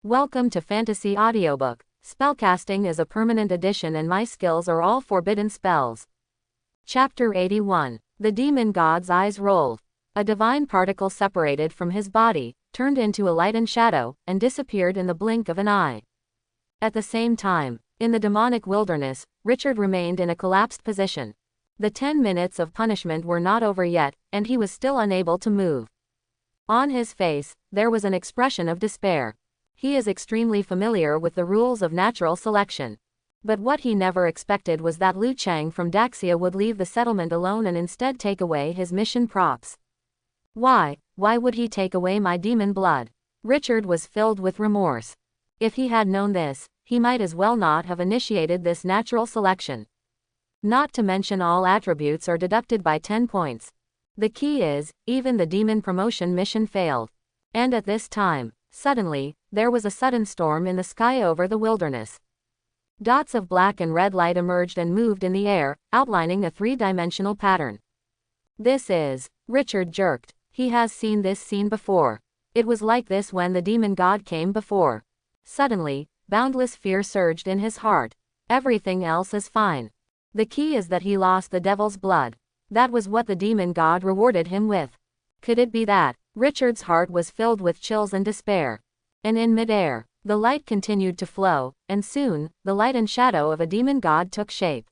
Welcome to Fantasy Audiobook. Spellcasting is a permanent addition and my skills are all forbidden spells. Chapter 81. The demon god's eyes rolled. A divine particle separated from his body, turned into a light and shadow, and disappeared in the blink of an eye. At the same time, in the demonic wilderness, Richard remained in a collapsed position. The 10 minutes of punishment were not over yet, and he was still unable to move. On his face, there was an expression of despair. He is extremely familiar with the rules of natural selection. But what he never expected was that Liu Chang from Daxia would leave the settlement alone and instead take away his mission props. Why would he take away my demon blood? Richard was filled with remorse. If he had known this, he might as well not have initiated this natural selection. Not to mention all attributes are deducted by 10 points. The key is, even the demon promotion mission failed. And at this time, suddenly, there was a sudden storm in the sky over the wilderness. Dots of black and red light emerged and moved in the air, outlining a three-dimensional pattern. This is... Richard jerked. He has seen this scene before. It was like this when the demon god came before. Suddenly, boundless fear surged in his heart. Everything else is fine. The key is that he lost the devil's blood. That was what the demon god rewarded him with. Could it be that? Richard's heart was filled with chills and despair. And in midair, the light continued to flow, and soon, the light and shadow of a demon god took shape.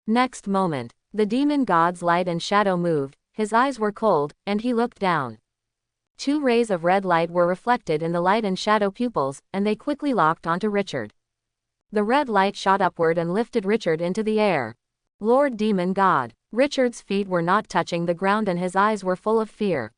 Next moment, the demon god's light and shadow moved, his eyes were cold, and he looked down. 2 rays of red light were reflected in the light and shadow pupils, and they quickly locked onto Richard. The red light shot upward and lifted Richard into the air. Lord Demon God. Richard's feet were not touching the ground and his eyes were full of fear.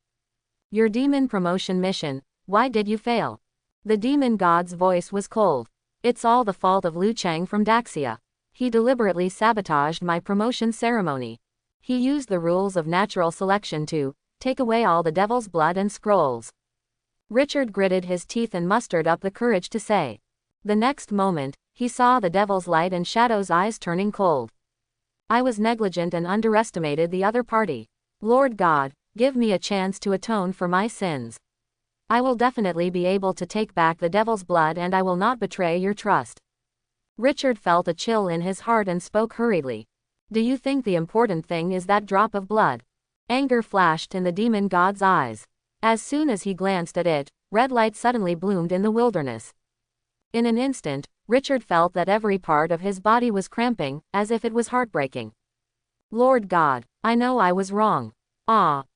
Your demon promotion mission, why did you fail? The demon god's voice was cold. It's all the fault of Liu Chang from Daxia. He deliberately sabotaged my promotion ceremony. He used the rules of natural selection to take away all the devil's blood and scrolls. Richard gritted his teeth and mustered up the courage to say. The next moment, he saw the devil's light and shadow's eyes turning cold. I was negligent and underestimated the other party. Lord God, give me a chance to atone for my sins. I will definitely be able to take back the devil's blood and I will not betray your trust. Richard felt a chill in his heart and spoke hurriedly. Do you think the important thing is that drop of blood? Anger flashed in the demon god's eyes. As soon as he glanced at it, red light suddenly bloomed in the wilderness. In an instant, Richard felt that every part of his body was cramping, as if it was heartbreaking. Lord God, I know I was wrong.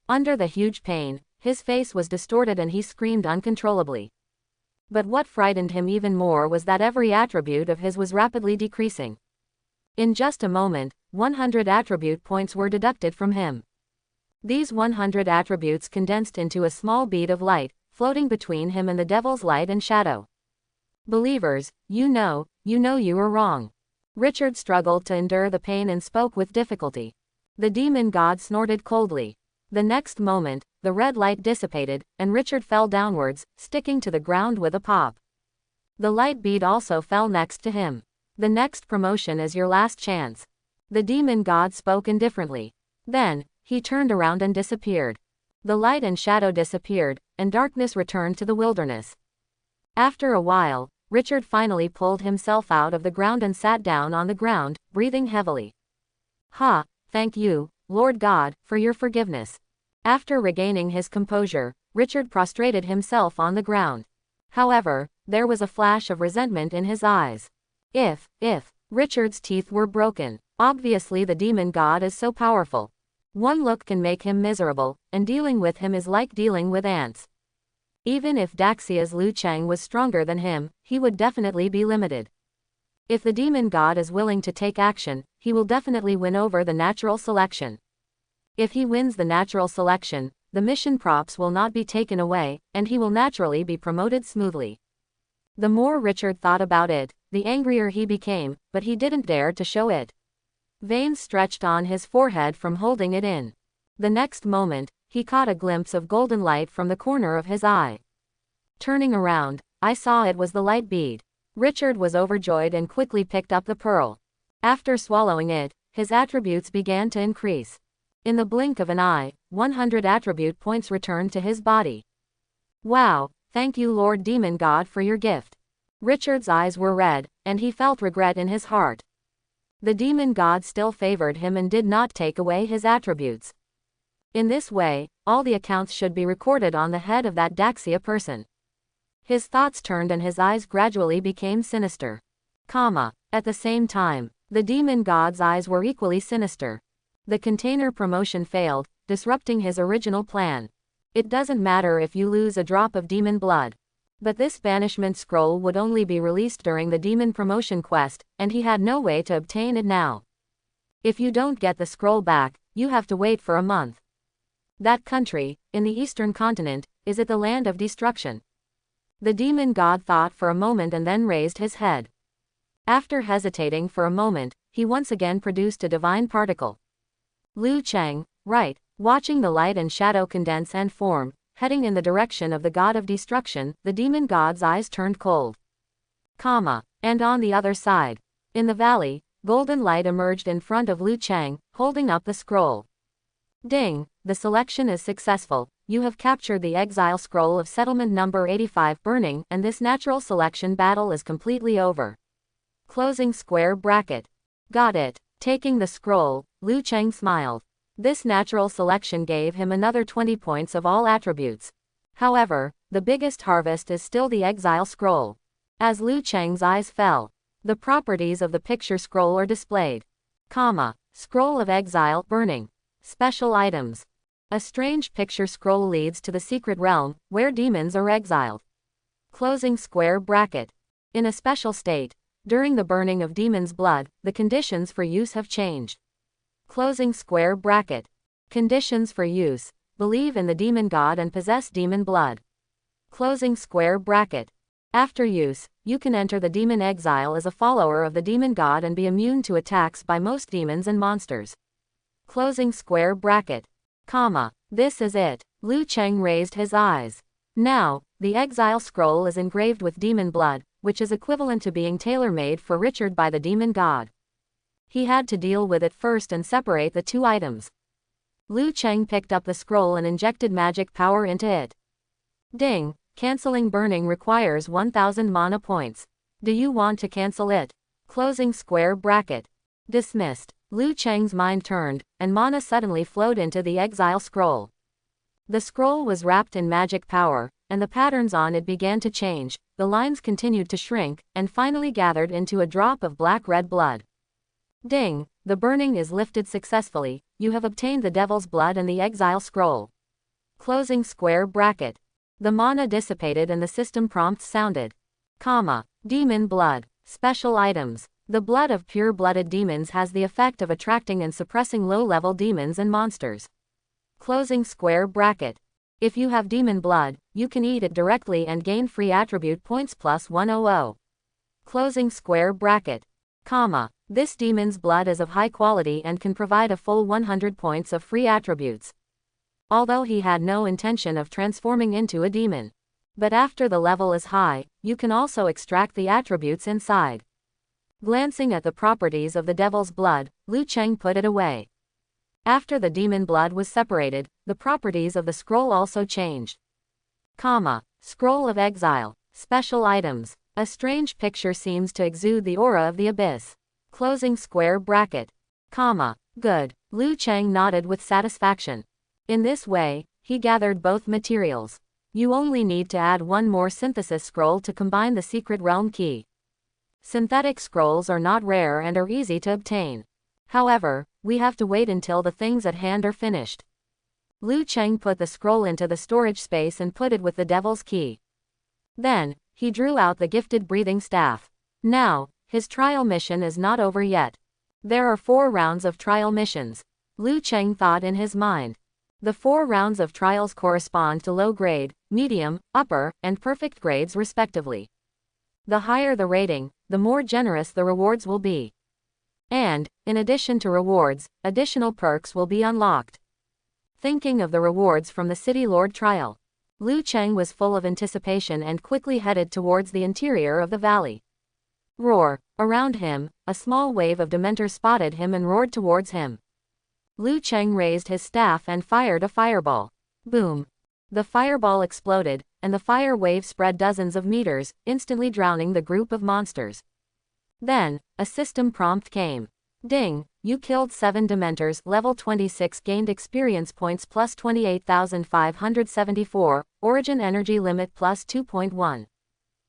Under the huge pain, his face was distorted and he screamed uncontrollably. But what frightened him even more was that every attribute of his was rapidly decreasing. In just a moment, 100 attribute points were deducted from him. These 100 attributes condensed into a small bead of light, floating between him and the devil's light and shadow. Believers, you know you were wrong. Richard struggled to endure the pain and spoke with difficulty. The demon god snorted coldly. The next moment, the red light dissipated, and Richard fell downwards, sticking to the ground with a pop. The light bead also fell next to him. The next promotion is your last chance. The demon god spoke indifferently. Then, he turned around and disappeared. The light and shadow disappeared, and darkness returned to the wilderness. After a while, Richard finally pulled himself out of the ground and sat down on the ground, breathing heavily. Thank you, Lord God, for your forgiveness. After regaining his composure, Richard prostrated himself on the ground. However, there was a flash of resentment in his eyes. If Richard's teeth were broken, obviously the demon god is so powerful. One look can make him miserable, and dealing with him is like dealing with ants. Even if Daxia's Liu Chang was stronger than him, he would definitely be limited. If the demon god is willing to take action, he will definitely win over the natural selection. If he wins the natural selection, the mission props will not be taken away, and he will naturally be promoted smoothly. The more Richard thought about it, the angrier he became, but he didn't dare to show it. Veins stretched on his forehead from holding it in. The next moment, he caught a glimpse of golden light from the corner of his eye. Turning around, I saw it was the light bead. Richard was overjoyed and quickly picked up the pearl. After swallowing it, his attributes began to increase. In the blink of an eye, 100 attribute points returned to his body. Wow, Thank you, Lord Demon God, for your gift. Richard's eyes were red, and he felt regret in his heart. The demon god still favored him and did not take away his attributes. In this way, all the accounts should be recorded on the head of that Daxia person. His thoughts turned and his eyes gradually became sinister. At the same time, the demon god's eyes were equally sinister. The container promotion failed, disrupting his original plan. It doesn't matter if you lose a drop of demon blood. But this banishment scroll would only be released during the demon promotion quest, and he had no way to obtain it now. If you don't get the scroll back, you have to wait for a month. That country, in the eastern continent, is it the land of destruction? The demon god thought for a moment and then raised his head. After hesitating for a moment, he once again produced a divine particle. Liu Cheng, right, watching the light and shadow condense and form, heading in the direction of the god of destruction, the demon god's eyes turned cold. And on the other side, in the valley, golden light emerged in front of Liu Cheng, holding up the scroll. Ding, the selection is successful. You have captured the exile scroll of settlement number 85 burning, and this natural selection battle is completely over. Closing square bracket. Got it. Taking the scroll, Liu Cheng smiled. This natural selection gave him another 20 points of all attributes. However, the biggest harvest is still the exile scroll. As Liu Cheng's eyes fell, the properties of the picture scroll are displayed. Scroll of exile burning. Special items. A strange picture scroll leads to the secret realm, where demons are exiled. Closing square bracket. In a special state, during the burning of demons' blood, the conditions for use have changed. Closing square bracket. Conditions for use. Believe in the demon god and possess demon blood. Closing square bracket. After use, you can enter the demon exile as a follower of the demon god and be immune to attacks by most demons and monsters. Closing square bracket. This is it. Liu Cheng raised his eyes. Now, the exile scroll is engraved with demon blood, which is equivalent to being tailor-made for Richard by the demon god. He had to deal with it first and separate the two items. Liu Cheng picked up the scroll and injected magic power into it. Ding, canceling burning requires 1000 mana points. Do you want to cancel it? Closing square bracket. Dismissed. Liu Cheng's mind turned, and mana suddenly flowed into the exile scroll. The scroll was wrapped in magic power, and the patterns on it began to change, the lines continued to shrink, and finally gathered into a drop of black-red blood. Ding, the burning is lifted successfully, you have obtained the devil's blood and the exile scroll. Closing square bracket. The mana dissipated and the system prompts sounded. Demon blood. Special items. The blood of pure-blooded demons has the effect of attracting and suppressing low-level demons and monsters. Closing square bracket. If you have demon blood, you can eat it directly and gain free attribute points plus 100. Closing square bracket. This demon's blood is of high quality and can provide a full 100 points of free attributes. Although he had no intention of transforming into a demon. But after the level is high, you can also extract the attributes inside. Glancing at the properties of the devil's blood, Liu Cheng put it away. After the demon blood was separated, the properties of the scroll also changed. Scroll of exile. Special items. A strange picture seems to exude the aura of the abyss. Closing square bracket. Good. Liu Cheng nodded with satisfaction. In this way, he gathered both materials. You only need to add one more synthesis scroll to combine the secret realm key. Synthetic scrolls are not rare and are easy to obtain. However, we have to wait until the things at hand are finished. Liu Cheng put the scroll into the storage space and put it with the devil's key. Then, he drew out the gifted breathing staff. Now, his trial mission is not over yet. There are 4 rounds of trial missions. Liu Cheng thought in his mind. The 4 rounds of trials correspond to low grade, medium, upper, and perfect grades respectively. The higher the rating, the more generous the rewards will be. And, in addition to rewards, additional perks will be unlocked. Thinking of the rewards from the City Lord trial, Liu Cheng was full of anticipation and quickly headed towards the interior of the valley. Roar! Around him, a small wave of Dementors spotted him and roared towards him. Liu Cheng raised his staff and fired a fireball. Boom! The fireball exploded, and the fire wave spread dozens of meters, instantly drowning the group of monsters. Then, a system prompt came. Ding, you killed 7 Dementors, level 26, gained experience points plus 28,574, origin energy limit plus 2.1.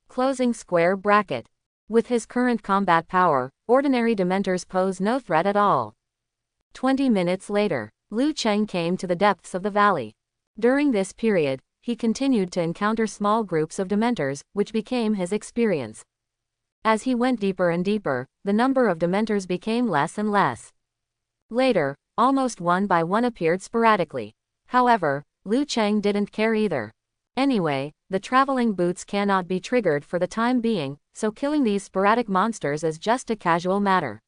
Closing square bracket. With his current combat power, ordinary Dementors pose no threat at all. 20 minutes later, Liu Cheng came to the depths of the valley. During this period, he continued to encounter small groups of Dementors, which became his experience. As he went deeper and deeper, the number of Dementors became less and less. Later, almost one by one appeared sporadically. However, Liu Cheng didn't care either. Anyway, the traveling boots cannot be triggered for the time being, so killing these sporadic monsters is just a casual matter.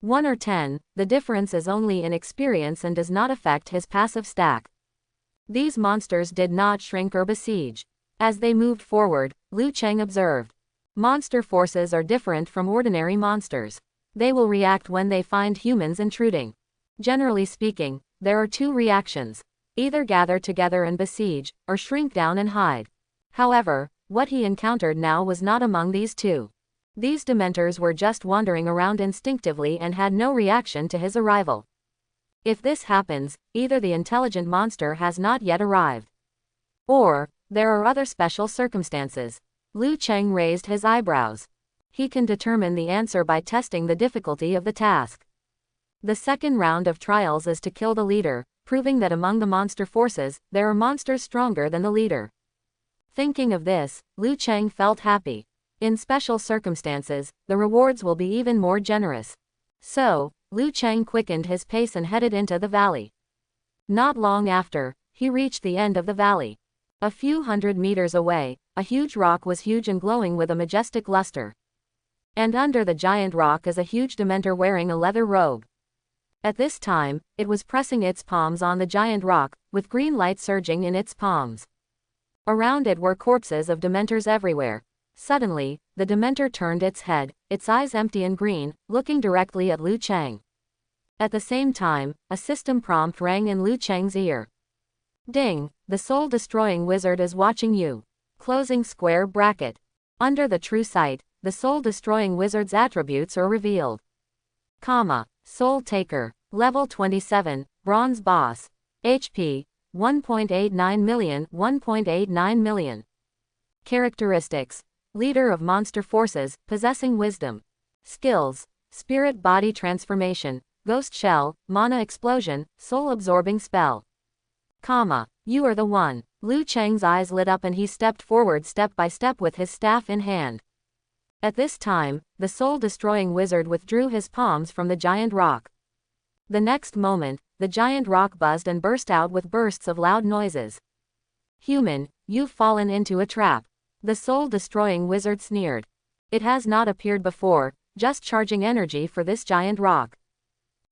1 or 10, the difference is only in experience and does not affect his passive stack. These monsters did not shrink or besiege. As they moved forward, Liu Cheng observed. Monster forces are different from ordinary monsters. They will react when they find humans intruding. Generally speaking, there are 2 reactions. Either gather together and besiege, or shrink down and hide. However, what he encountered now was not among these 2. These Dementors were just wandering around instinctively and had no reaction to his arrival. If this happens, either the intelligent monster has not yet arrived, or there are other special circumstances. Liu Cheng raised his eyebrows. He can determine the answer by testing the difficulty of the task. The second round of trials is to kill the leader, proving that among the monster forces, there are monsters stronger than the leader. Thinking of this, Liu Cheng felt happy. In special circumstances, the rewards will be even more generous. So, Liu Cheng quickened his pace and headed into the valley. Not long after, he reached the end of the valley. A few hundred meters away, a huge rock was huge and glowing with a majestic luster. And under the giant rock is a huge Dementor wearing a leather robe. At this time, it was pressing its palms on the giant rock, with green light surging in its palms. Around it were corpses of Dementors everywhere. Suddenly, the Dementor turned its head, its eyes empty and green, looking directly at Liu Cheng. At the same time, a system prompt rang in Liu Cheng's ear. Ding, the soul-destroying wizard is watching you. Closing square bracket. Under the true sight, the soul-destroying wizard's attributes are revealed. Soul Taker, level 27, Bronze Boss. HP, 1.89 million, 1.89 million. Characteristics. Leader of monster forces, possessing wisdom. Skills. Spirit body transformation, ghost shell, mana explosion, soul absorbing spell. You are the one. Liu Cheng's eyes lit up and he stepped forward step by step with his staff in hand. At this time, the soul-destroying wizard withdrew his palms from the giant rock. The next moment, the giant rock buzzed and burst out with bursts of loud noises. Human, you've fallen into a trap. The soul-destroying wizard sneered. It has not appeared before, just charging energy for this giant rock.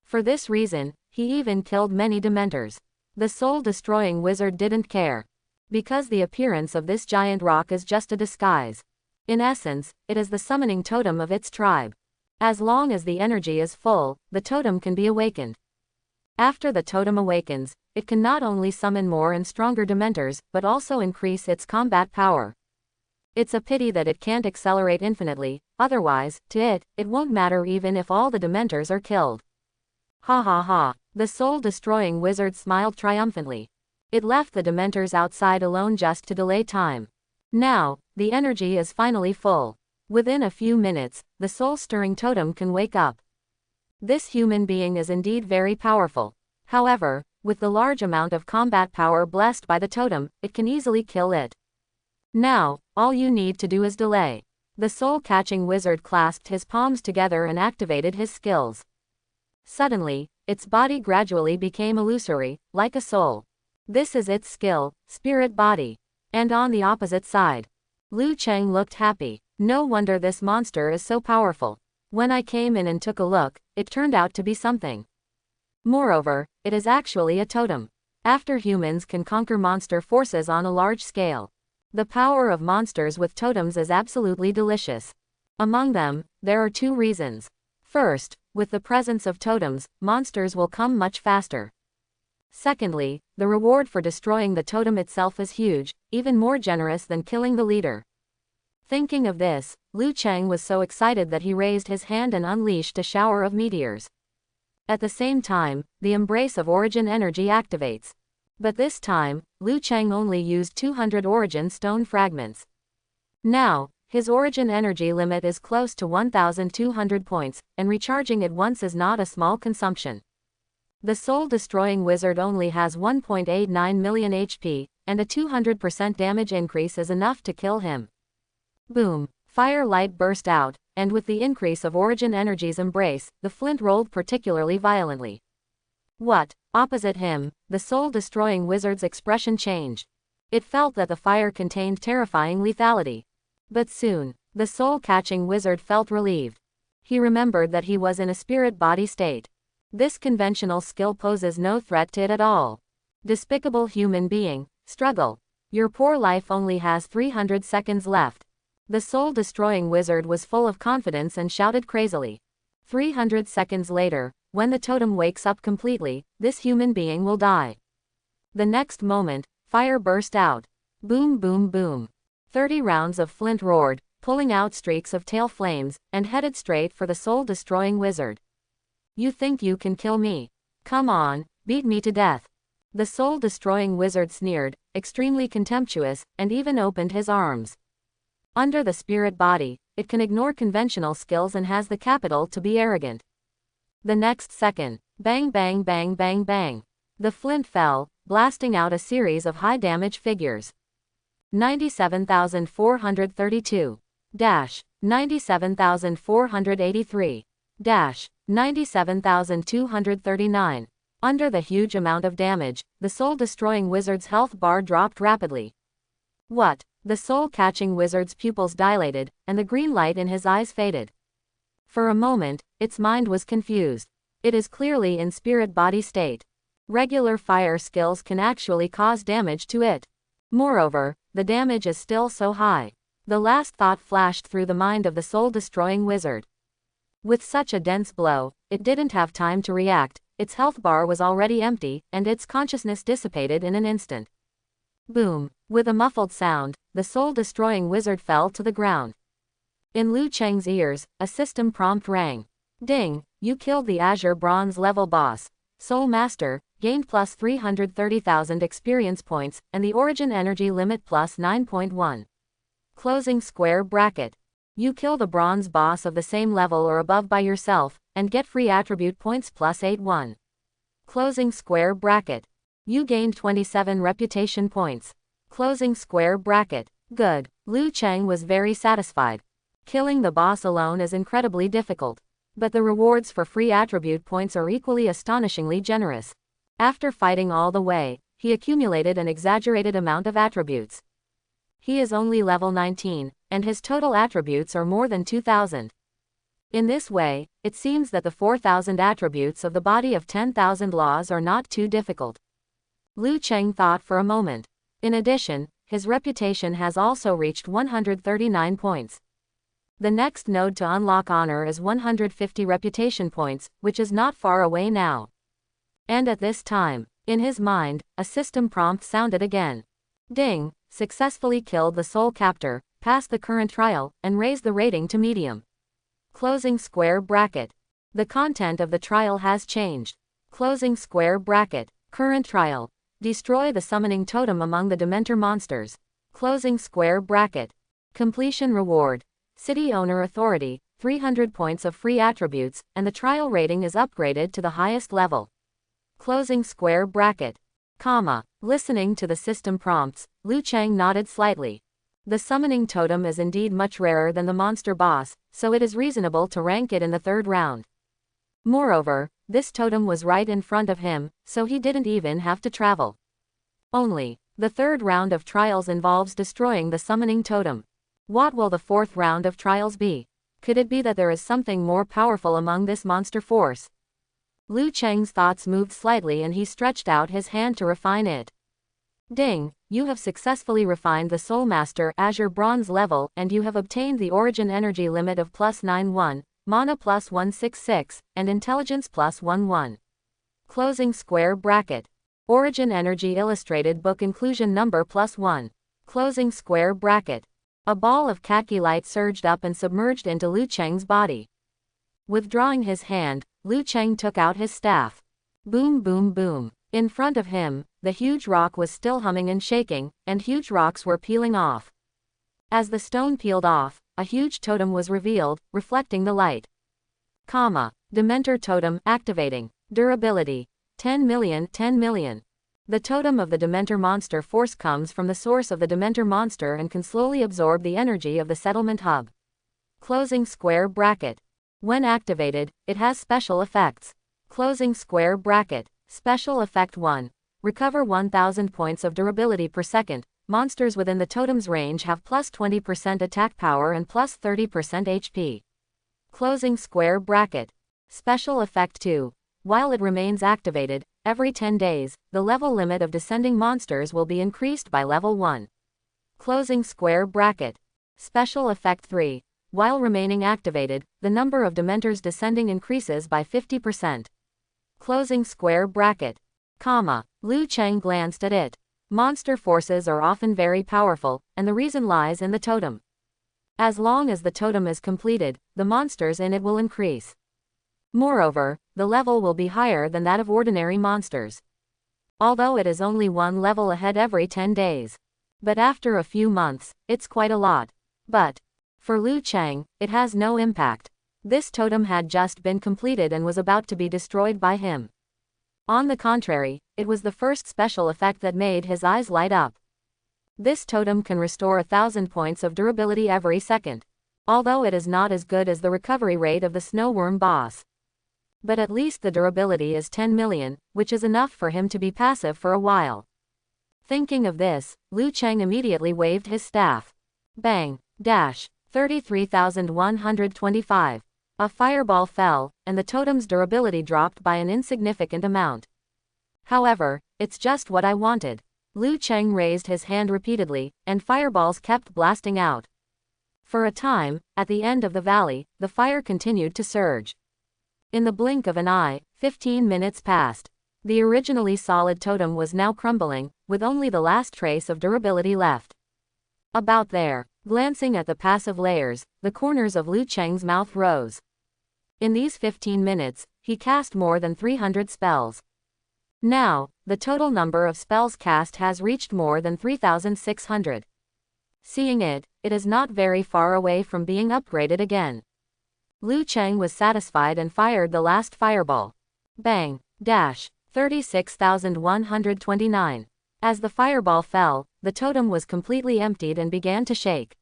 For this reason, he even killed many Dementors. The soul-destroying wizard didn't care. Because the appearance of this giant rock is just a disguise. In essence, it is the summoning totem of its tribe. As long as the energy is full, the totem can be awakened. After the totem awakens, it can not only summon more and stronger Dementors, but also increase its combat power. It's a pity that it can't accelerate infinitely, otherwise, to it, it won't matter even if all the Dementors are killed. Ha ha ha. The soul-destroying wizard smiled triumphantly. It left the Dementors outside alone just to delay time. Now, the energy is finally full. Within a few minutes, the soul-stirring totem can wake up. This human being is indeed very powerful. However, with the large amount of combat power blessed by the totem, it can easily kill it. Now, all you need to do is delay. The soul-catching wizard clasped his palms together and activated his skills. Suddenly, its body gradually became illusory, like a soul. This is its skill, spirit body. And on the opposite side, Liu Cheng looked happy. No wonder this monster is so powerful. When I came in and took a look, it turned out to be something. Moreover, it is actually a totem. After humans can conquer monster forces on a large scale. The power of monsters with totems is absolutely delicious. Among them, there are 2 reasons. First, with the presence of totems, monsters will come much faster. Secondly, the reward for destroying the totem itself is huge, even more generous than killing the leader. Thinking of this, Liu Cheng was so excited that he raised his hand and unleashed a shower of meteors. At the same time, the embrace of origin energy activates. But this time, Liu Cheng only used 200 origin stone fragments. Now, his origin energy limit is close to 1,200 points, and recharging it once is not a small consumption. The soul-destroying wizard only has 1.89 million HP, and a 200% damage increase is enough to kill him. Boom! Fire light burst out, and with the increase of origin energy's embrace, the flint rolled particularly violently. What? Opposite him, the soul-destroying wizard's expression changed. It felt that the fire contained terrifying lethality. But soon, the soul-catching wizard felt relieved. He remembered that he was in a spirit-body state. This conventional skill poses no threat to it at all. Despicable human being, struggle. Your poor life only has 300 seconds left. The soul-destroying wizard was full of confidence and shouted crazily. 300 seconds later, when the totem wakes up completely, this human being will die. The next moment, fire burst out. Boom boom boom. 30 rounds of flint roared, pulling out streaks of tail flames, and headed straight for the soul-destroying wizard. You think you can kill me? Come on, beat me to death. The soul-destroying wizard sneered, extremely contemptuous, and even opened his arms. Under the spirit body, it can ignore conventional skills and has the capital to be arrogant. The next second, bang bang bang bang bang. The flint fell, blasting out a series of high-damage figures. 97,432. 97,483. 97,239. Under the huge amount of damage, the soul-destroying wizard's health bar dropped rapidly. What? The soul-catching wizard's pupils dilated, and the green light in his eyes faded. For a moment, its mind was confused. It is clearly in spirit-body state. Regular fire skills can actually cause damage to it. Moreover, the damage is still so high. The last thought flashed through the mind of the soul-destroying wizard. With such a dense blow, it didn't have time to react, its health bar was already empty, and its consciousness dissipated in an instant. Boom! With a muffled sound, the soul-destroying wizard fell to the ground. In Liu Cheng's ears, a system prompt rang. Ding! You killed the Azure Bronze level boss. Soul Master, gained plus 330,000 experience points, and the origin energy limit plus 9.1. Closing square bracket. You kill the bronze boss of the same level or above by yourself, and get free attribute points plus 81. Closing square bracket. You gained 27 reputation points. Closing square bracket. Good. Liu Cheng was very satisfied. Killing the boss alone is incredibly difficult. But the rewards for free attribute points are equally astonishingly generous. After fighting all the way, he accumulated an exaggerated amount of attributes. He is only level 19, and his total attributes are more than 2,000. In this way, it seems that the 4,000 attributes of the body of 10,000 laws are not too difficult. Liu Cheng thought for a moment. In addition, his reputation has also reached 139 points. The next node to unlock honor is 150 reputation points, which is not far away now. And at this time, in his mind, a system prompt sounded again. Ding! Successfully killed the soul captor, passed the current trial, and raised the rating to medium. Closing square bracket. The content of the trial has changed. Closing square bracket. Current trial. Destroy the summoning totem among the Dementor monsters. Closing square bracket. Completion reward. City owner authority, 300 points of free attributes, and the trial rating is upgraded to the highest level. Closing square bracket. Comma. Listening to the system prompts, Liu Cheng nodded slightly. The summoning totem is indeed much rarer than the monster boss, so it is reasonable to rank it in the third round. Moreover, this totem was right in front of him, so he didn't even have to travel. Only, the third round of trials involves destroying the summoning totem. What will the fourth round of trials be? Could it be that there is something more powerful among this monster force? Liu Cheng's thoughts moved slightly and he stretched out his hand to refine it. Ding! You have successfully refined the Soul Master Azure Bronze level and you have obtained the origin energy limit of plus 91, mana plus 166, and intelligence plus 11. Closing square bracket. Origin Energy Illustrated Book Inclusion Number +1. Closing square bracket. A ball of khaki light surged up and submerged into Liu Cheng's body. Withdrawing his hand, Liu Cheng took out his staff. Boom boom boom. In front of him, the huge rock was still humming and shaking, and huge rocks were peeling off. As the stone peeled off, a huge totem was revealed, reflecting the light. Dementor Totem activating. Durability. 10 million. 10 million. The totem of the Dementor monster force comes from the source of the Dementor monster and can slowly absorb the energy of the settlement hub. Closing square bracket. When activated, it has special effects. Closing square bracket. Special effect 1. Recover 1000 points of durability per second. Monsters within the totem's range have plus 20% attack power and plus 30% HP. Closing square bracket. Special effect 2. While it remains activated, every 10 days, the level limit of descending monsters will be increased by level 1. Closing square bracket. Special effect 3. While remaining activated, the number of Dementors descending increases by 50%. Closing square bracket. Liu Cheng glanced at it. Monster forces are often very powerful, and the reason lies in the totem. As long as the totem is completed, the monsters in it will increase. Moreover, the level will be higher than that of ordinary monsters. Although it is only one level ahead every 10 days. But after a few months, it's quite a lot. But for Liu Cheng, it has no impact. This totem had just been completed and was about to be destroyed by him. On the contrary, it was the first special effect that made his eyes light up. This totem can restore 1000 points of durability every second. Although it is not as good as the recovery rate of the snowworm boss. But at least the durability is 10 million, which is enough for him to be passive for a while. Thinking of this, Liu Cheng immediately waved his staff. Bang! 33,125. A fireball fell, and the totem's durability dropped by an insignificant amount. However, it's just what I wanted. Liu Cheng raised his hand repeatedly, and fireballs kept blasting out. For a time, at the end of the valley, the fire continued to surge. In the blink of an eye, 15 minutes passed. The originally solid totem was now crumbling, with only the last trace of durability left. About there, glancing at the passive layers, the corners of Liu Cheng's mouth rose. In these 15 minutes, he cast more than 300 spells. Now, the total number of spells cast has reached more than 3,600. Seeing it, it is not very far away from being upgraded again. Liu Cheng was satisfied and fired the last fireball. Bang! 36,129. As the fireball fell, the totem was completely emptied and began to shake.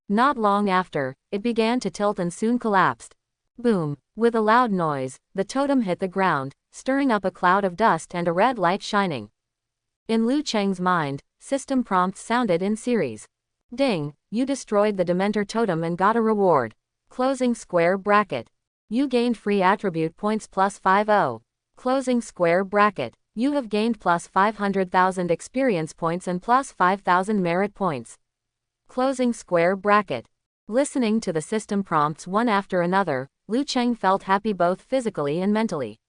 Not long after, it began to tilt and soon collapsed. Boom! With a loud noise, the totem hit the ground, stirring up a cloud of dust and a red light shining. In Liu Cheng's mind, system prompts sounded in series. Ding! You destroyed the Dementor totem and got a reward. Closing square bracket. You gained free attribute points plus 50. Closing square bracket. You have gained plus 500,000 experience points and plus 5,000 merit points. Closing square bracket. Listening to the system prompts one after another, Liu Cheng felt happy both physically and mentally.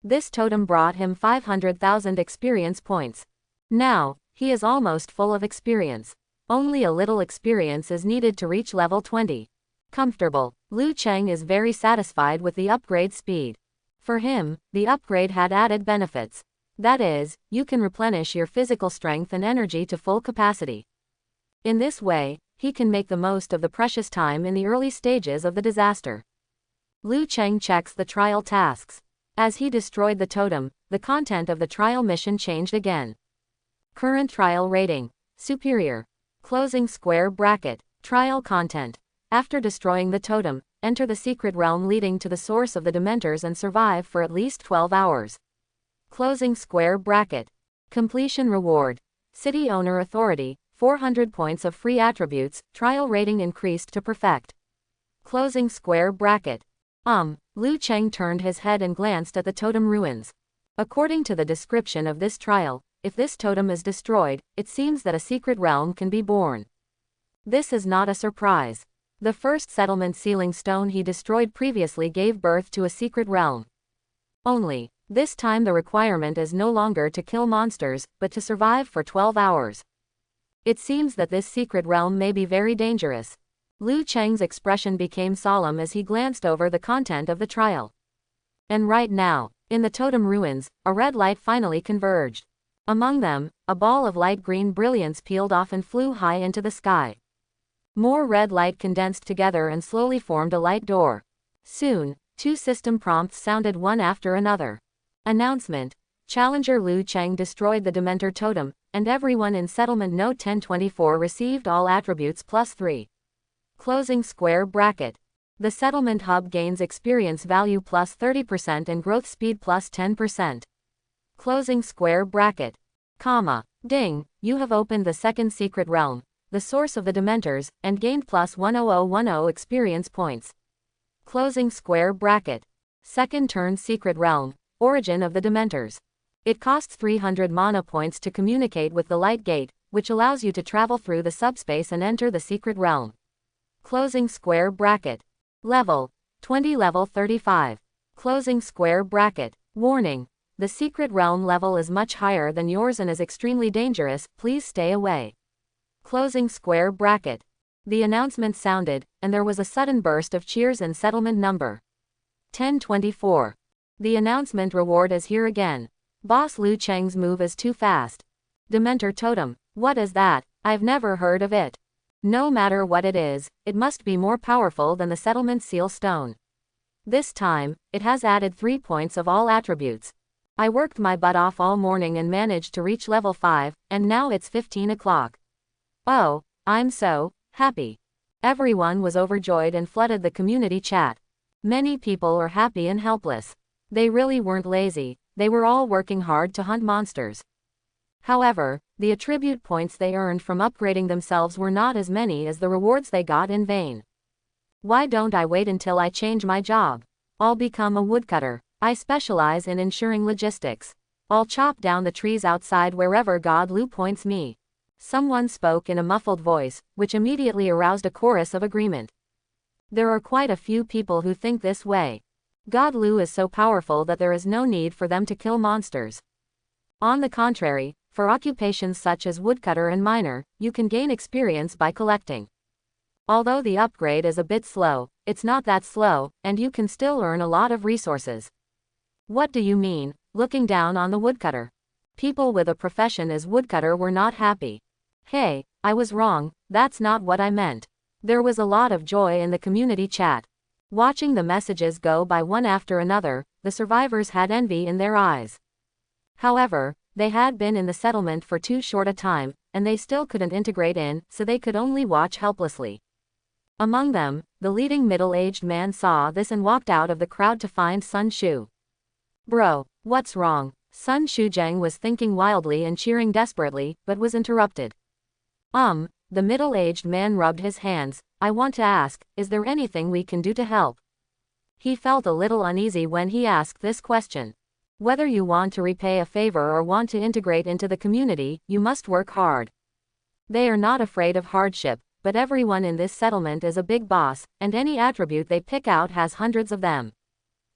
This totem brought him 500,000 experience points. Now, he is almost full of experience. Only a little experience is needed to reach level 20. Comfortable. Liu Cheng is very satisfied with the upgrade speed. For him, the upgrade had added benefits. That is, you can replenish your physical strength and energy to full capacity. In this way, he can make the most of the precious time in the early stages of the disaster. Liu Cheng checks the trial tasks. As he destroyed the totem, the content of the trial mission changed again. Current trial rating. Superior. Closing square bracket. Trial content. After destroying the totem, enter the secret realm leading to the source of the Dementors and survive for at least 12 hours. Closing square bracket. Completion reward. City owner authority, 400 points of free attributes, trial rating increased to perfect. Closing square bracket. Liu Cheng turned his head and glanced at the totem ruins. According to the description of this trial, if this totem is destroyed, it seems that a secret realm can be born. This is not a surprise. The first settlement sealing stone he destroyed previously gave birth to a secret realm. Only, This time the requirement is no longer to kill monsters, but to survive for 12 hours. It seems that this secret realm may be very dangerous. Liu Cheng's expression became solemn as he glanced over the content of the trial. And right now, in the totem ruins, a red light finally converged. Among them, a ball of light green brilliance peeled off and flew high into the sky. More red light condensed together and slowly formed a light door. Soon, 2 system prompts sounded one after another. Announcement: Challenger Liu Cheng destroyed the Dementor totem, and everyone in Settlement Note 1024 received all attributes +3. Closing square bracket. The settlement hub gains experience value +30% and growth speed +10%. Closing square bracket. Comma. Ding, you have opened the second secret realm, the source of the Dementors, and gained +10010 experience points. Closing square bracket. Second turn secret realm, origin of the Dementors. It costs 300 mana points to communicate with the light gate, which allows you to travel through the subspace and enter the secret realm. Closing square bracket. Level 20, level 35. Closing square bracket. Warning: the secret realm level is much higher than yours and is extremely dangerous, please stay away. Closing square bracket. The announcement sounded, and there was a sudden burst of cheers in settlement number 1024. The announcement reward is here again. Boss Liu Cheng's move is too fast. Dementor totem, what is that? I've never heard of it. No matter what it is, it must be more powerful than the settlement seal stone. This time, it has added 3 points of all attributes. I worked my butt off all morning and managed to reach level 5, and now it's 15 o'clock. Oh, I'm so happy. Everyone was overjoyed and flooded the community chat. Many people are happy and helpless. They really weren't lazy, they were all working hard to hunt monsters. However, the attribute points they earned from upgrading themselves were not as many as the rewards they got in vain. Why don't I wait until I change my job? I'll become a woodcutter. I specialize in ensuring logistics. I'll chop down the trees outside wherever God Lu points me. Someone spoke in a muffled voice, which immediately aroused a chorus of agreement. There are quite a few people who think this way. God Lu is so powerful that there is no need for them to kill monsters. On the contrary, for occupations such as woodcutter and miner, you can gain experience by collecting. Although the upgrade is a bit slow, it's not that slow, and you can still earn a lot of resources. What do you mean, looking down on the woodcutter? People with a profession as woodcutter were not happy. Hey, I was wrong, that's not what I meant. There was a lot of joy in the community chat. Watching the messages go by one after another, the survivors had envy in their eyes. However, they had been in the settlement for too short a time, and they still couldn't integrate in, so they could only watch helplessly. Among them, the leading middle-aged man saw this and walked out of the crowd to find Sun Shu. Bro, what's wrong? Sun Shuzheng was thinking wildly and cheering desperately, but was interrupted. The middle-aged man rubbed his hands. I want to ask, is there anything we can do to help? He felt a little uneasy when he asked this question. Whether you want to repay a favor or want to integrate into the community, you must work hard. They are not afraid of hardship, but everyone in this settlement is a big boss, and any attribute they pick out has hundreds of them.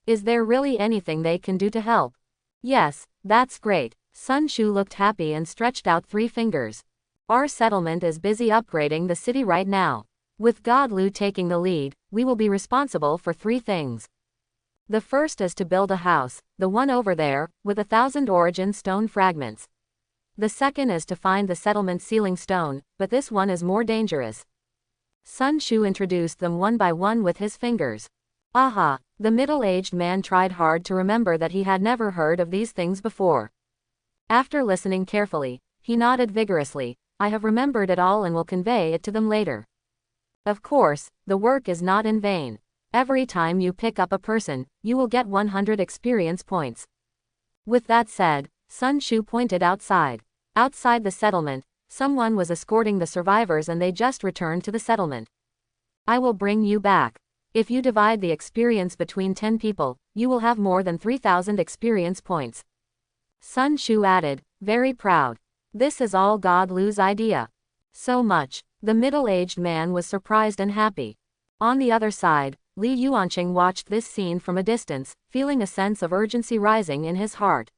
Is there really anything they can do to help? Yes, that's great. Sun Shu looked happy and stretched out 3 fingers. Our settlement is busy upgrading the city right now. With God Lu taking the lead, we will be responsible for 3 things. The first is to build a house, the one over there, with 1,000 origin stone fragments. The second is to find the settlement sealing stone, but this one is more dangerous. Sun Shu introduced them one by one with his fingers. Aha! The middle-aged man tried hard to remember that he had never heard of these things before. After listening carefully, he nodded vigorously. I have remembered it all and will convey it to them later. Of course, the work is not in vain. Every time you pick up a person, you will get 100 experience points. With that said, Sun Shu pointed outside. Outside the settlement, someone was escorting the survivors and they just returned to the settlement. I will bring you back. If you divide the experience between 10 people, you will have more than 3,000 experience points. Sun Shu added, very proud. This is all God Lu's idea. So much. The middle-aged man was surprised and happy. On the other side, Li Yuanqing watched this scene from a distance, feeling a sense of urgency rising in his heart.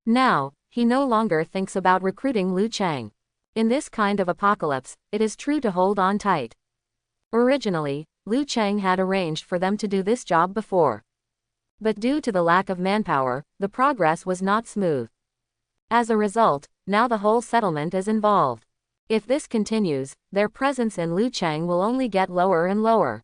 Now, he no longer thinks about recruiting Liu Chang. In this kind of apocalypse, it is true to hold on tight. Originally, Liu Chang had arranged for them to do this job before. But due to the lack of manpower, the progress was not smooth. As a result, now the whole settlement is involved. If this continues, their presence in Liu Chang will only get lower and lower.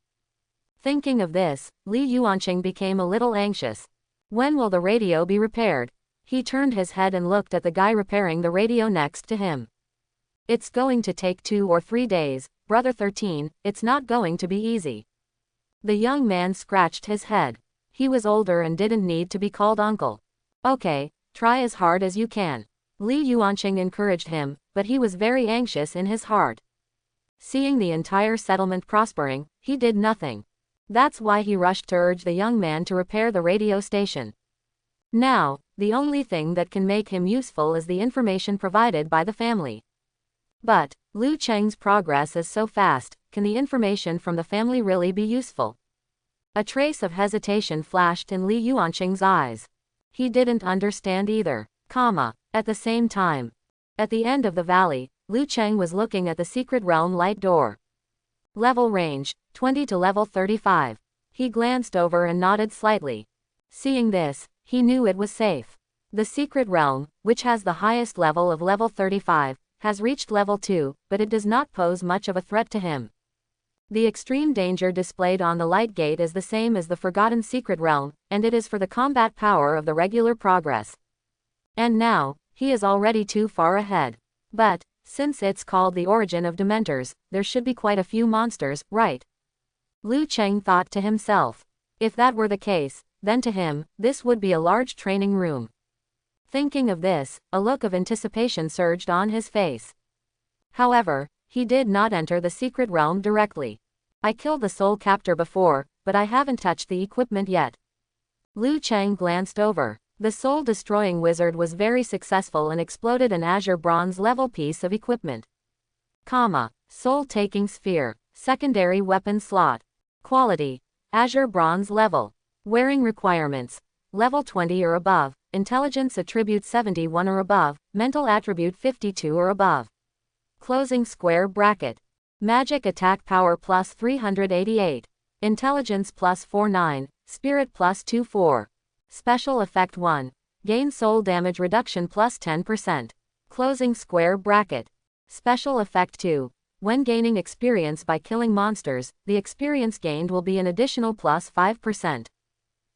Thinking of this, Li Yuanqing became a little anxious. When will the radio be repaired? He turned his head and looked at the guy repairing the radio next to him. It's going to take 2 or 3 days, Brother 13, it's not going to be easy. The young man scratched his head. He was older and didn't need to be called uncle. Okay, try as hard as you can. Li Yuanqing encouraged him, but he was very anxious in his heart. Seeing the entire settlement prospering, he did nothing. That's why he rushed to urge the young man to repair the radio station. Now, the only thing that can make him useful is the information provided by the family. But, Liu Chang's progress is so fast, can the information from the family really be useful? A trace of hesitation flashed in Li Yuanqing's eyes. He didn't understand either. At the same time. At the end of the valley, Liu Chang was looking at the secret realm light door. Level range, 20 to level 35. He glanced over and nodded slightly. Seeing this, he knew it was safe. The secret realm, which has the highest level of level 35, has reached level 2, but it does not pose much of a threat to him. The extreme danger displayed on the light gate is the same as the forgotten secret realm, and it is for the combat power of the regular progress. And now, he is already too far ahead. But, since it's called the origin of Dementors, there should be quite a few monsters, right? Liu Chang thought to himself. If that were the case, then to him, this would be a large training room. Thinking of this, a look of anticipation surged on his face. However, he did not enter the secret realm directly. I killed the soul captor before, but I haven't touched the equipment yet. Liu Chang glanced over. The soul-destroying wizard was very successful and exploded an azure bronze level piece of equipment. Soul-taking sphere. Secondary weapon slot. Quality. Azure bronze level. Wearing requirements. Level 20 or above. Intelligence attribute 71 or above. Mental attribute 52 or above. Closing square bracket. Magic attack power plus 388. Intelligence plus 49. Spirit plus 24. Special effect 1. Gain soul damage reduction plus 10%. Closing square bracket. Special effect 2. When gaining experience by killing monsters, the experience gained will be an additional plus 5%.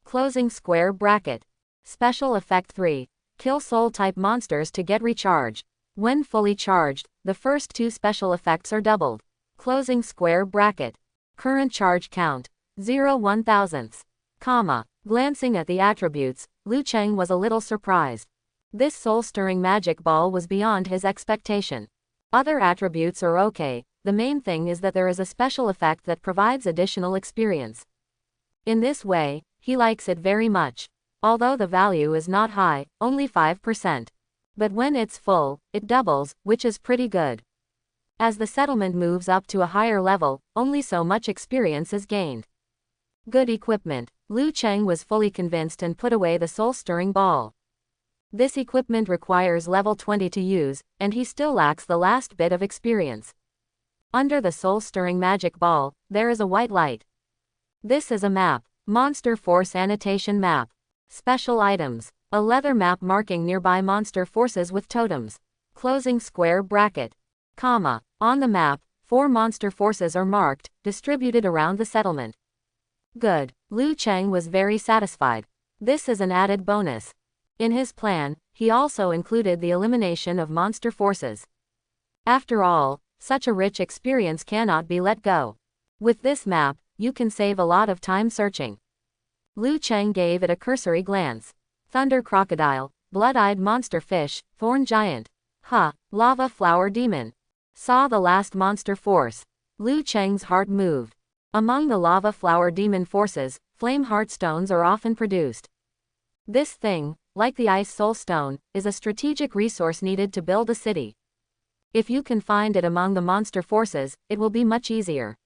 Closing square bracket. Special effect 3. Kill soul-type monsters to get recharge. When fully charged, the first 2 special effects are doubled. Closing square bracket. Current charge count. 0.001. Glancing at the attributes, Liu Chang was a little surprised. This soul-stirring magic ball was beyond his expectation. Other attributes are okay, the main thing is that there is a special effect that provides additional experience. In this way, he likes it very much. Although the value is not high, only 5%. But when it's full, it doubles, which is pretty good. As the settlement moves up to a higher level, only so much experience is gained. Good equipment. Liu Chang was fully convinced and put away the soul-stirring ball. This equipment requires level 20 to use, and he still lacks the last bit of experience. Under the soul-stirring magic ball, there is a white light. This is a map. Monster Force Annotation Map. Special items. A leather map marking nearby monster forces with totems. Closing square bracket. On the map, 4 monster forces are marked, distributed around the settlement. Good. Liu Chang was very satisfied. This is an added bonus. In his plan, he also included the elimination of monster forces. After all, such a rich experience cannot be let go. With this map, you can save a lot of time searching. Liu Chang gave it a cursory glance. Thunder crocodile, blood-eyed monster fish, thorn giant. Lava flower demon. Saw the last monster force. Liu Chang's heart moved. Among the lava flower demon forces, flame heart stones are often produced. This thing, like the ice soul stone, is a strategic resource needed to build a city. If you can find it among the monster forces, it will be much easier.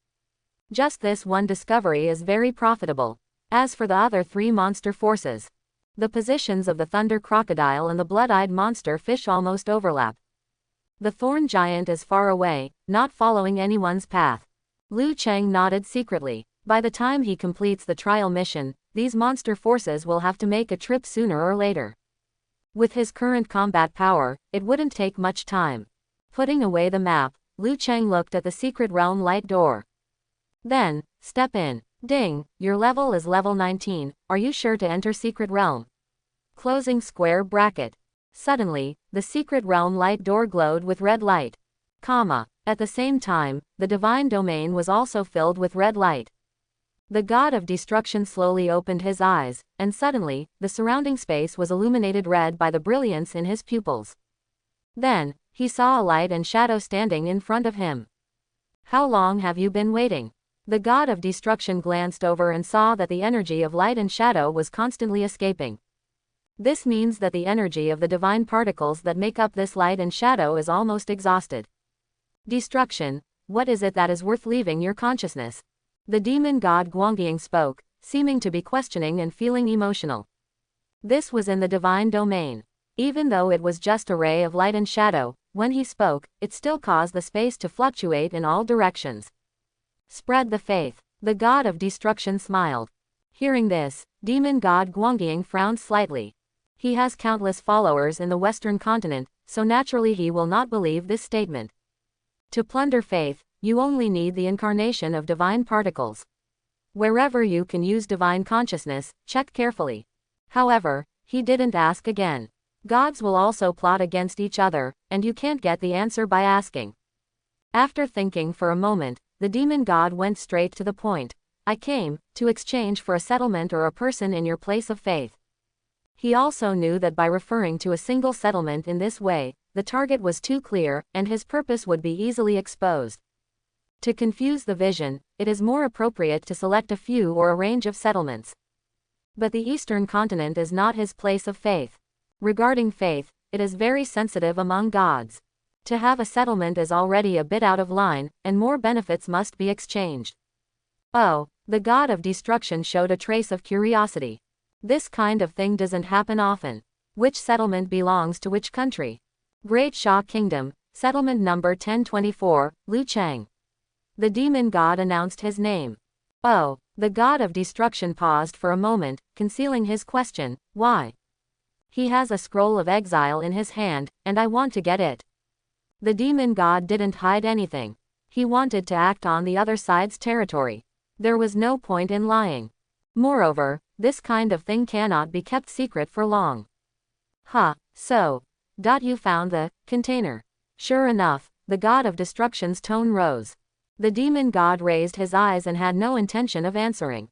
Just this one discovery is very profitable. As for the other 3 monster forces, the positions of the thunder crocodile and the blood-eyed monster fish almost overlap. The thorn giant is far away, not following anyone's path. Liu Cheng nodded secretly. By the time he completes the trial mission, these monster forces will have to make a trip sooner or later. With his current combat power, it wouldn't take much time. Putting away the map, Liu Cheng looked at the secret realm light door. Then, step in. Ding, your level is level 19, are you sure to enter secret realm? Closing square bracket. Suddenly, the secret realm light door glowed with red light. At the same time, the divine domain was also filled with red light. The god of destruction slowly opened his eyes, and suddenly, the surrounding space was illuminated red by the brilliance in his pupils. Then, he saw a light and shadow standing in front of him. How long have you been waiting? The god of destruction glanced over and saw that the energy of light and shadow was constantly escaping. This means that the energy of the divine particles that make up this light and shadow is almost exhausted. Destruction, what is it that is worth leaving your consciousness? The demon god Guangying spoke, seeming to be questioning and feeling emotional. This was in the divine domain. Even though it was just a ray of light and shadow, when he spoke, it still caused the space to fluctuate in all directions. Spread the faith. The god of destruction smiled. Hearing this, demon god Guangying frowned slightly. He has countless followers in the Western continent, so naturally he will not believe this statement. To plunder faith, you only need the incarnation of divine particles. Wherever you can use divine consciousness, check carefully. However, he didn't ask again. Gods will also plot against each other, and you can't get the answer by asking. After thinking for a moment, the demon god went straight to the point. I came to exchange for a settlement or a person in your place of faith. He also knew that by referring to a single settlement in this way, the target was too clear, and his purpose would be easily exposed. To confuse the vision, it is more appropriate to select a few or a range of settlements. But the Eastern continent is not his place of faith. Regarding faith, it is very sensitive among gods. To have a settlement is already a bit out of line, and more benefits must be exchanged. Oh, the god of destruction showed a trace of curiosity. This kind of thing doesn't happen often. Which settlement belongs to which country? Great Sha Kingdom, settlement number 1024, Liu Cheng. The demon god announced his name. Oh, the god of destruction paused for a moment, concealing his question, why? He has a scroll of exile in his hand, and I want to get it. The demon god didn't hide anything. He wanted to act on the other side's territory. There was no point in lying. Moreover, this kind of thing cannot be kept secret for long. So. You found the container. Sure enough, the god of destruction's tone rose. The demon god raised his eyes and had no intention of answering.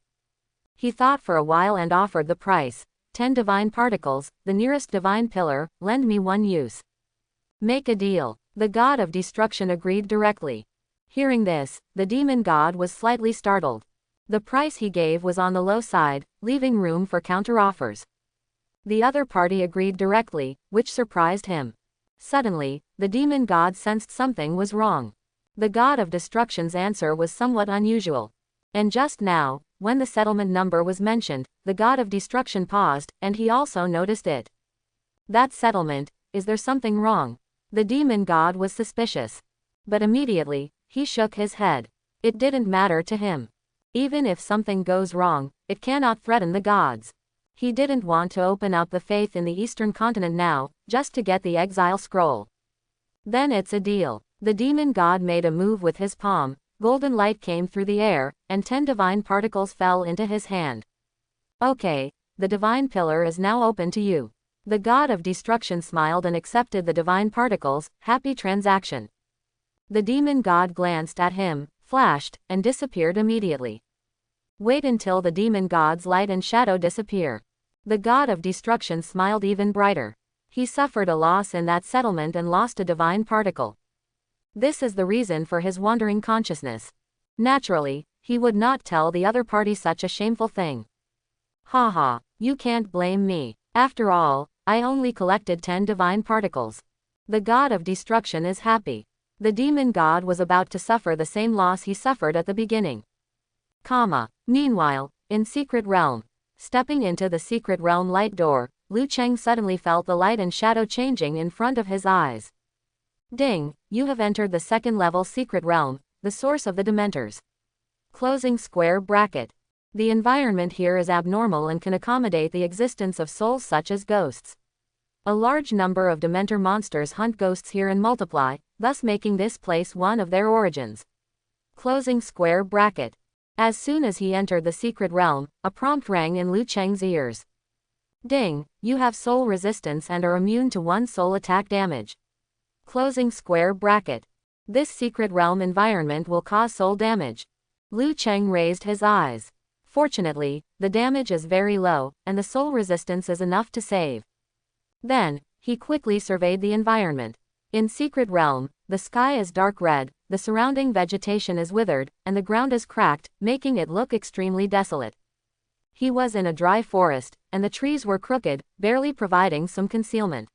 He thought for a while and offered the price. 10 divine particles, the nearest divine pillar, lend me 1 use. Make a deal. The god of destruction agreed directly. Hearing this, the demon god was slightly startled. The price he gave was on the low side, leaving room for counter-offers. The other party agreed directly, which surprised him. Suddenly, the demon god sensed something was wrong. The god of destruction's answer was somewhat unusual. And just now, when the settlement number was mentioned, the god of destruction paused, and he also noticed it. That settlement, is there something wrong? The demon god was suspicious. But immediately, he shook his head. It didn't matter to him. Even if something goes wrong, it cannot threaten the gods. He didn't want to open up the faith in the Eastern continent now, just to get the exile scroll. Then it's a deal. The demon god made a move with his palm, golden light came through the air, and 10 divine particles fell into his hand. Okay, the divine pillar is now open to you. The god of destruction smiled and accepted the divine particles, happy transaction. The demon god glanced at him, flashed, and disappeared immediately. Wait until the demon god's light and shadow disappear. The god of destruction smiled even brighter. He suffered a loss in that settlement and lost a divine particle. This is the reason for his wandering consciousness. Naturally, he would not tell the other party such a shameful thing. Haha, you can't blame me. After all, I only collected 10 divine particles. The god of destruction is happy. The demon god was about to suffer the same loss he suffered at the beginning. Meanwhile, in Secret Realm. Stepping into the Secret Realm light door, Liu Cheng suddenly felt the light and shadow changing in front of his eyes. Ding, you have entered the second level Secret Realm, the source of the Dementors. Closing square bracket. The environment here is abnormal and can accommodate the existence of souls such as ghosts. A large number of Dementor monsters hunt ghosts here and multiply, thus making this place one of their origins. Closing square bracket. As soon as he entered the Secret Realm, a prompt rang in Liu Cheng's ears. Ding, you have soul resistance and are immune to one soul attack damage. Closing square bracket. This Secret Realm environment will cause soul damage. Liu Cheng raised his eyes. Fortunately, the damage is very low, and the soul resistance is enough to save. Then, he quickly surveyed the environment. In Secret Realm, the sky is dark red, the surrounding vegetation is withered, and the ground is cracked, making it look extremely desolate. He was in a dry forest, and the trees were crooked, barely providing some concealment.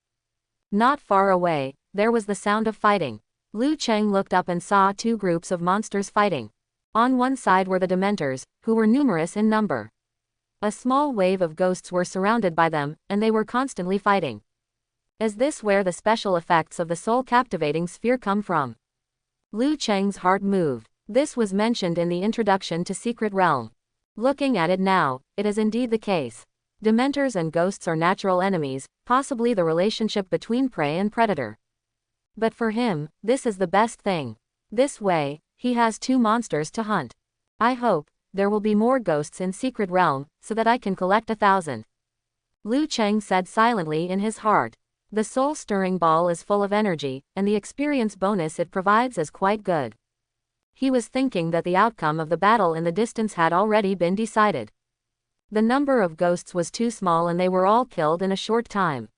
Not far away, there was the sound of fighting. Liu Cheng looked up and saw two groups of monsters fighting. On one side were the Dementors, who were numerous in number. A small wave of ghosts were surrounded by them, and they were constantly fighting. Is this where the special effects of the soul-captivating sphere come from? Liu Cheng's heart moved. This was mentioned in the introduction to Secret Realm. Looking at it now, it is indeed the case. Dementors and ghosts are natural enemies, possibly the relationship between prey and predator. But for him, this is the best thing. This way, he has two monsters to hunt. I hope there will be more ghosts in Secret Realm, so that I can collect 1,000. Liu Cheng said silently in his heart. The soul-stirring ball is full of energy, and the experience bonus it provides is quite good. He was thinking that the outcome of the battle in the distance had already been decided. The number of ghosts was too small and they were all killed in a short time.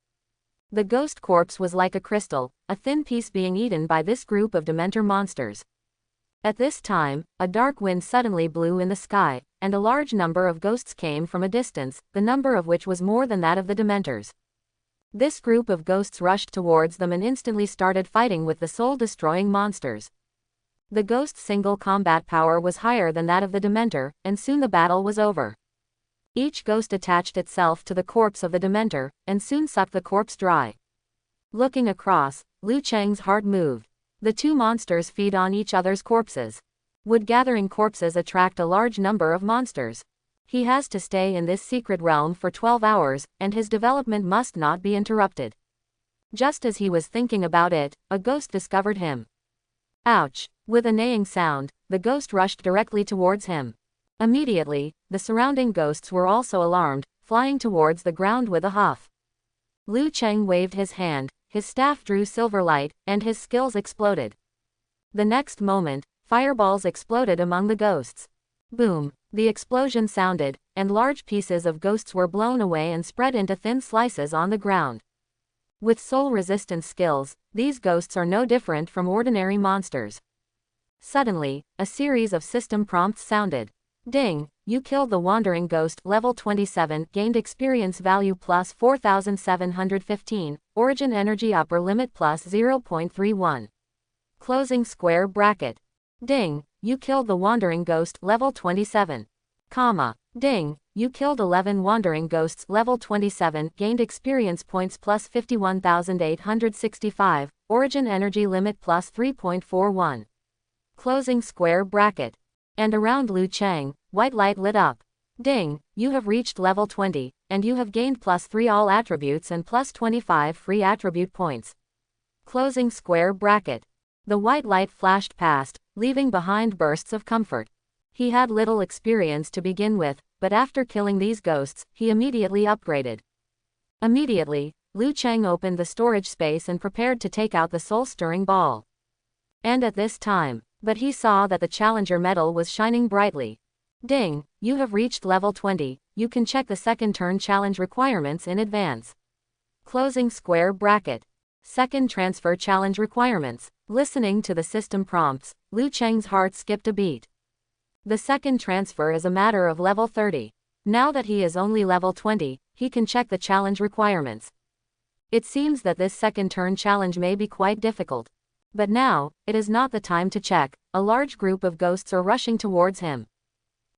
The ghost corpse was like a crystal, a thin piece being eaten by this group of Dementor monsters. At this time, a dark wind suddenly blew in the sky, and a large number of ghosts came from a distance, the number of which was more than that of the Dementors. This group of ghosts rushed towards them and instantly started fighting with the soul-destroying monsters. The ghost's single combat power was higher than that of the Dementor, and soon the battle was over. Each ghost attached itself to the corpse of the Dementor, and soon sucked the corpse dry. Looking across, Liu Cheng's heart moved. The two monsters feed on each other's corpses. Would gathering corpses attract a large number of monsters? He has to stay in this secret realm for 12 hours, and his development must not be interrupted. Just as he was thinking about it, a ghost discovered him. Ouch! With a neighing sound, the ghost rushed directly towards him. Immediately, the surrounding ghosts were also alarmed, flying towards the ground with a huff. Liu Cheng waved his hand, his staff drew silver light, and his skills exploded. The next moment, fireballs exploded among the ghosts. Boom! The explosion sounded, and large pieces of ghosts were blown away and spread into thin slices on the ground. With soul-resistant skills, these ghosts are no different from ordinary monsters. Suddenly, a series of system prompts sounded. Ding! You killed the wandering ghost, level 27, gained experience value plus 4,715, origin energy upper limit plus 0.31. Closing square bracket. Ding! You killed the wandering ghost, level 27. Comma. Ding! You killed 11 wandering ghosts, level 27, gained experience points plus 51,865, origin energy limit plus 3.41. Closing square bracket. And around Liu Cheng, white light lit up. Ding! You have reached level 20, and you have gained plus 3 all attributes and plus 25 free attribute points. Closing square bracket. The white light flashed past, leaving behind bursts of comfort. He had little experience to begin with, but after killing these ghosts, he immediately upgraded. Immediately, Liu Cheng opened the storage space and prepared to take out the soul-stirring ball. And at this time, but he saw that the challenger medal was shining brightly. Ding! You have reached level 20, you can check the second turn challenge requirements in advance. Closing square bracket. Second transfer challenge requirements. Listening to the system prompts, Liu Cheng's heart skipped a beat. The second transfer is a matter of level 30. Now that he is only level 20, he can check the challenge requirements. It seems that this second turn challenge may be quite difficult. But now, it is not the time to check, a large group of ghosts are rushing towards him.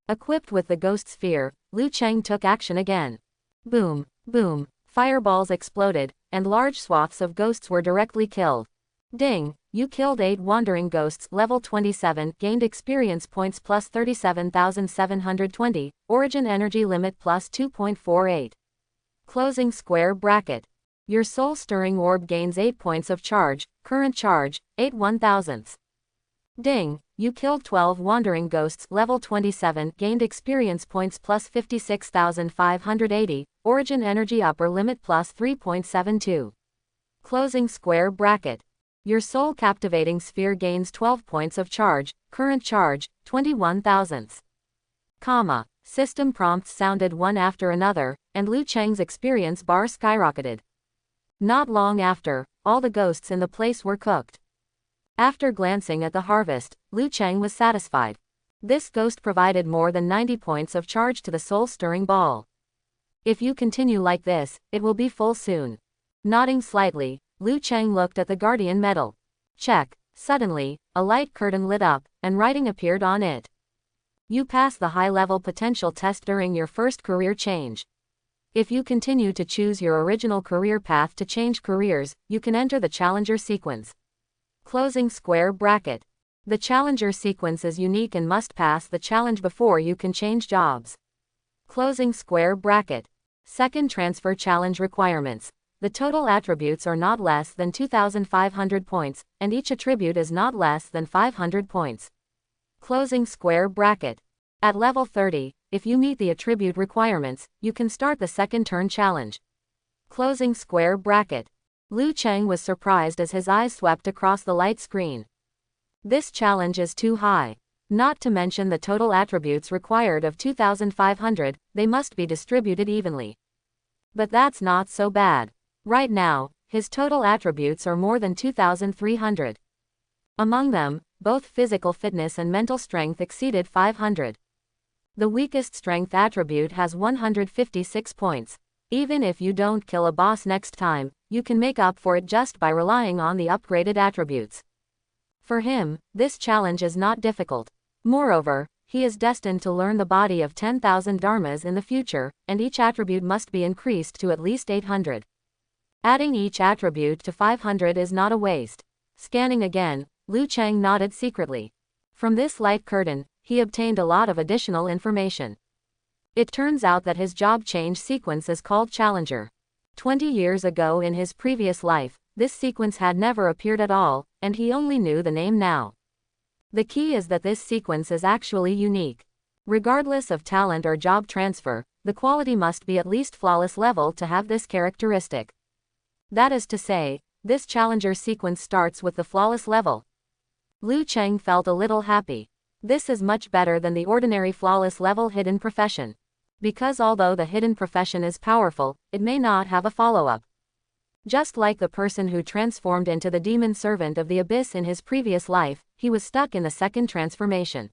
Equipped with the ghost sphere, Liu Cheng took action again. Boom, boom, fireballs exploded, and large swaths of ghosts were directly killed. Ding, you killed 8 wandering ghosts, level 27, gained experience points plus 37,720, origin energy limit plus 2.48. Closing square bracket. Your soul-stirring orb gains 8 points of charge, current charge, 8 1/1000ths. Ding, you killed 12 wandering ghosts, level 27, gained experience points plus 56,580, origin energy upper limit plus 3.72. Closing square bracket. Your soul captivating sphere gains 12 points of charge, current charge, 21 thousandths. Comma. System prompts sounded one after another, and Liu Cheng's experience bar skyrocketed. Not long after, all the ghosts in the place were cooked. After glancing at the harvest, Liu Cheng was satisfied. This ghost provided more than 90 points of charge to the soul-stirring ball. If you continue like this, it will be full soon. Nodding slightly, Liu Cheng looked at the guardian medal. Check. Suddenly, a light curtain lit up, and writing appeared on it. You passed the high-level potential test during your first career change. If you continue to choose your original career path to change careers, you can enter the challenger sequence. Closing square bracket. The challenger sequence is unique and must pass the challenge before you can change jobs. Closing square bracket. Second transfer challenge requirements. The total attributes are not less than 2,500 points, and each attribute is not less than 500 points. Closing square bracket. At level 30, if you meet the attribute requirements, you can start the second turn challenge. Closing square bracket. Liu Cheng was surprised as his eyes swept across the light screen. This challenge is too high. Not to mention the total attributes required of 2,500, they must be distributed evenly. But that's not so bad. Right now, his total attributes are more than 2,300. Among them, both physical fitness and mental strength exceeded 500. The weakest strength attribute has 156 points. Even if you don't kill a boss next time, you can make up for it just by relying on the upgraded attributes. For him, this challenge is not difficult. Moreover, he is destined to learn the body of 10,000 dharmas in the future, and each attribute must be increased to at least 800. Adding each attribute to 500 is not a waste. Scanning again, Liu Cheng nodded secretly. From this light curtain, he obtained a lot of additional information. It turns out that his job change sequence is called Challenger. 20 years ago in his previous life, this sequence had never appeared at all, and he only knew the name now. The key is that this sequence is actually unique. Regardless of talent or job transfer, the quality must be at least flawless level to have this characteristic. That is to say, this challenger sequence starts with the flawless level. Liu Cheng felt a little happy. This is much better than the ordinary flawless level hidden profession. Because although the hidden profession is powerful, it may not have a follow-up. Just like the person who transformed into the demon servant of the abyss in his previous life, he was stuck in the second transformation.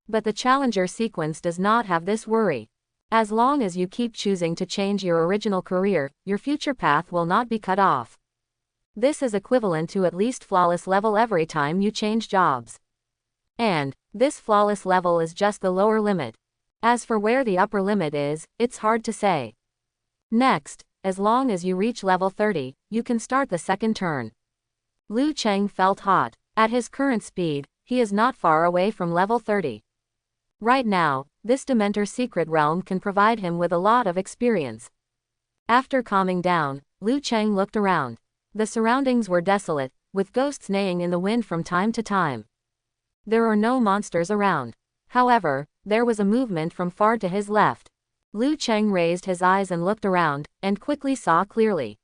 But the challenger sequence does not have this worry. As long as you keep choosing to change your original career, your future path will not be cut off. This is equivalent to at least flawless level every time you change jobs. And this flawless level is just the lower limit. As for where the upper limit is, it's hard to say. Next, as long as you reach level 30, you can start the second turn. Liu Cheng felt hot. At his current speed, he is not far away from level 30. Right now, this Dementor secret realm can provide him with a lot of experience. After calming down, Liu Cheng looked around. The surroundings were desolate, with ghosts neighing in the wind from time to time. There are no monsters around. However, there was a movement from far to his left. Liu Cheng raised his eyes and looked around, and quickly saw clearly.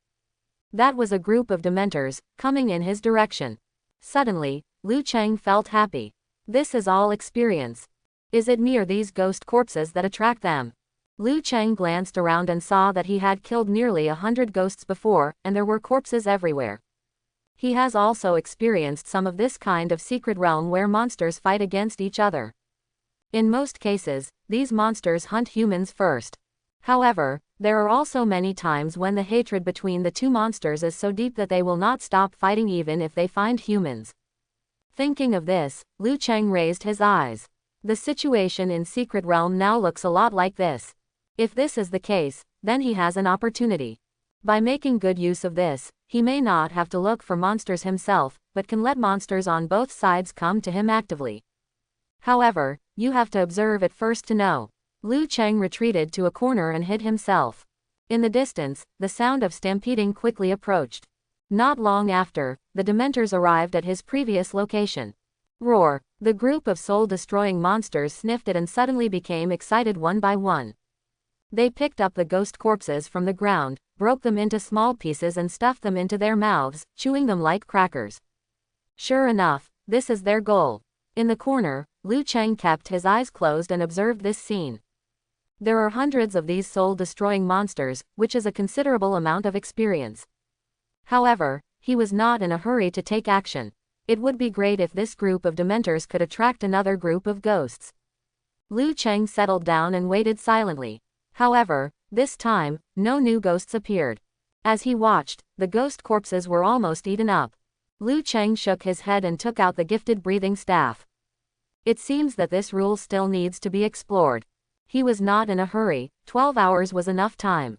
That was a group of Dementors, coming in his direction. Suddenly, Liu Cheng felt happy. This is all experience. Is it me or these ghost corpses that attract them? Liu Cheng glanced around and saw that he had killed nearly 100 ghosts before, and there were corpses everywhere. He has also experienced some of this kind of secret realm where monsters fight against each other. In most cases, these monsters hunt humans first. However, there are also many times when the hatred between the two monsters is so deep that they will not stop fighting even if they find humans. Thinking of this, Liu Cheng raised his eyes. The situation in Secret Realm now looks a lot like this. If this is the case, then he has an opportunity. By making good use of this, he may not have to look for monsters himself, but can let monsters on both sides come to him actively. However, you have to observe it first to know. Liu Cheng retreated to a corner and hid himself. In the distance, the sound of stampeding quickly approached. Not long after, the Dementors arrived at his previous location. Roar! The group of soul-destroying monsters sniffed it and suddenly became excited one by one. They picked up the ghost corpses from the ground, broke them into small pieces and stuffed them into their mouths, chewing them like crackers. Sure enough, this is their goal. In the corner, Liu Cheng kept his eyes closed and observed this scene. There are hundreds of these soul-destroying monsters, which is a considerable amount of experience. However, he was not in a hurry to take action. It would be great if this group of Dementors could attract another group of ghosts. Liu Cheng settled down and waited silently. However, this time, no new ghosts appeared. As he watched, the ghost corpses were almost eaten up. Liu Cheng shook his head and took out the gifted breathing staff. It seems that this rule still needs to be explored. He was not in a hurry, 12 hours was enough time.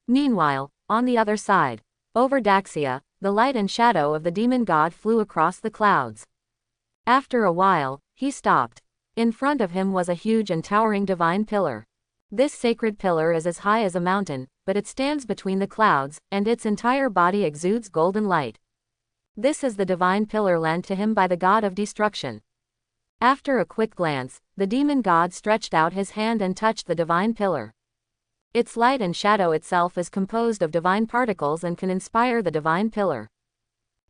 Meanwhile, on the other side, over Daxia, the light and shadow of the demon god flew across the clouds. After a while, he stopped. In front of him was a huge and towering divine pillar. This sacred pillar is as high as a mountain, but it stands between the clouds, and its entire body exudes golden light. This is the divine pillar lent to him by the god of destruction. After a quick glance, the demon god stretched out his hand and touched the divine pillar. Its light and shadow itself is composed of divine particles and can inspire the divine pillar.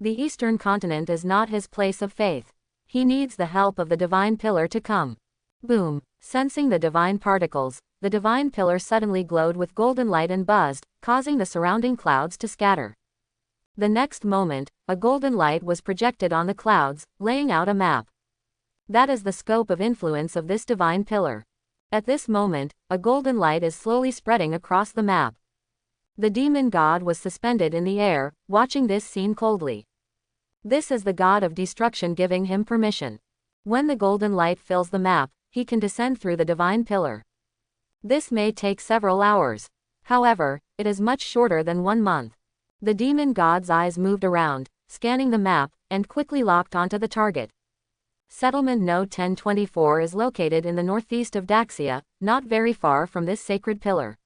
The Eastern continent is not his place of faith. He needs the help of the divine pillar to come. Boom! Sensing the divine particles, the divine pillar suddenly glowed with golden light and buzzed, causing the surrounding clouds to scatter. The next moment, a golden light was projected on the clouds, laying out a map. That is the scope of influence of this divine pillar. At this moment, a golden light is slowly spreading across the map. The demon god was suspended in the air, watching this scene coldly. This is the god of destruction giving him permission. When the golden light fills the map, he can descend through the divine pillar. This may take several hours. However, it is much shorter than 1 month. The demon god's eyes moved around, scanning the map, and quickly locked onto the target. Settlement No. 1024 is located in the northeast of Daxia, not very far from this sacred pillar.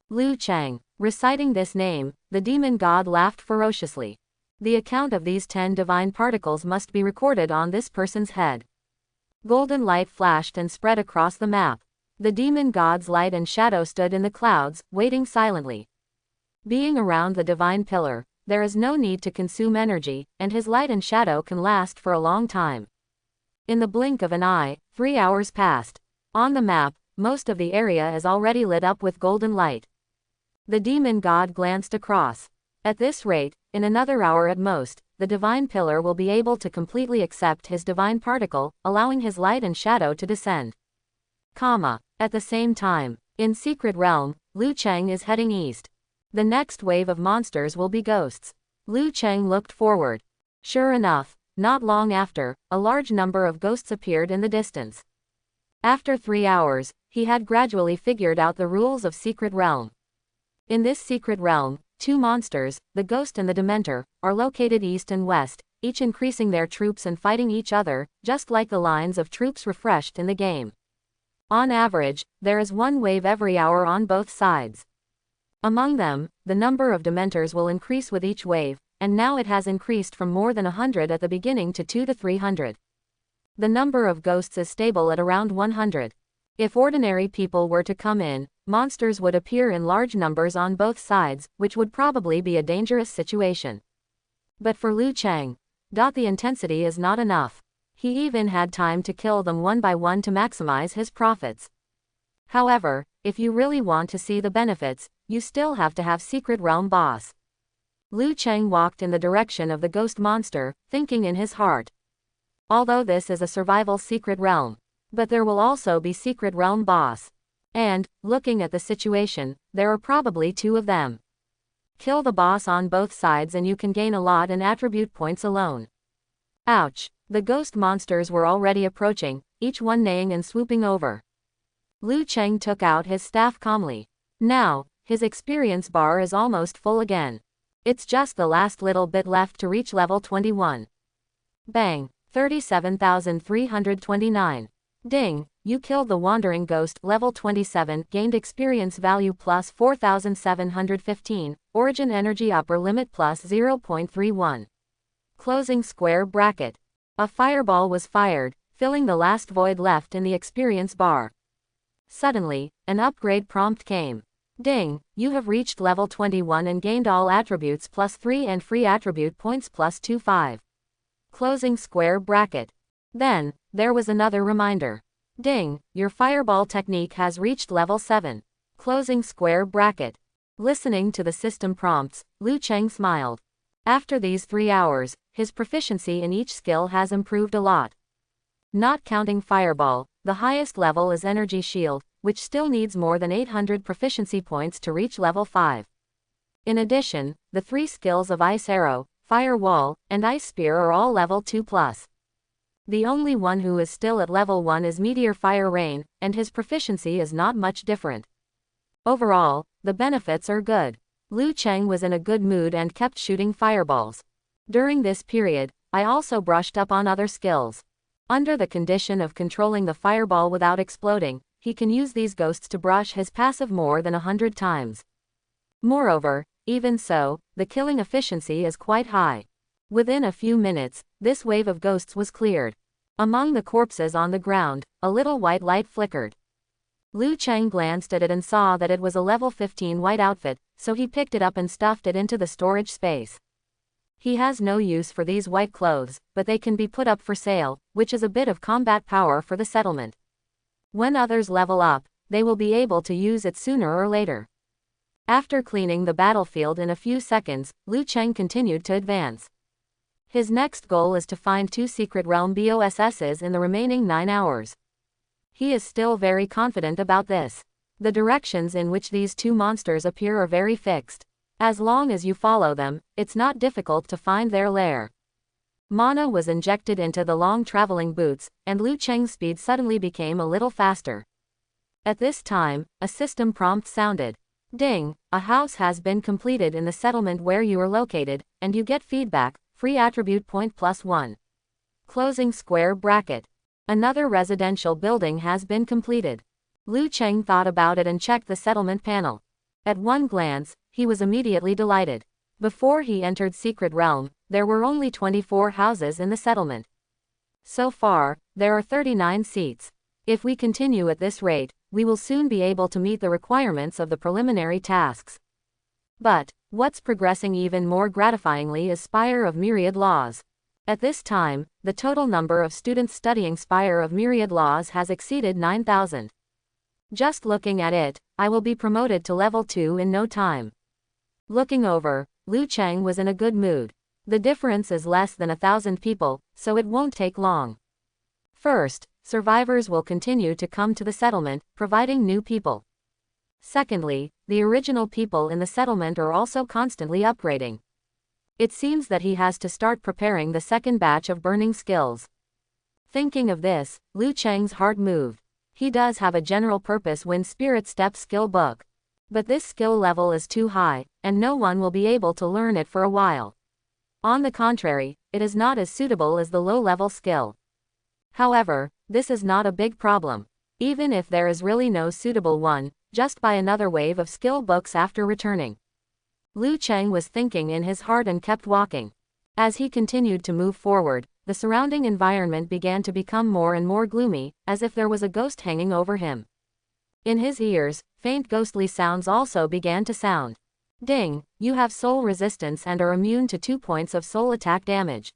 Liu Cheng. Reciting this name, the demon god laughed ferociously. The account of these 10 divine particles must be recorded on this person's head. Golden light flashed and spread across the map. The demon god's light and shadow stood in the clouds, waiting silently. Being around the divine pillar, there is no need to consume energy, and his light and shadow can last for a long time. In the blink of an eye, 3 hours passed. On the map, most of the area is already lit up with golden light. The demon god glanced across. At this rate, in another hour at most, the divine pillar will be able to completely accept his divine particle, allowing his light and shadow to descend. At the same time, in Secret Realm, Liu Cheng is heading east. The next wave of monsters will be ghosts. Liu Cheng looked forward. Sure enough, not long after, a large number of ghosts appeared in the distance. After 3 hours, he had gradually figured out the rules of Secret Realm. In this Secret Realm, 2 monsters, the Ghost and the Dementor, are located east and west, each increasing their troops and fighting each other, just like the lines of troops refreshed in the game. On average, there is 1 wave every hour on both sides. Among them, the number of Dementors will increase with each wave, and now it has increased from more than 100 at the beginning to 200 to 300. The number of ghosts is stable at around 100. If ordinary people were to come in, monsters would appear in large numbers on both sides, which would probably be a dangerous situation. But for Liu Cheng, the intensity is not enough. He even had time to kill them one by one to maximize his profits. However, if you really want to see the benefits, you still have to have Secret Realm boss. Liu Cheng walked in the direction of the ghost monster, thinking in his heart. Although this is a survival Secret Realm, but there will also be Secret Realm boss. And, looking at the situation, there are probably 2 of them. Kill the boss on both sides and you can gain a lot in attribute points alone. Ouch! The ghost monsters were already approaching, each one neighing and swooping over. Liu Cheng took out his staff calmly. Now, his experience bar is almost full again. It's just the last little bit left to reach level 21. Bang! 37,329. Ding! You killed the wandering ghost, level 27, gained experience value plus 4,715, origin energy upper limit plus 0.31. Closing square bracket. A fireball was fired, filling the last void left in the experience bar. Suddenly, an upgrade prompt came. Ding! You have reached level 21 and gained all attributes plus 3 and free attribute points plus 25. Closing square bracket. Then, there was another reminder. Ding! Your fireball technique has reached level 7. Closing square bracket. Listening to the system prompts, Liu Cheng smiled. After these 3 hours, his proficiency in each skill has improved a lot. Not counting fireball, the highest level is energy shield, which still needs more than 800 proficiency points to reach level 5. In addition, the 3 skills of ice arrow, fire wall, and ice spear are all level 2+. The only one who is still at level 1 is meteor fire rain, and his proficiency is not much different. Overall, the benefits are good. Liu Cheng was in a good mood and kept shooting fireballs. During this period, I also brushed up on other skills. Under the condition of controlling the fireball without exploding, he can use these ghosts to brush his passive more than 100 times. Moreover, even so, the killing efficiency is quite high. Within a few minutes, this wave of ghosts was cleared. Among the corpses on the ground, a little white light flickered. Liu Cheng glanced at it and saw that it was a level 15 white outfit, so he picked it up and stuffed it into the storage space. He has no use for these white clothes, but they can be put up for sale, which is a bit of combat power for the settlement. When others level up, they will be able to use it sooner or later. After cleaning the battlefield in a few seconds, Liu Cheng continued to advance. His next goal is to find 2 secret realm bosses in the remaining 9 hours. He is still very confident about this. The directions in which these 2 monsters appear are very fixed. As long as you follow them, it's not difficult to find their lair. Mana was injected into the long traveling boots, and Liu Cheng's speed suddenly became a little faster. At this time, a system prompt sounded. Ding! A house has been completed in the settlement where you are located, and you get feedback, free attribute point plus 1. Closing square bracket. Another residential building has been completed. Liu Cheng thought about it and checked the settlement panel. At one glance, he was immediately delighted. Before he entered Secret Realm, there were only 24 houses in the settlement. So far, there are 39 seats. If we continue at this rate, we will soon be able to meet the requirements of the preliminary tasks. But, what's progressing even more gratifyingly is Spire of Myriad Laws. At this time, the total number of students studying Spire of Myriad Laws has exceeded 9,000. Just looking at it, I will be promoted to level 2 in no time. Looking over, Liu Cheng was in a good mood. The difference is less than 1,000 people, so it won't take long. First, survivors will continue to come to the settlement, providing new people. Secondly, the original people in the settlement are also constantly upgrading. It seems that he has to start preparing the second batch of burning skills. Thinking of this, Liu Cheng's heart moved. He does have a general purpose Wind Spirit Step skill book. But this skill level is too high, and no one will be able to learn it for a while. On the contrary, it is not as suitable as the low-level skill. However, this is not a big problem. Even if there is really no suitable one, just buy another wave of skill books after returning. Liu Cheng was thinking in his heart and kept walking. As he continued to move forward, the surrounding environment began to become more and more gloomy, as if there was a ghost hanging over him. In his ears, faint ghostly sounds also began to sound. Ding! You have soul resistance and are immune to 2 points of soul attack damage.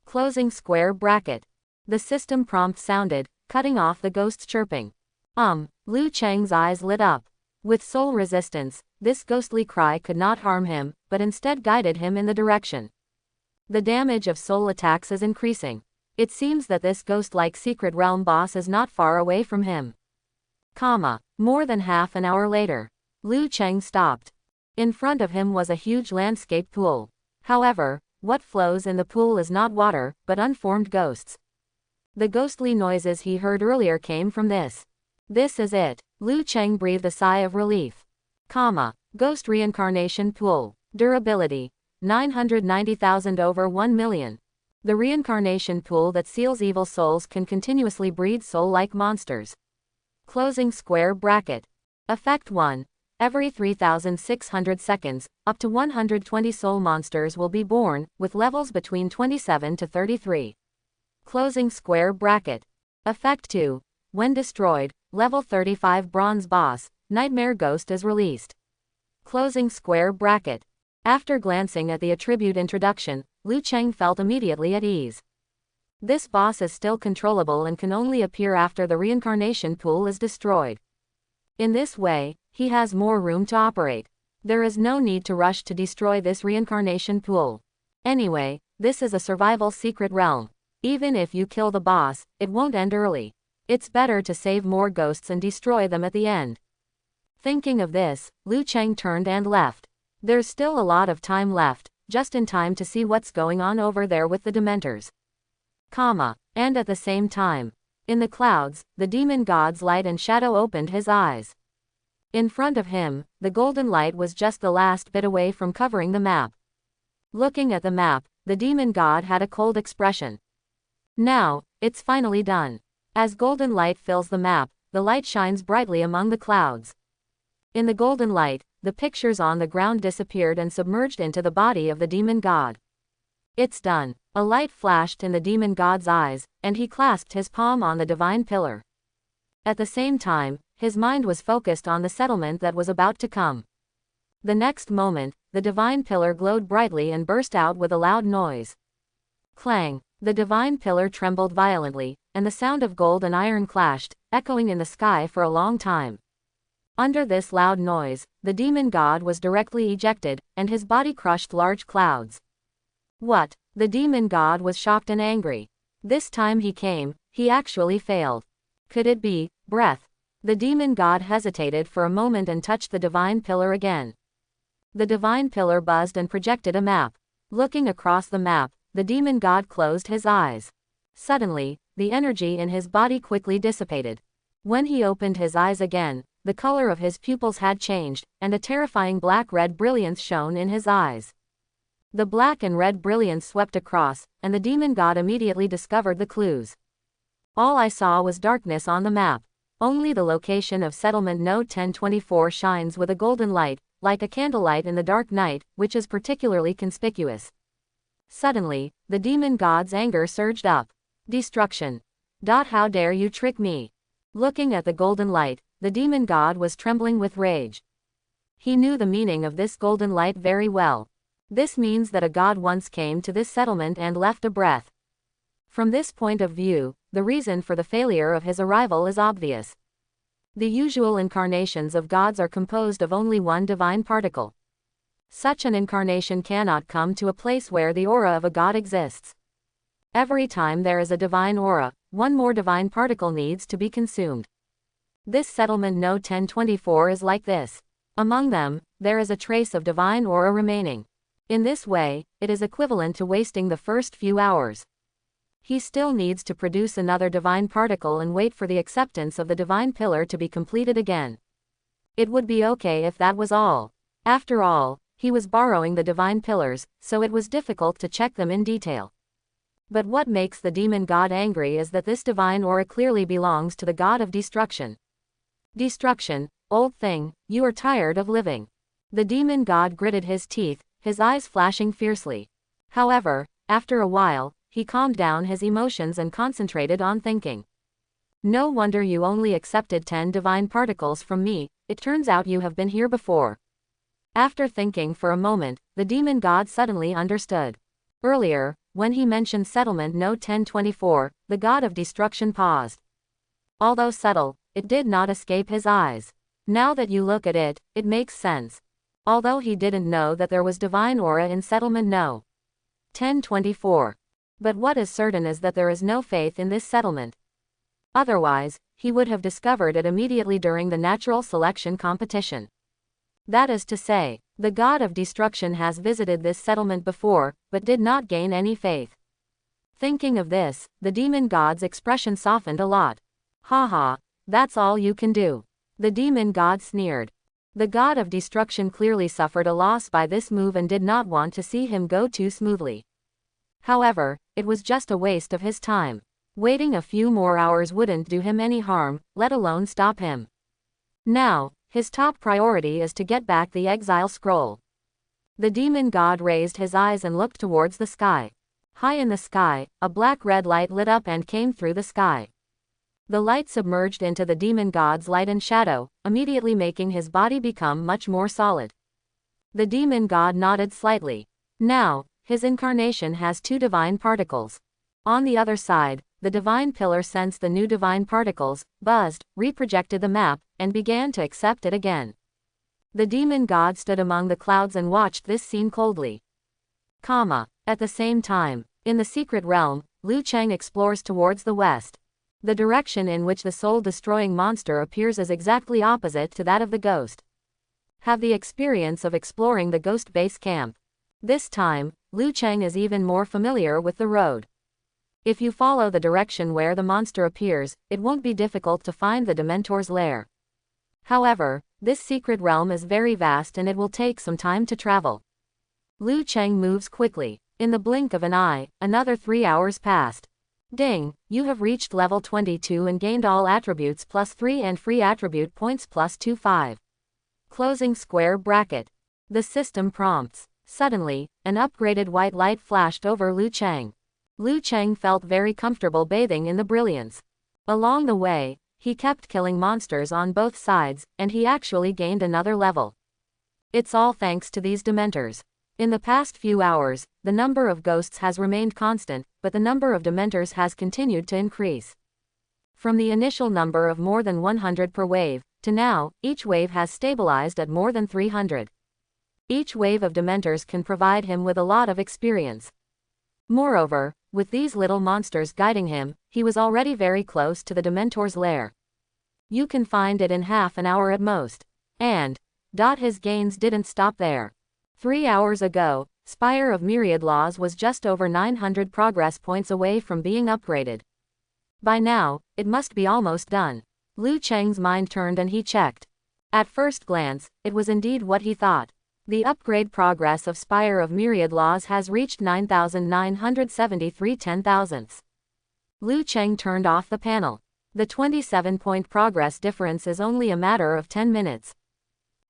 Closing square bracket. The system prompt sounded, cutting off the ghost's chirping. Liu Cheng's eyes lit up. With soul resistance, this ghostly cry could not harm him, but instead guided him in the direction. The damage of soul attacks is increasing. It seems that this ghost-like secret realm boss is not far away from him. More than half an hour later, Liu Cheng stopped. In front of him was a huge landscape pool. However, What flows in the pool is not water, but unformed ghosts. The ghostly noises he heard earlier came from this. This is it. Liu Cheng breathed a sigh of relief. Ghost reincarnation pool. Durability. 990,000 over 1 million. The reincarnation pool that seals evil souls can continuously breed soul-like monsters. Closing square bracket. Effect 1. Every 3,600 seconds, up to 120 soul monsters will be born, with levels between 27 to 33. Closing square bracket. Effect 2. When destroyed, level 35 bronze boss, Nightmare Ghost is released. Closing square bracket. After glancing at the attribute introduction, Liu Cheng felt immediately at ease. This boss is still controllable and can only appear after the reincarnation pool is destroyed. In this way, he has more room to operate. There is no need to rush to destroy this reincarnation pool. Anyway, this is a survival secret realm. Even if you kill the boss, it won't end early. It's better to save more ghosts and destroy them at the end. Thinking of this, Liu Cheng turned and left. There's still a lot of time left, just in time to see what's going on over there with the Dementors. And at the same time, in the clouds, the demon god's light and shadow opened his eyes. In front of him, the golden light was just the last bit away from covering the map. Looking at the map, the demon god had a cold expression. Now, it's finally done. As golden light fills the map, the light shines brightly among the clouds. In the golden light, the pictures on the ground disappeared and submerged into the body of the demon god. It's done. A light flashed in the demon god's eyes, and he clasped his palm on the divine pillar. At the same time, his mind was focused on the settlement that was about to come. The next moment, the divine pillar glowed brightly and burst out with a loud noise. Clang! The divine pillar trembled violently, and the sound of gold and iron clashed, echoing in the sky for a long time. Under this loud noise, the demon god was directly ejected, and his body crushed large clouds. What? The demon god was shocked and angry. This time he actually failed. Could it be breath? The demon god hesitated for a moment and touched the divine pillar again. The divine pillar buzzed and projected a map. Looking across the map, the demon god closed his eyes. Suddenly, the energy in his body quickly dissipated. When he opened his eyes again, the color of his pupils had changed, and a terrifying black-red brilliance shone in his eyes. The black and red brilliance swept across, and the demon god immediately discovered the clues. All I saw was darkness on the map. Only the location of settlement Note 1024 shines with a golden light, like a candlelight in the dark night, which is particularly conspicuous. Suddenly, the demon god's anger surged up. Destruction. How dare you trick me? Looking at the golden light, the demon god was trembling with rage. He knew the meaning of this golden light very well. This means that a god once came to this settlement and left a breath. From this point of view, the reason for the failure of his arrival is obvious. The usual incarnations of gods are composed of only one divine particle. Such an incarnation cannot come to a place where the aura of a god exists. Every time there is a divine aura, one more divine particle needs to be consumed. This settlement Note 1024 is like this. Among them, there is a trace of divine aura remaining. In this way, it is equivalent to wasting the first few hours. He still needs to produce another divine particle and wait for the acceptance of the divine pillar to be completed again. It would be okay if that was all. After all, he was borrowing the divine pillars, so it was difficult to check them in detail. But what makes the demon god angry is that this divine aura clearly belongs to the god of destruction. Destruction, old thing, you are tired of living. The demon god gritted his teeth, his eyes flashing fiercely. However, after a while, he calmed down his emotions and concentrated on thinking. No wonder you only accepted 10 divine particles from me, it turns out you have been here before. After thinking for a moment, the demon god suddenly understood. Earlier, when he mentioned settlement Note 1024, the god of destruction paused. Although subtle, it did not escape his eyes. Now that you look at it, it makes sense. Although he didn't know that there was divine aura in settlement No. 1024. But what is certain is that there is no faith in this settlement. Otherwise, he would have discovered it immediately during the natural selection competition. That is to say, the god of destruction has visited this settlement before, but did not gain any faith. Thinking of this, the demon god's expression softened a lot. Haha, that's all you can do. The demon god sneered. The god of destruction clearly suffered a loss by this move and did not want to see him go too smoothly. However, it was just a waste of his time. Waiting a few more hours wouldn't do him any harm, let alone stop him. Now, his top priority is to get back the exile scroll. The demon god raised his eyes and looked towards the sky. High in the sky, a black-red light lit up and came through the sky. The light submerged into the demon god's light and shadow, immediately making his body become much more solid. The demon god nodded slightly. Now, his incarnation has 2 divine particles. On the other side, the divine pillar sensed the new divine particles, buzzed, reprojected the map, and began to accept it again. The demon god stood among the clouds and watched this scene coldly. At the same time, in the secret realm, Liu Cheng explores towards the west. The direction in which the soul-destroying monster appears is exactly opposite to that of the ghost. Have the experience of exploring the ghost base camp. This time, Liu Cheng is even more familiar with the road. If you follow the direction where the monster appears, it won't be difficult to find the Dementor's lair. However, this secret realm is very vast and it will take some time to travel. Liu Cheng moves quickly. In the blink of an eye, another 3 hours passed. Ding, you have reached level 22 and gained all attributes +3 and free attribute points +25. Closing square bracket. The system prompts. Suddenly, an upgraded white light flashed over Liu Cheng. Liu Cheng felt very comfortable bathing in the brilliance. Along the way, he kept killing monsters on both sides, and he actually gained another level. It's all thanks to these Dementors. In the past few hours, the number of ghosts has remained constant, but the number of Dementors has continued to increase. From the initial number of more than 100 per wave, to now, each wave has stabilized at more than 300. Each wave of Dementors can provide him with a lot of experience. Moreover, with these little monsters guiding him, he was already very close to the Dementor's lair. You can find it in half an hour at most. And, his gains didn't stop there. 3 hours ago, Spire of Myriad Laws was just over 900 progress points away from being upgraded. By now, it must be almost done. Liu Cheng's mind turned and he checked. At first glance, it was indeed what he thought. The upgrade progress of Spire of Myriad Laws has reached 9,973 10,000ths. Liu Cheng turned off the panel. The 27-point progress difference is only a matter of 10 minutes.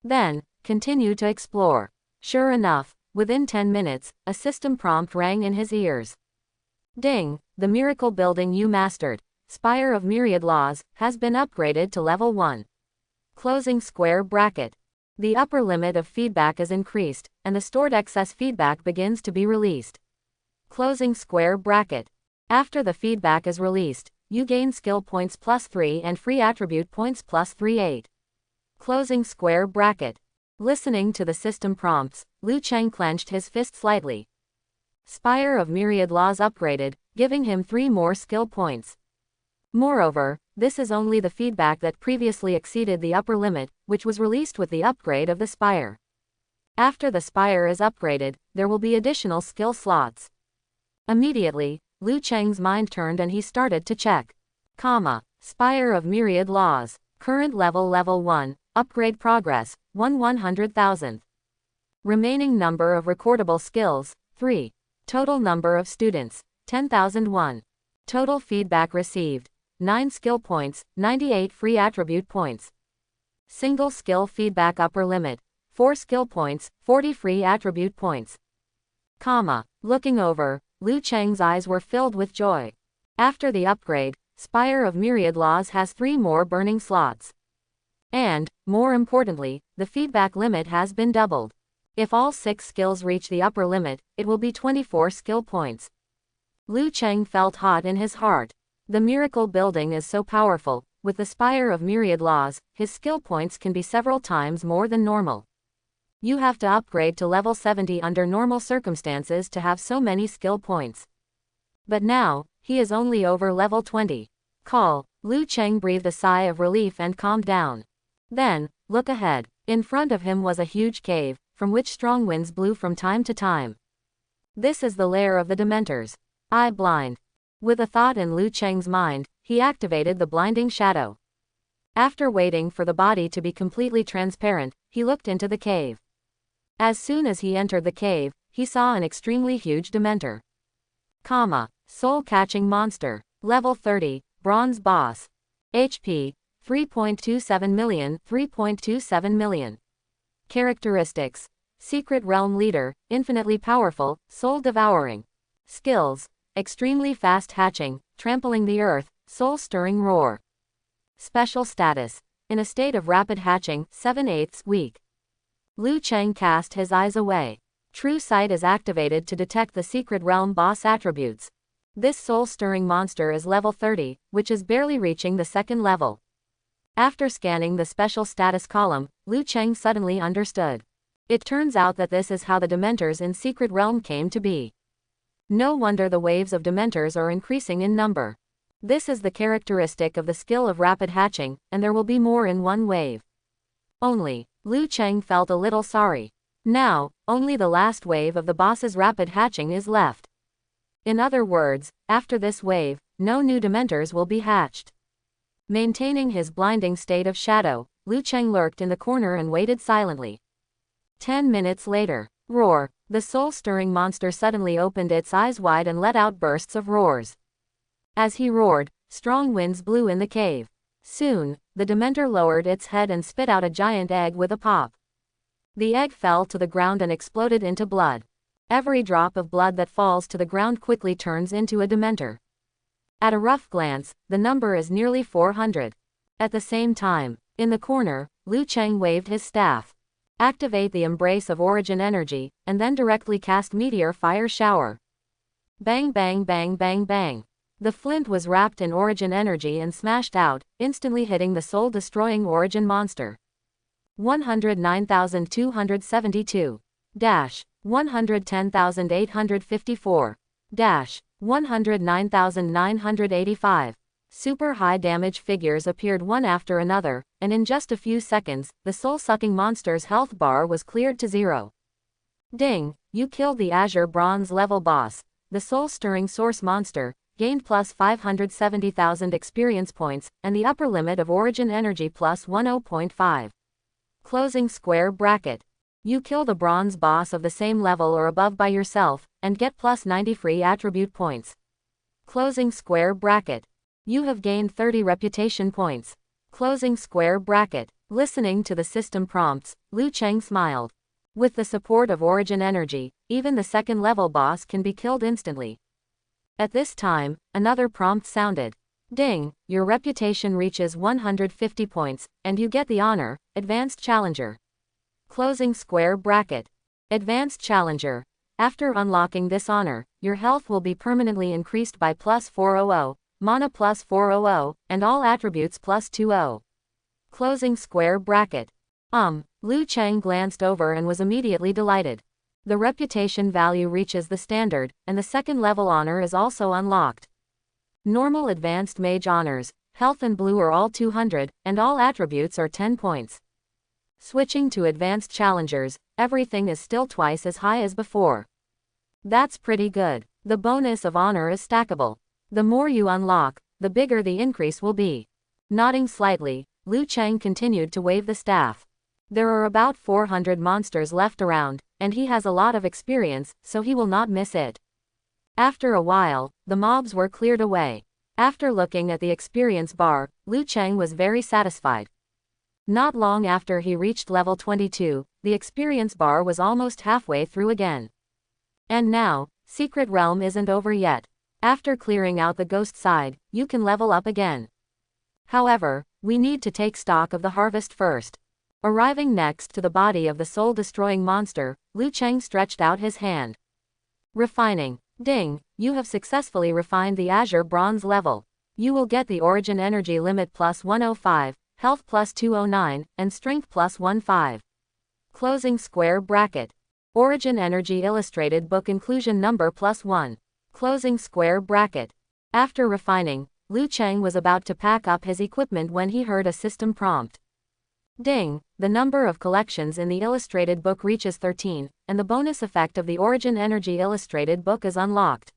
Then, continue to explore. Sure enough, within 10 minutes, a system prompt rang in his ears. Ding, the miracle building you mastered, Spire of Myriad Laws, has been upgraded to level 1. Closing square bracket. The upper limit of feedback is increased, and the stored excess feedback begins to be released. Closing square bracket. After the feedback is released, you gain skill points +3 and free attribute points +38. Closing square bracket. Listening to the system prompts, Liu Cheng clenched his fist slightly. Spire of Myriad Laws upgraded, giving him 3 more skill points. Moreover, this is only the feedback that previously exceeded the upper limit, which was released with the upgrade of the Spire. After the Spire is upgraded, there will be additional skill slots. Immediately, Liu Cheng's mind turned and he started to check. Spire of Myriad Laws. Current level 1, upgrade progress, 1/100,000th. Remaining number of recordable skills, 3. Total number of students, 10,001. Total feedback received, 9 skill points, 98 free attribute points. Single skill feedback upper limit, 4 skill points, 40 free attribute points. Looking over, Liu Cheng's eyes were filled with joy. After the upgrade, Spire of Myriad Laws has 3 more burning slots. And, more importantly, the feedback limit has been doubled. If all 6 skills reach the upper limit, it will be 24 skill points. Liu Cheng felt hot in his heart. The miracle building is so powerful. With the Spire of Myriad Laws, his skill points can be several times more than normal. You have to upgrade to level 70 under normal circumstances to have so many skill points. But now, he is only over level 20. Liu Cheng breathed a sigh of relief and calmed down. Then, look ahead. In front of him was a huge cave, from which strong winds blew from time to time. This is the lair of the Dementors. Eye blind. With a thought in Liu Cheng's mind, he activated the blinding shadow. After waiting for the body to be completely transparent, he looked into the cave. As soon as he entered the cave, he saw an extremely huge Dementor. Soul-catching monster. Level 30, bronze boss. HP, 3.27 million, 3.27 million. Characteristics. Secret realm leader, infinitely powerful, soul-devouring. Skills. Extremely fast hatching, trampling the earth, soul-stirring roar. Special status. In a state of rapid hatching, 7/8 weak. Liu Cheng cast his eyes away. True sight is activated to detect the secret realm boss attributes. This soul-stirring monster is level 30, which is barely reaching the second level. After scanning the special status column, Liu Cheng suddenly understood. It turns out that this is how the Dementors in Secret Realm came to be. No wonder the waves of Dementors are increasing in number. This is the characteristic of the skill of rapid hatching, and there will be more in one wave. Only, Liu Cheng felt a little sorry. Now, only the last wave of the boss's rapid hatching is left. In other words, after this wave, no new Dementors will be hatched. Maintaining his blinding state of shadow, Liu Cheng lurked in the corner and waited silently. 10 minutes later, roar, the soul-stirring monster suddenly opened its eyes wide and let out bursts of roars. As he roared, strong winds blew in the cave. Soon, the Dementor lowered its head and spit out a giant egg with a pop. The egg fell to the ground and exploded into blood. Every drop of blood that falls to the ground quickly turns into a Dementor. At a rough glance, the number is nearly 400. At the same time, in the corner, Liu Cheng waved his staff. Activate the embrace of origin energy, and then directly cast meteor fire shower. Bang bang bang bang bang. The flint was wrapped in origin energy and smashed out, instantly hitting the soul-destroying origin monster. 109,272. 110,854. 109,985. Super high damage figures appeared one after another, and in just a few seconds, the soul-sucking monster's health bar was cleared to 0. Ding, you killed the Azure Bronze level boss. The soul-stirring source monster gained plus 570,000 experience points, and the upper limit of origin energy plus 10.5. Closing square bracket. You kill the bronze boss of the same level or above by yourself, and get plus 90 free attribute points. Closing square bracket. You have gained 30 reputation points. Closing square bracket. Listening to the system prompts, Liu Cheng smiled. With the support of origin energy, even the second level boss can be killed instantly. At this time, another prompt sounded. Ding, your reputation reaches 150 points, and you get the honor, Advanced Challenger. Closing square bracket. Advanced Challenger. After unlocking this honor, your health will be permanently increased by plus 400, mana plus 400, and all attributes plus 20. Closing square bracket. Liu Cheng glanced over and was immediately delighted. The reputation value reaches the standard, and the second level honor is also unlocked. Normal advanced mage honors, health and blue are all 200, and all attributes are 10 points. Switching to advanced challengers, everything is still twice as high as before. That's pretty good. The bonus of honor is stackable. The more you unlock, the bigger the increase will be. Nodding slightly, Liu Cheng continued to wave the staff. There are about 400 monsters left around, and he has a lot of experience, so he will not miss it. After a while, the mobs were cleared away. After looking at the experience bar, Liu Cheng was very satisfied. Not long after he reached level 22, the experience bar was almost halfway through again. And now, Secret Realm isn't over yet. After clearing out the ghost side, you can level up again. However, we need to take stock of the harvest first. Arriving next to the body of the soul-destroying monster, Liu Cheng stretched out his hand. Refining. Ding, you have successfully refined the Azure Bronze level. You will get the origin energy limit plus 105, health plus 209, and strength plus 15. Closing square bracket. Origin energy illustrated book inclusion number plus 1. Closing square bracket. After refining, Liu Cheng was about to pack up his equipment when he heard a system prompt. Ding! The number of collections in the illustrated book reaches 13, and the bonus effect of the Origin Energy illustrated book is unlocked.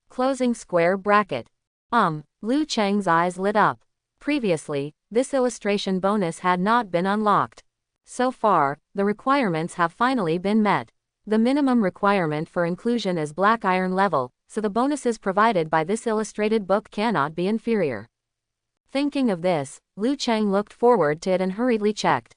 Closing square bracket. Liu Cheng's eyes lit up. Previously, this illustration bonus had not been unlocked. So far, the requirements have finally been met. The minimum requirement for inclusion is Black Iron level, so the bonuses provided by this illustrated book cannot be inferior. Thinking of this, Liu Cheng looked forward to it and hurriedly checked.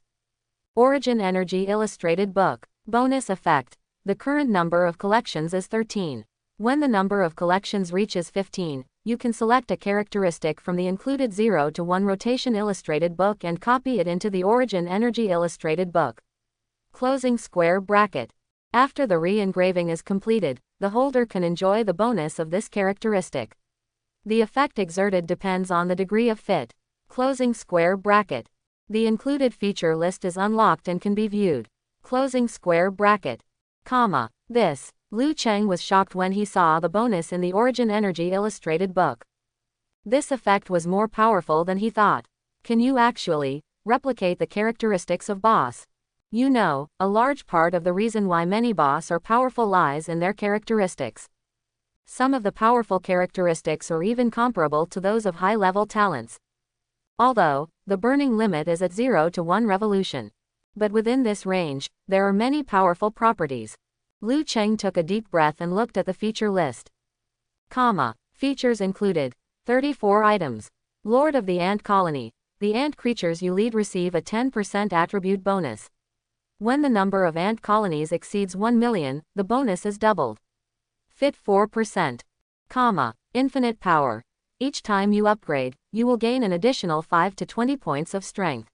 Origin Energy illustrated book. Bonus effect. The current number of collections is 13. When the number of collections reaches 15, you can select a characteristic from the included 0 to 1 rotation illustrated book and copy it into the Origin Energy illustrated book. Closing square bracket. After the re-engraving is completed, the holder can enjoy the bonus of this characteristic. The effect exerted depends on the degree of fit. Closing square bracket. The included feature list is unlocked and can be viewed. Closing square bracket. This. Liu Cheng was shocked when he saw the bonus in the Origin Energy illustrated book. This effect was more powerful than he thought. Can you actually replicate the characteristics of boss? You know, a large part of the reason why many boss are powerful lies in their characteristics. Some of the powerful characteristics are even comparable to those of high-level talents. Although, the burning limit is at 0 to 1 revolution. But within this range, there are many powerful properties. Liu Cheng took a deep breath and looked at the feature list. Features included 34 items. Lord of the Ant Colony. The ant creatures you lead receive a 10% attribute bonus. When the number of ant colonies exceeds 1 million, the bonus is doubled. Fit 4%. Infinite power. Each time you upgrade, you will gain an additional 5 to 20 points of strength.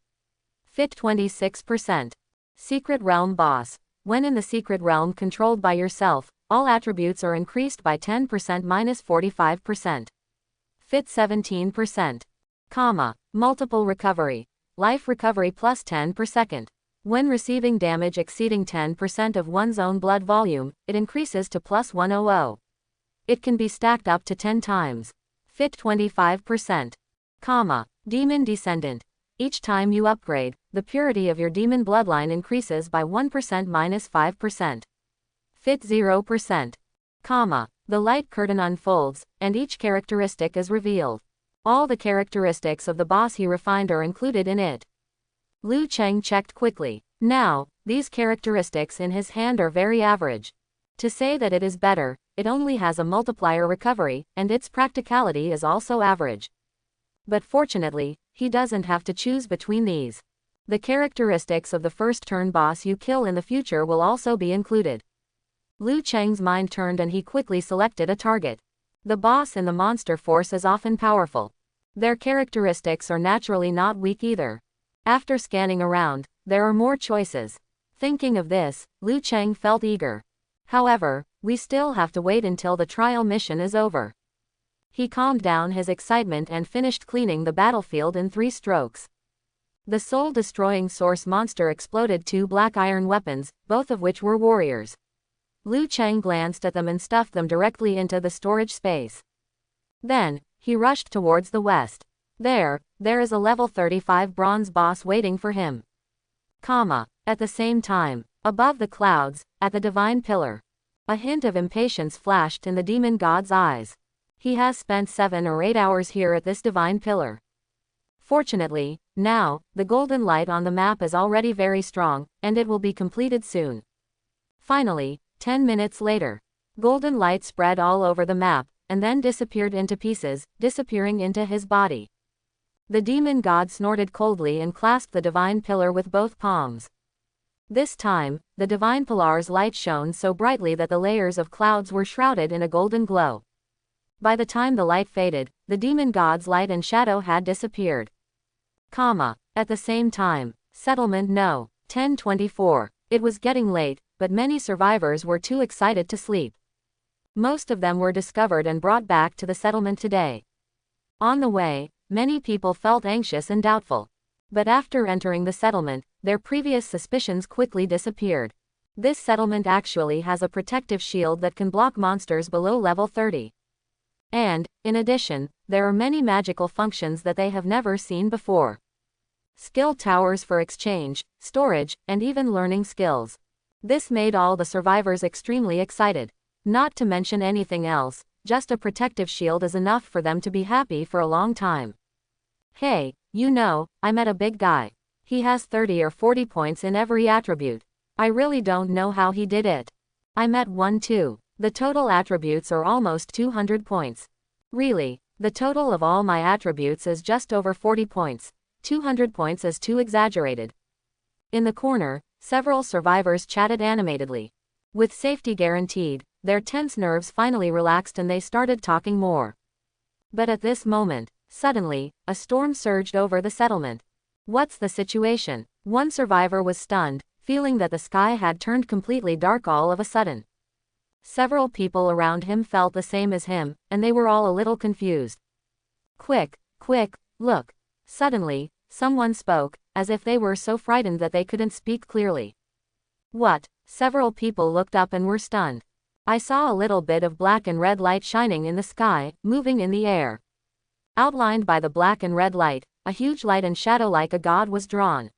Fit 26%. Secret Realm Boss. When in the secret realm controlled by yourself, all attributes are increased by 10% minus 45%. Fit 17%. Multiple recovery. Life recovery plus 10 per second. When receiving damage exceeding 10% of one's own blood volume, it increases to plus 100. It can be stacked up to 10 times. Fit 25%. Demon Descendant. Each time you upgrade, the purity of your demon bloodline increases by 1% minus 5%. Fit 0%. The light curtain unfolds, and each characteristic is revealed. All the characteristics of the boss he refined are included in it. Liu Cheng checked quickly. Now, these characteristics in his hand are very average. To say that it is better, it only has a multiplier recovery, and its practicality is also average. But fortunately, he doesn't have to choose between these. The characteristics of the first turn boss you kill in the future will also be included. Liu Cheng's mind turned and he quickly selected a target. The boss in the monster force is often powerful. Their characteristics are naturally not weak either. After scanning around, there are more choices. Thinking of this, Liu Cheng felt eager. However, we still have to wait until the trial mission is over. He calmed down his excitement and finished cleaning the battlefield in 3 strokes. The soul-destroying source monster exploded 2 black iron weapons, both of which were warriors. Liu Cheng glanced at them and stuffed them directly into the storage space. Then, he rushed towards the west. There is a level 35 bronze boss waiting for him. At the same time, above the clouds, at the divine pillar. A hint of impatience flashed in the demon god's eyes. He has spent 7 or 8 hours here at this divine pillar. Fortunately, now, the golden light on the map is already very strong, and it will be completed soon. Finally, 10 minutes later, golden light spread all over the map, and then disappeared into pieces, disappearing into his body. The demon god snorted coldly and clasped the divine pillar with both palms. This time, the divine pillar's light shone so brightly that the layers of clouds were shrouded in a golden glow. By the time the light faded, the demon god's light and shadow had disappeared. At the same time, Settlement No. 1024. It was getting late, but many survivors were too excited to sleep. Most of them were discovered and brought back to the settlement today. On the way, many people felt anxious and doubtful. But after entering the settlement, their previous suspicions quickly disappeared. This settlement actually has a protective shield that can block monsters below level 30. And, in addition, there are many magical functions that they have never seen before. skill towers for exchange, storage, and even learning skills. This made all the survivors extremely excited. Not to mention anything else, just a protective shield is enough for them to be happy for a long time. Hey, I met a big guy. He has 30 or 40 points in every attribute. I really don't know how he did it. I met one too. The total attributes are almost 200 points. Really, the total of all my attributes is just over 40 points. 200 points is too exaggerated. In the corner, several survivors chatted animatedly. With safety guaranteed, their tense nerves finally relaxed and they started talking more. But at this moment, suddenly, a storm surged over the settlement. What's the situation? One survivor was stunned, feeling that the sky had turned completely dark all of a sudden. Several people around him felt the same as him, and they were all a little confused. Quick, look. Suddenly, someone spoke, as if they were so frightened that they couldn't speak clearly. What? Several people looked up and were stunned. I saw a little bit of black and red light shining in the sky, moving in the air. Outlined by the black and red light, a huge light and shadow like a god was drawn.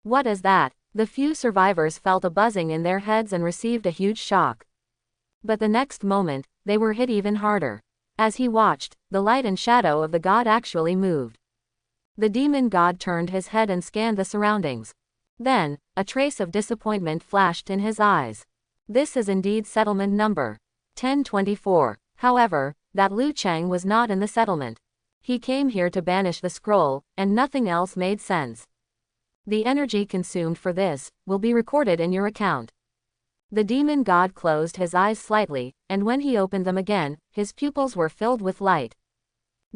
What is that? The few survivors felt a buzzing in their heads and received a huge shock. But the next moment, they were hit even harder. As he watched, the light and shadow of the god actually moved. The demon god turned his head and scanned the surroundings. Then, a trace of disappointment flashed in his eyes. This is indeed settlement number 1024. However, that Liu Cheng was not in the settlement. He came here to banish the scroll, and nothing else made sense. The energy consumed for this will be recorded in your account. The demon god closed his eyes slightly, and when he opened them again, his pupils were filled with light.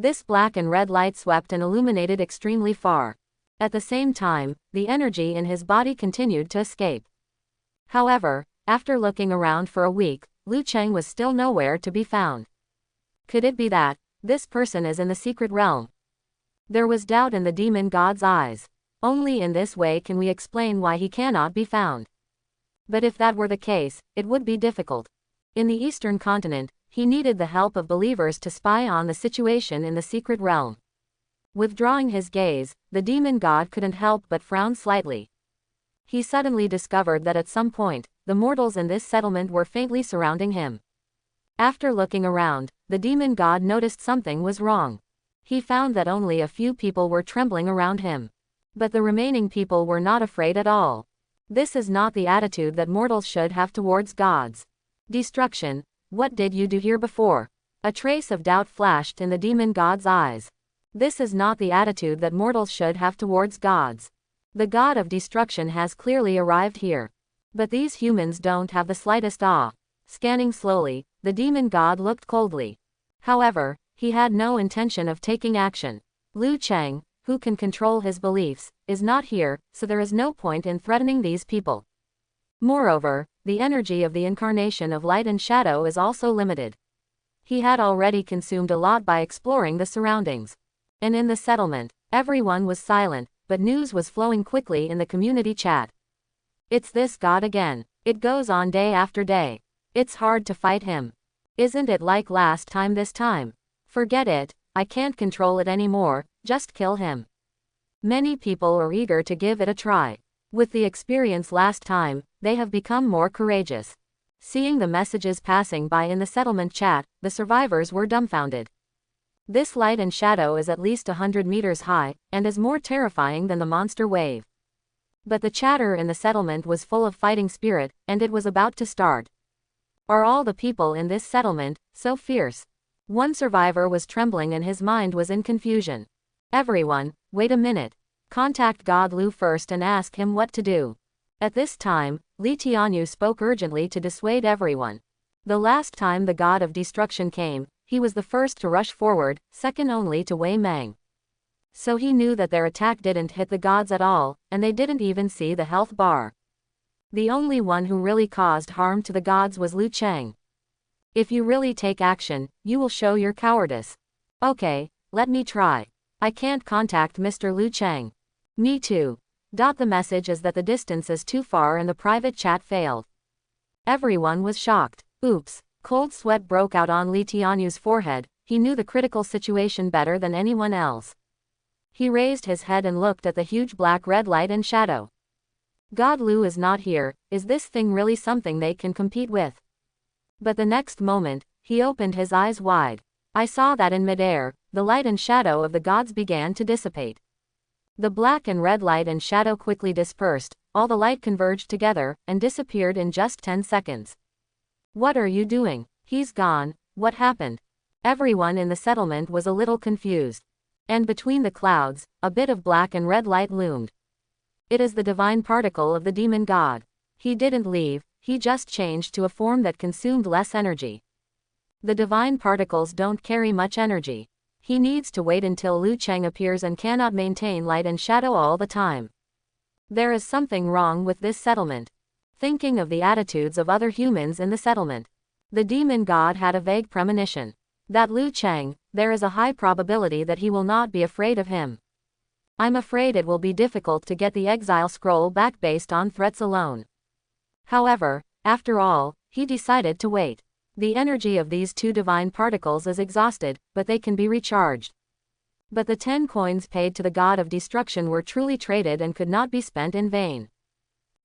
This black and red light swept and illuminated extremely far. At the same time, the energy in his body continued to escape. However, after looking around for a week, Liu Cheng was still nowhere to be found. Could it be that this person is in the secret realm? There was doubt in the demon god's eyes. Only in this way can we explain why he cannot be found. But if that were the case, it would be difficult. In the Eastern continent, he needed the help of believers to spy on the situation in the secret realm. Withdrawing his gaze, the demon god couldn't help but frown slightly. He suddenly discovered that at some point, the mortals in this settlement were faintly surrounding him. After looking around, the demon god noticed something was wrong. He found that only a few people were trembling around him. But the remaining people were not afraid at all. This is not the attitude that mortals should have towards gods. Destruction, what did you do here before? A trace of doubt flashed in the demon god's eyes. This is not the attitude that mortals should have towards gods. The god of destruction has clearly arrived here. But these humans don't have the slightest awe. Scanning slowly, the demon god looked coldly. However, he had no intention of taking action. Liu Cheng, who can control his beliefs, is not here, so there is no point in threatening these people. Moreover, the energy of the incarnation of light and shadow is also limited. He had already consumed a lot by exploring the surroundings. And in the settlement, everyone was silent, but news was flowing quickly in the community chat. It's this god again. It goes on day after day. It's hard to fight him. Isn't it like last time this time? Forget it, I can't control it anymore, just kill him. Many people are eager to give it a try. With the experience last time, they have become more courageous. Seeing the messages passing by in the settlement chat, the survivors were dumbfounded. This light and shadow is at least 100 meters high, and is more terrifying than the monster wave. But the chatter in the settlement was full of fighting spirit, and it was about to start. Are all the people in this settlement so fierce? One survivor was trembling and his mind was in confusion. Everyone, wait a minute. Contact God Lu first and ask him what to do. At this time, Li Tianyu spoke urgently to dissuade everyone. The last time the god of destruction came, he was the first to rush forward, second only to Wei Meng. So he knew that their attack didn't hit the gods at all, and they didn't even see the health bar. The only one who really caused harm to the gods was Liu Cheng. If you really take action, you will show your cowardice. Okay, let me try. I can't contact Mr. Liu Cheng. Me too. The message is that the distance is too far and the private chat failed. Everyone was shocked. Oops. Cold sweat broke out on Li Tianyu's forehead. He knew the critical situation better than anyone else. He raised his head and looked at the huge black red light and shadow. God, Lu is not here. Is this thing really something they can compete with? But the next moment, he opened his eyes wide. I saw that in midair, the light and shadow of the gods began to dissipate. The black and red light and shadow quickly dispersed, all the light converged together, and disappeared in just 10 seconds. What are you doing? He's gone. What happened? Everyone in the settlement was a little confused. And between the clouds, a bit of black and red light loomed. It is the divine particle of the demon god. He didn't leave, he just changed to a form that consumed less energy. The divine particles don't carry much energy. He needs to wait until Lu Cheng appears and cannot maintain light and shadow all the time. There is something wrong with this settlement. Thinking of the attitudes of other humans in the settlement, the demon god had a vague premonition that Lu Cheng, there is a high probability that he will not be afraid of him. I'm afraid it will be difficult to get the exile scroll back based on threats alone. However, after all, he decided to wait. The energy of these two divine particles is exhausted, but they can be recharged. But the 10 coins paid to the god of destruction were truly traded and could not be spent in vain.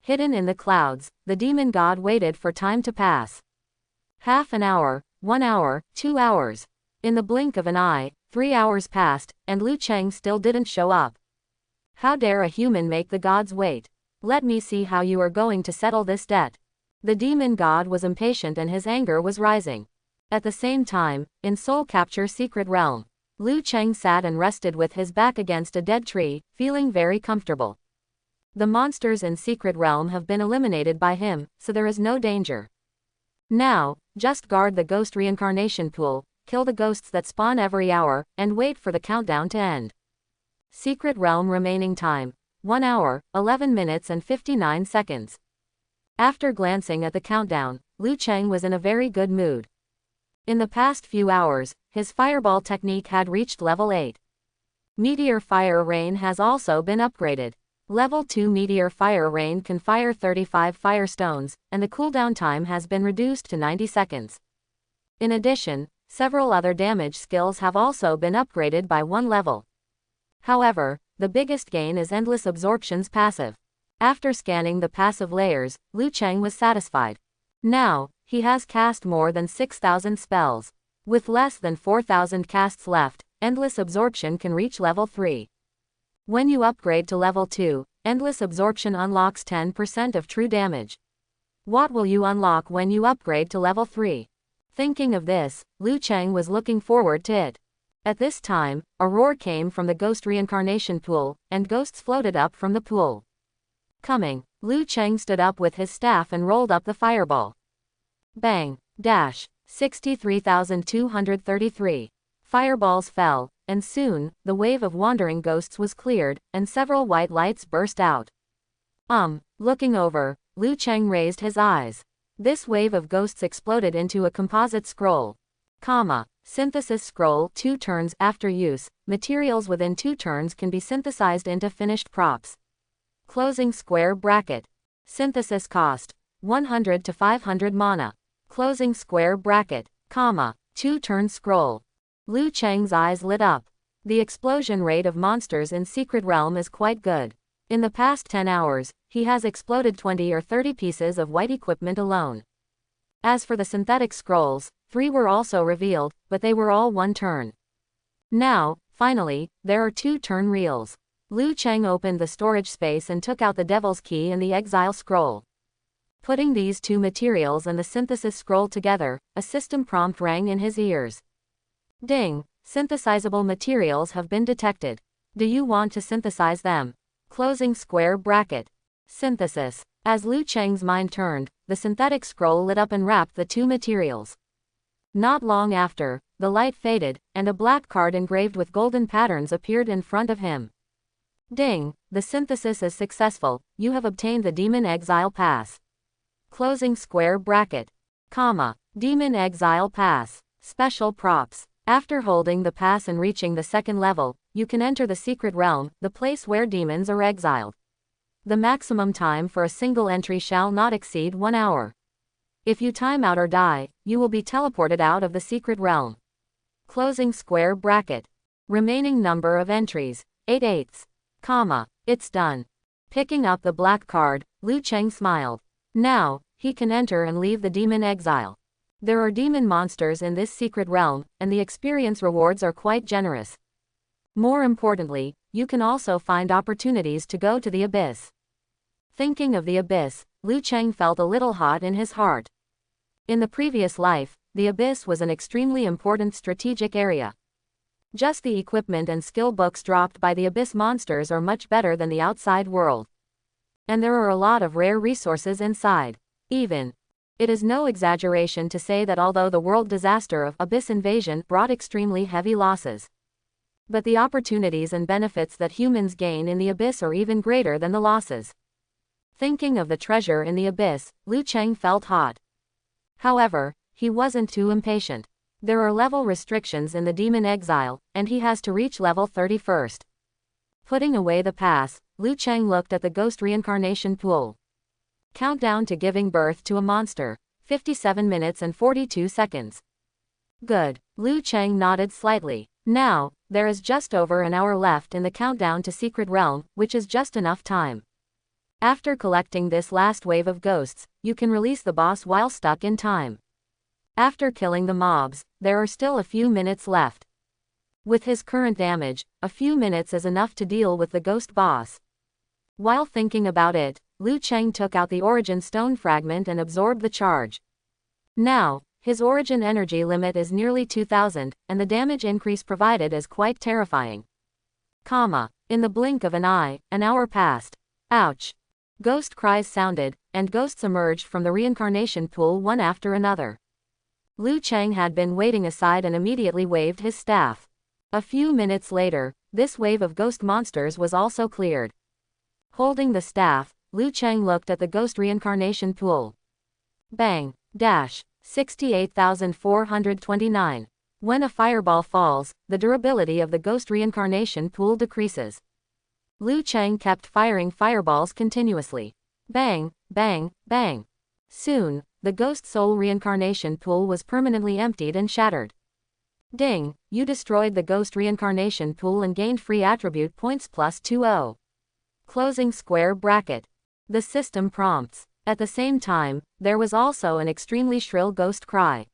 Hidden in the clouds, the demon god waited for time to pass. Half an hour, 1 hour, 2 hours. In the blink of an eye, 3 hours passed, and Lu Cheng still didn't show up. How dare a human make the gods wait? Let me see how you are going to settle this debt. The demon god was impatient and his anger was rising. At the same time, in Soul Capture Secret Realm, Lu Cheng sat and rested with his back against a dead tree, feeling very comfortable. The monsters in Secret Realm have been eliminated by him, so there is no danger. Now, just guard the ghost reincarnation pool, kill the ghosts that spawn every hour, and wait for the countdown to end. Secret Realm remaining time, 1 hour, 11 minutes and 59 seconds. After glancing at the countdown, Lu Cheng was in a very good mood. In the past few hours, his fireball technique had reached level 8. Meteor Fire Rain has also been upgraded. Level 2 Meteor Fire Rain can fire 35 firestones, and the cooldown time has been reduced to 90 seconds. In addition, several other damage skills have also been upgraded by 1 level. However, the biggest gain is Endless Absorption's passive. After scanning the passive layers, Lu Cheng was satisfied. Now, he has cast more than 6,000 spells. With less than 4,000 casts left, Endless Absorption can reach level 3. When you upgrade to level 2, Endless Absorption unlocks 10% of true damage. What will you unlock when you upgrade to level 3? Thinking of this, Lu Cheng was looking forward to it. At this time, a roar came from the ghost reincarnation pool, and ghosts floated up from the pool. Coming, Lu Cheng stood up with his staff and rolled up the fireball. Bang! Dash! 63,233. Fireballs fell, and soon, the wave of wandering ghosts was cleared, and several white lights burst out. Looking over, Lu Cheng raised his eyes. This wave of ghosts exploded into a composite scroll. Synthesis scroll 2 turns after use, materials within 2 turns can be synthesized into finished props. Closing square bracket. Synthesis cost 100 to 500 mana. Closing square bracket, 2-turn scroll. Lu Cheng's eyes lit up. The explosion rate of monsters in Secret Realm is quite good. In the past 10 hours, he has exploded 20 or 30 pieces of white equipment alone. As for the synthetic scrolls, 3 were also revealed, but they were all 1 turn. Now, finally, there are 2-turn reels. Lu Cheng opened the storage space and took out the Devil's Key and the Exile Scroll. Putting these 2 materials and the synthesis scroll together, a system prompt rang in his ears. Ding! Synthesizable materials have been detected. Do you want to synthesize them? Closing square bracket. Synthesis. As Lu Cheng's mind turned, the synthetic scroll lit up and wrapped the 2 materials. Not long after, the light faded, and a black card engraved with golden patterns appeared in front of him. Ding! The synthesis is successful. You have obtained the Demon Exile Pass. Closing square bracket. Demon Exile Pass. Special props. After holding the pass and reaching the 2nd level, you can enter the Secret Realm, the place where demons are exiled. The maximum time for a single entry shall not exceed 1 hour. If you time out or die, you will be teleported out of the Secret Realm. Closing square bracket. Remaining number of entries, 8/8. It's done. Picking up the black card, Liu Cheng smiled. Now, he can enter and leave the demon exile. There are demon monsters in this secret realm, and the experience rewards are quite generous. More importantly, you can also find opportunities to go to the abyss. Thinking of the abyss, Liu Cheng felt a little hot in his heart. In the previous life, the abyss was an extremely important strategic area. Just the equipment and skill books dropped by the abyss monsters are much better than the outside world. And there are a lot of rare resources inside. It is no exaggeration to say that although the world disaster of abyss invasion brought extremely heavy losses, but the opportunities and benefits that humans gain in the abyss are even greater than the losses. Thinking of the treasure in the abyss, Liu Cheng felt hot. However, he wasn't too impatient. There are level restrictions in the demon exile, and he has to reach level 31st. Putting away the pass, Liu Cheng looked at the ghost reincarnation pool. Countdown to giving birth to a monster, 57 minutes and 42 seconds. Good. Liu Cheng nodded slightly. Now, there is just over an hour left in the countdown to Secret Realm, which is just enough time. After collecting this last wave of ghosts, you can release the boss while stuck in time. After killing the mobs, there are still a few minutes left. With his current damage, a few minutes is enough to deal with the ghost boss. While thinking about it, Liu Cheng took out the origin stone fragment and absorbed the charge. Now, his origin energy limit is nearly 2000, and the damage increase provided is quite terrifying. In the blink of an eye, an hour passed. Ouch! Ghost cries sounded, and ghosts emerged from the reincarnation pool one after another. Liu Cheng had been waiting aside and immediately waved his staff. A few minutes later, this wave of ghost monsters was also cleared. Holding the staff, Liu Cheng looked at the ghost reincarnation pool. Bang! 68,429. When a fireball falls, the durability of the ghost reincarnation pool decreases. Liu Cheng kept firing fireballs continuously. Bang, bang, bang. Soon, the ghost soul reincarnation pool was permanently emptied and shattered. Ding, you destroyed the ghost reincarnation pool and gained free attribute points plus 20. Closing square bracket. The system prompts. At the same time, there was also an extremely shrill ghost cry.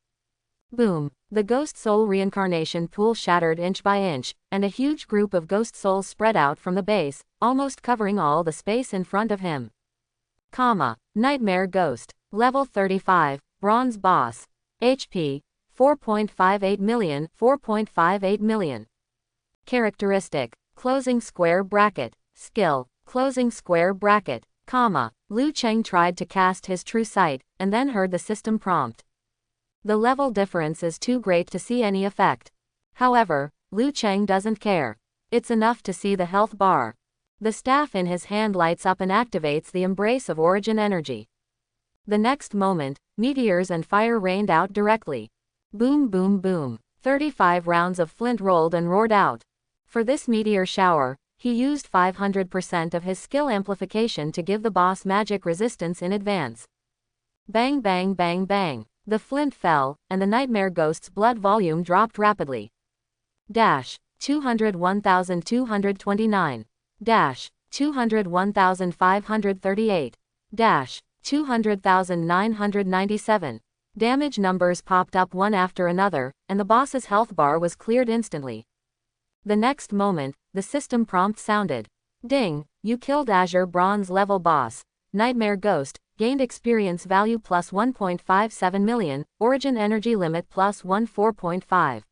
Boom. The ghost soul reincarnation pool shattered inch by inch, and a huge group of ghost souls spread out from the base, almost covering all the space in front of him. Nightmare Ghost. Level 35, Bronze Boss. HP, 4.58 million, 4.58 million. Characteristic, closing square bracket. Skill, closing square bracket, Liu Cheng tried to cast his true sight, and then heard the system prompt. The level difference is too great to see any effect. However, Liu Cheng doesn't care. It's enough to see the health bar. The staff in his hand lights up and activates the embrace of origin energy. The next moment, meteors and fire rained out directly. Boom boom boom. 35 rounds of flint rolled and roared out. For this meteor shower, he used 500% of his skill amplification to give the boss magic resistance in advance. Bang bang bang bang. The flint fell, and the nightmare ghost's blood volume dropped rapidly. 201,229. 201,538. 200,997. Damage numbers popped up one after another, and the boss's health bar was cleared instantly. The next moment, the system prompt sounded. Ding, you killed Azure Bronze level boss. Nightmare Ghost, gained experience value plus 1.57 million, origin energy limit plus 14.5.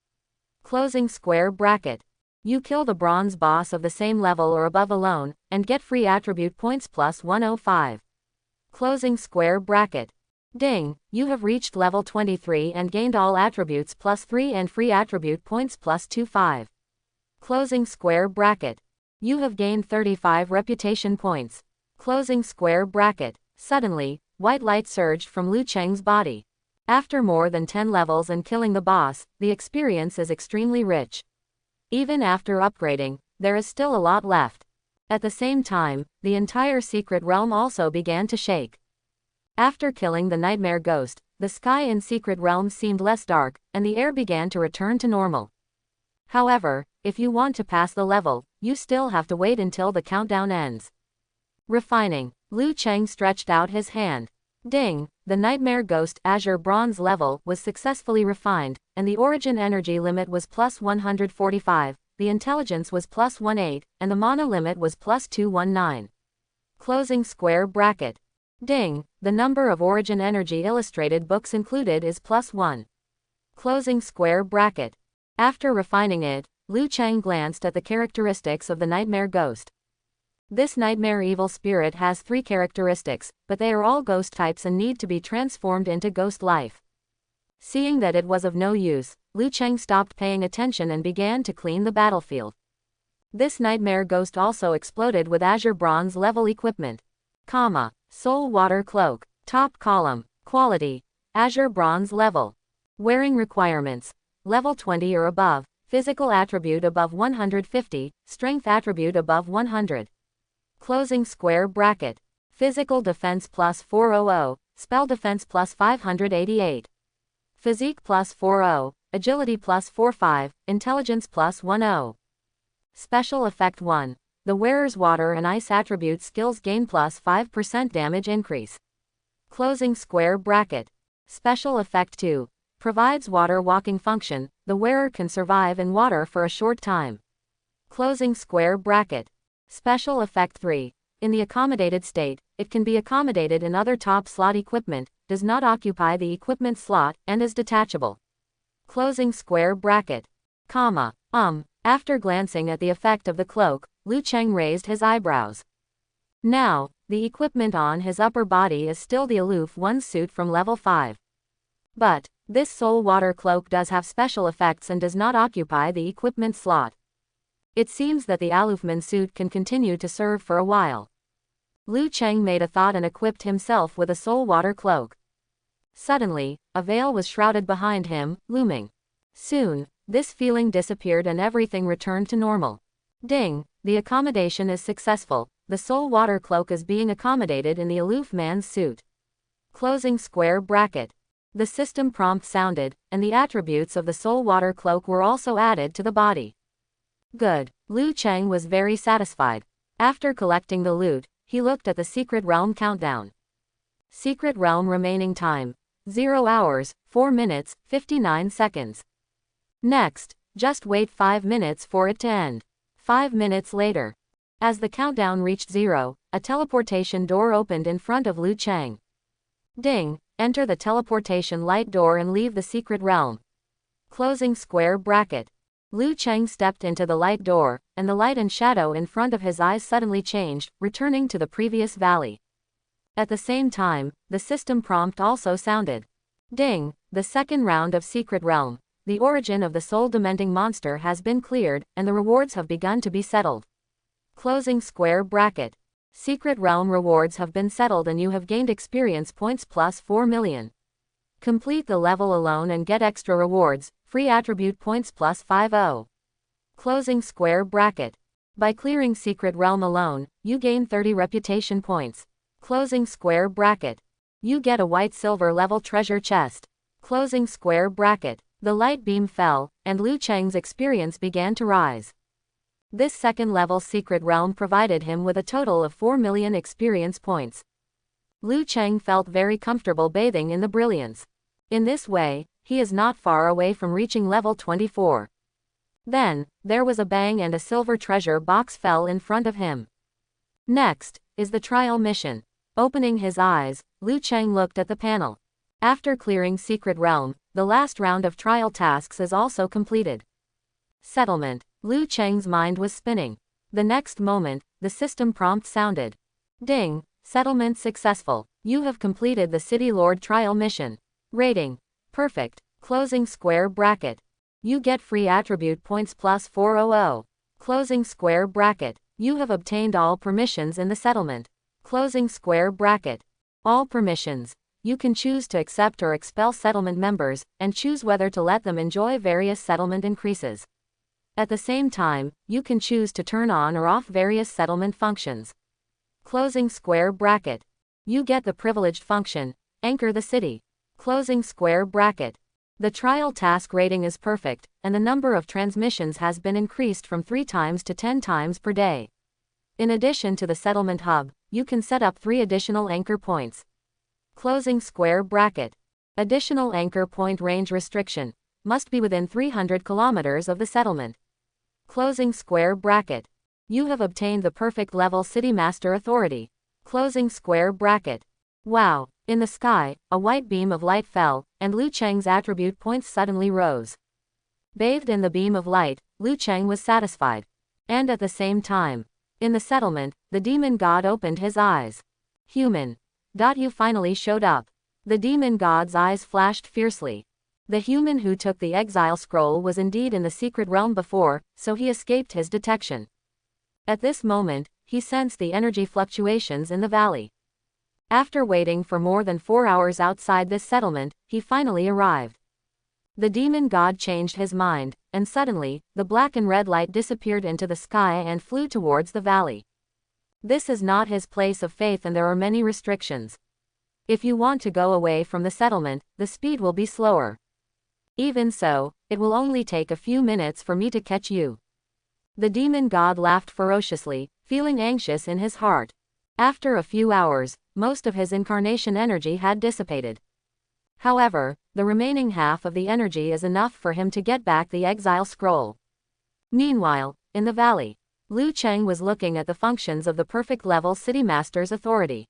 Closing square bracket. You kill the bronze boss of the same level or above alone, and get free attribute points plus 105. Closing square bracket. Ding, you have reached level 23 and gained all attributes plus 3 and free attribute points plus 25. Closing square bracket. You have gained 35 reputation points. Closing square bracket. Suddenly, white light surged from Liu Cheng's body. After more than 10 levels and killing the boss, the experience is extremely rich. Even after upgrading, there is still a lot left. At the same time, the entire secret realm also began to shake. After killing the nightmare ghost, the sky in secret realm seemed less dark, and the air began to return to normal. However, if you want to pass the level, you still have to wait until the countdown ends. Refining. Liu Cheng stretched out his hand. Ding! The Nightmare Ghost Azure Bronze level was successfully refined, and the origin energy limit was plus 145, the intelligence was plus 18, and the mana limit was plus 219. Closing square bracket. Ding! The number of origin energy illustrated books included is plus 1. Closing square bracket. After refining it, Liu Cheng glanced at the characteristics of the Nightmare Ghost. This nightmare evil spirit has 3 characteristics, but they are all ghost types and need to be transformed into ghost life. Seeing that it was of no use, Liu Cheng stopped paying attention and began to clean the battlefield. This nightmare ghost also exploded with Azure Bronze level equipment. Soul Water Cloak. Top column. Quality. Azure Bronze level. Wearing requirements. Level 20 or above. Physical attribute above 150. Strength attribute above 100. Closing square bracket. Physical defense plus 400. Spell defense plus 588. Physique plus 40. Agility plus 45. Intelligence plus 10. Special effect 1. The wearer's water and ice attribute skills gain plus 5% damage increase. Closing square bracket. Special effect 2. Provides water walking function. The wearer can survive in water for a short time. Closing square bracket. Special effect 3. In the accommodated state, it can be accommodated in other top slot equipment, does not occupy the equipment slot, and is detachable. Closing square bracket. After glancing at the effect of the cloak, Liu Cheng raised his eyebrows. Now, the equipment on his upper body is still the Aloof One suit from level 5. But, this Soul Water Cloak does have special effects and does not occupy the equipment slot. It seems that the Aloofman suit can continue to serve for a while. Liu Cheng made a thought and equipped himself with a Soul Water Cloak. Suddenly, a veil was shrouded behind him, looming. Soon, this feeling disappeared and everything returned to normal. Ding! The accommodation is successful. The Soul Water Cloak is being accommodated in the Aloof Man's suit. Closing square bracket. The system prompt sounded, and the attributes of the Soul Water Cloak were also added to the body. Good. Liu Cheng was very satisfied. After collecting the loot, he looked at the Secret Realm countdown. Secret Realm remaining time. 0 hours, 4 minutes, 59 seconds. Next, just wait 5 minutes for it to end. 5 minutes later. As the countdown reached 0, a teleportation door opened in front of Liu Cheng. Ding! Enter the teleportation light door and leave the Secret Realm. Closing square bracket. Liu Cheng stepped into the light door, and the light and shadow in front of his eyes suddenly changed, returning to the previous valley. At the same time, the system prompt also sounded. Ding! The second round of Secret Realm. The origin of the soul-dementing monster has been cleared, and the rewards have begun to be settled. Closing square bracket. Secret Realm rewards have been settled and you have gained experience points plus 4 million. Complete the level alone and get extra rewards, free attribute points plus 50. Closing square bracket. By clearing Secret Realm alone, you gain 30 reputation points. Closing square bracket. You get a white silver level treasure chest. Closing square bracket. The light beam fell, and Liu Cheng's experience began to rise. This second level Secret Realm provided him with a total of 4 million experience points. Liu Cheng felt very comfortable bathing in the brilliance. In this way, he is not far away from reaching level 24. Then, there was a bang and a silver treasure box fell in front of him. Next, is the trial mission. Opening his eyes, Liu Cheng looked at the panel. After clearing Secret Realm, the last round of trial tasks is also completed. Settlement. Liu Cheng's mind was spinning. The next moment, the system prompt sounded. Ding! Settlement successful. You have completed the City Lord trial mission. Rating. Perfect. Closing square bracket. You get free attribute points plus 400. Closing square bracket. You have obtained all permissions in the settlement. Closing square bracket. All permissions. You can choose to accept or expel settlement members, and choose whether to let them enjoy various settlement increases. At the same time, you can choose to turn on or off various settlement functions. Closing square bracket. You get the privileged function, Anchor the City. Closing square bracket. The trial task rating is perfect, and the number of transmissions has been increased from 3 times to 10 times per day. In addition to the settlement hub, you can set up 3 additional anchor points. Closing square bracket. Additional anchor point range restriction. Must be within 300 kilometers of the settlement. Closing square bracket. You have obtained the perfect level City Master authority. Closing square bracket. Wow! In the sky, a white beam of light fell, and Liu Cheng's attribute points suddenly rose. Bathed in the beam of light, Liu Cheng was satisfied. And at the same time, in the settlement, the demon god opened his eyes. Human. You finally showed up. The demon god's eyes flashed fiercely. The human who took the exile scroll was indeed in the secret realm before, so he escaped his detection. At this moment, he sensed the energy fluctuations in the valley. After waiting for more than 4 hours outside this settlement, he finally arrived. The demon god changed his mind, and suddenly, the black and red light disappeared into the sky and flew towards the valley. This is not his place of faith and there are many restrictions. If you want to go away from the settlement, the speed will be slower. Even so, it will only take a few minutes for me to catch you. The demon god laughed ferociously, feeling anxious in his heart. After a few hours, most of his incarnation energy had dissipated. However, the remaining half of the energy is enough for him to get back the exile scroll. Meanwhile, in the valley, Liu Cheng was looking at the functions of the perfect level City Master's authority.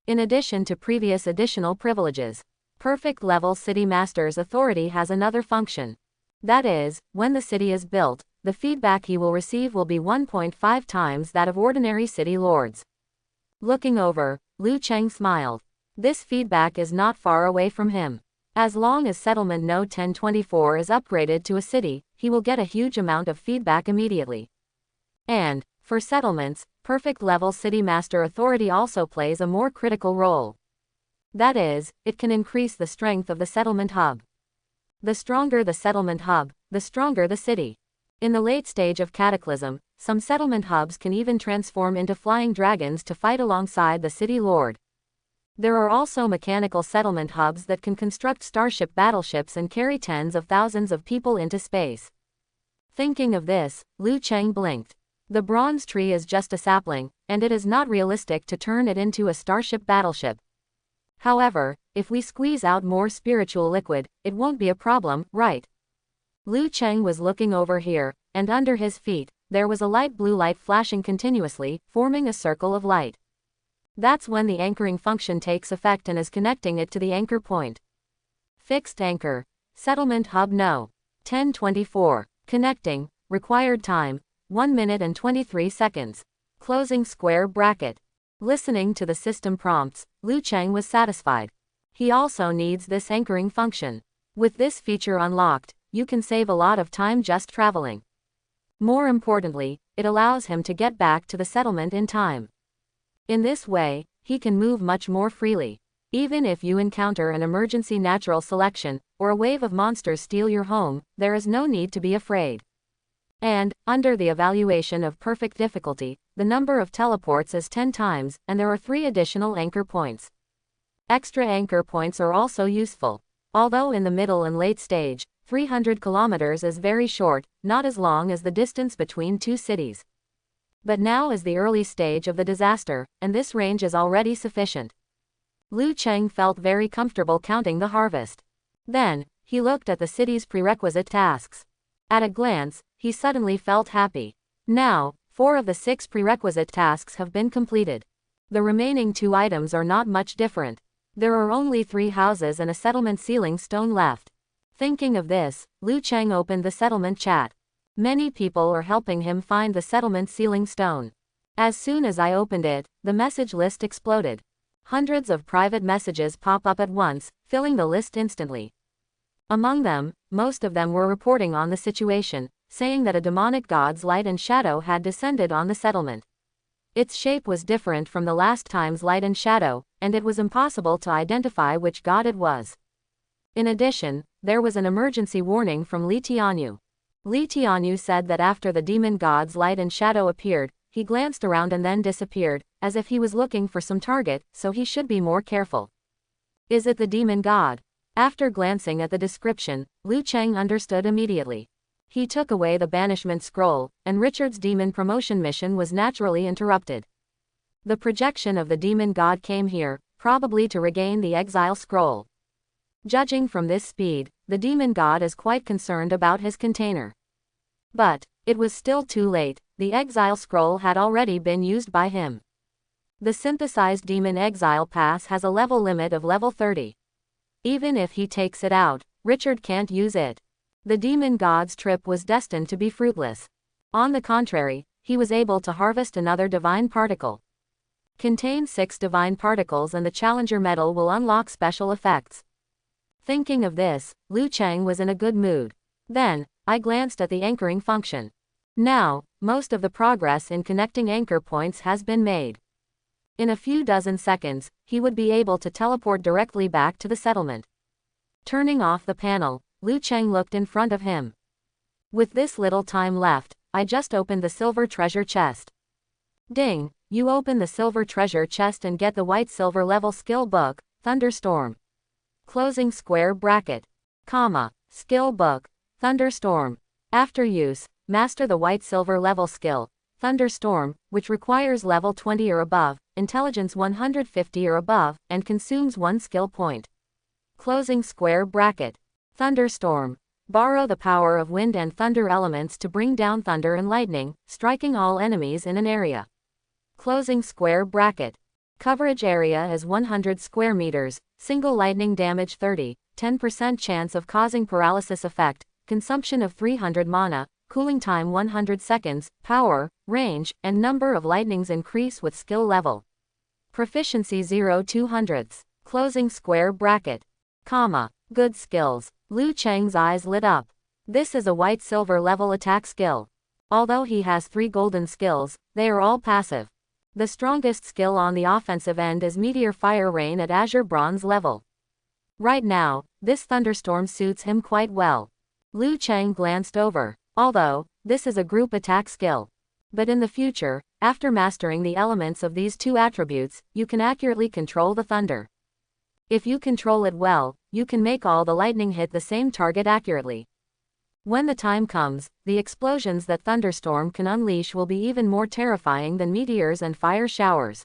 In addition to previous additional privileges, perfect level City Master's authority has another function. That is, when the city is built, the feedback he will receive will be 1.5 times that of ordinary city lords. Looking over, Liu Cheng smiled. This feedback is not far away from him. As long as settlement node 1024 is upgraded to a city, he will get a huge amount of feedback immediately. And, for settlements, perfect level City Master authority also plays a more critical role. That is, it can increase the strength of the settlement hub. The stronger the settlement hub, the stronger the city. In the late stage of Cataclysm, some settlement hubs can even transform into flying dragons to fight alongside the city lord. There are also mechanical settlement hubs that can construct starship battleships and carry tens of thousands of people into space. Thinking of this, Liu Cheng blinked. The bronze tree is just a sapling, and it is not realistic to turn it into a starship battleship. However, if we squeeze out more spiritual liquid, it won't be a problem, right? Liu Cheng was looking over here, and under his feet, there was a light blue light flashing continuously, forming a circle of light. That's when the anchoring function takes effect and is connecting it to the anchor point. Fixed anchor. Settlement hub no. 1024. Connecting. Required time. 1 minute and 23 seconds. Closing square bracket. Listening to the system prompts, Liu Cheng was satisfied. He also needs this anchoring function. With this feature unlocked, you can save a lot of time just traveling. More importantly, it allows him to get back to the settlement in time. In this way, he can move much more freely. Even if you encounter an emergency natural selection, or a wave of monsters steal your home, there is no need to be afraid. And, under the evaluation of perfect difficulty, the number of teleports is 10 times, and there are 3 additional anchor points. Extra anchor points are also useful. Although in the middle and late stage, 300 kilometers is very short, not as long as the distance between 2 cities. But now is the early stage of the disaster, and this range is already sufficient. Liu Cheng felt very comfortable counting the harvest. Then, he looked at the city's prerequisite tasks. At a glance, he suddenly felt happy. Now, 4 of the 6 prerequisite tasks have been completed. The remaining 2 items are not much different. There are only 3 houses and a settlement ceiling stone left. Thinking of this, Liu Cheng opened the settlement chat. Many people are helping him find the settlement ceiling stone. As soon as I opened it, the message list exploded. Hundreds of private messages pop up at once, filling the list instantly. Among them, most of them were reporting on the situation, saying that a demonic god's light and shadow had descended on the settlement. Its shape was different from the last time's light and shadow, and it was impossible to identify which god it was. In addition, there was an emergency warning from Li Tianyu. Li Tianyu said that after the demon god's light and shadow appeared, he glanced around and then disappeared, as if he was looking for some target, so he should be more careful. Is it the demon god? After glancing at the description, Liu Cheng understood immediately. He took away the banishment scroll, and Richard's demon promotion mission was naturally interrupted. The projection of the demon god came here, probably to regain the exile scroll. Judging from this speed, the demon god is quite concerned about his container. But it was still too late, the exile scroll had already been used by him. The synthesized demon exile pass has a level limit of level 30. Even if he takes it out, Richard can't use it. The demon god's trip was destined to be fruitless. On the contrary, he was able to harvest another divine particle. Contain 6 divine particles and the challenger medal will unlock special effects. Thinking of this, Liu Cheng was in a good mood. Then, I glanced at the anchoring function. Now, most of the progress in connecting anchor points has been made. In a few dozen seconds, he would be able to teleport directly back to the settlement. Turning off the panel, Liu Cheng looked in front of him. With this little time left, I just opened the silver treasure chest. Ding! You open the silver treasure chest and get the white silver level skill book, Thunderstorm. Closing square bracket. Comma. Skill book, Thunderstorm. After use, master the white silver level skill, Thunderstorm, which requires level 20 or above, intelligence 150 or above, and consumes 1 skill point. Closing square bracket. Thunderstorm. Borrow the power of wind and thunder elements to bring down thunder and lightning, striking all enemies in an area. Closing square bracket. Coverage area is 100 square meters, single lightning damage 30, 10% chance of causing paralysis effect, consumption of 300 mana, cooling time 100 seconds, power, range, and number of lightnings increase with skill level. Proficiency 0-200. Closing square bracket. Comma. Good skills. Liu Cheng's eyes lit up. This is a white silver level attack skill. Although he has 3 golden skills, they are all passive. The strongest skill on the offensive end is Meteor Fire Rain at Azure Bronze level. Right now, this thunderstorm suits him quite well. Liu Cheng glanced over. Although, this is a group attack skill. But in the future, after mastering the elements of these 2 attributes, you can accurately control the thunder. If you control it well, you can make all the lightning hit the same target accurately. When the time comes, the explosions that Thunderstorm can unleash will be even more terrifying than meteors and fire showers.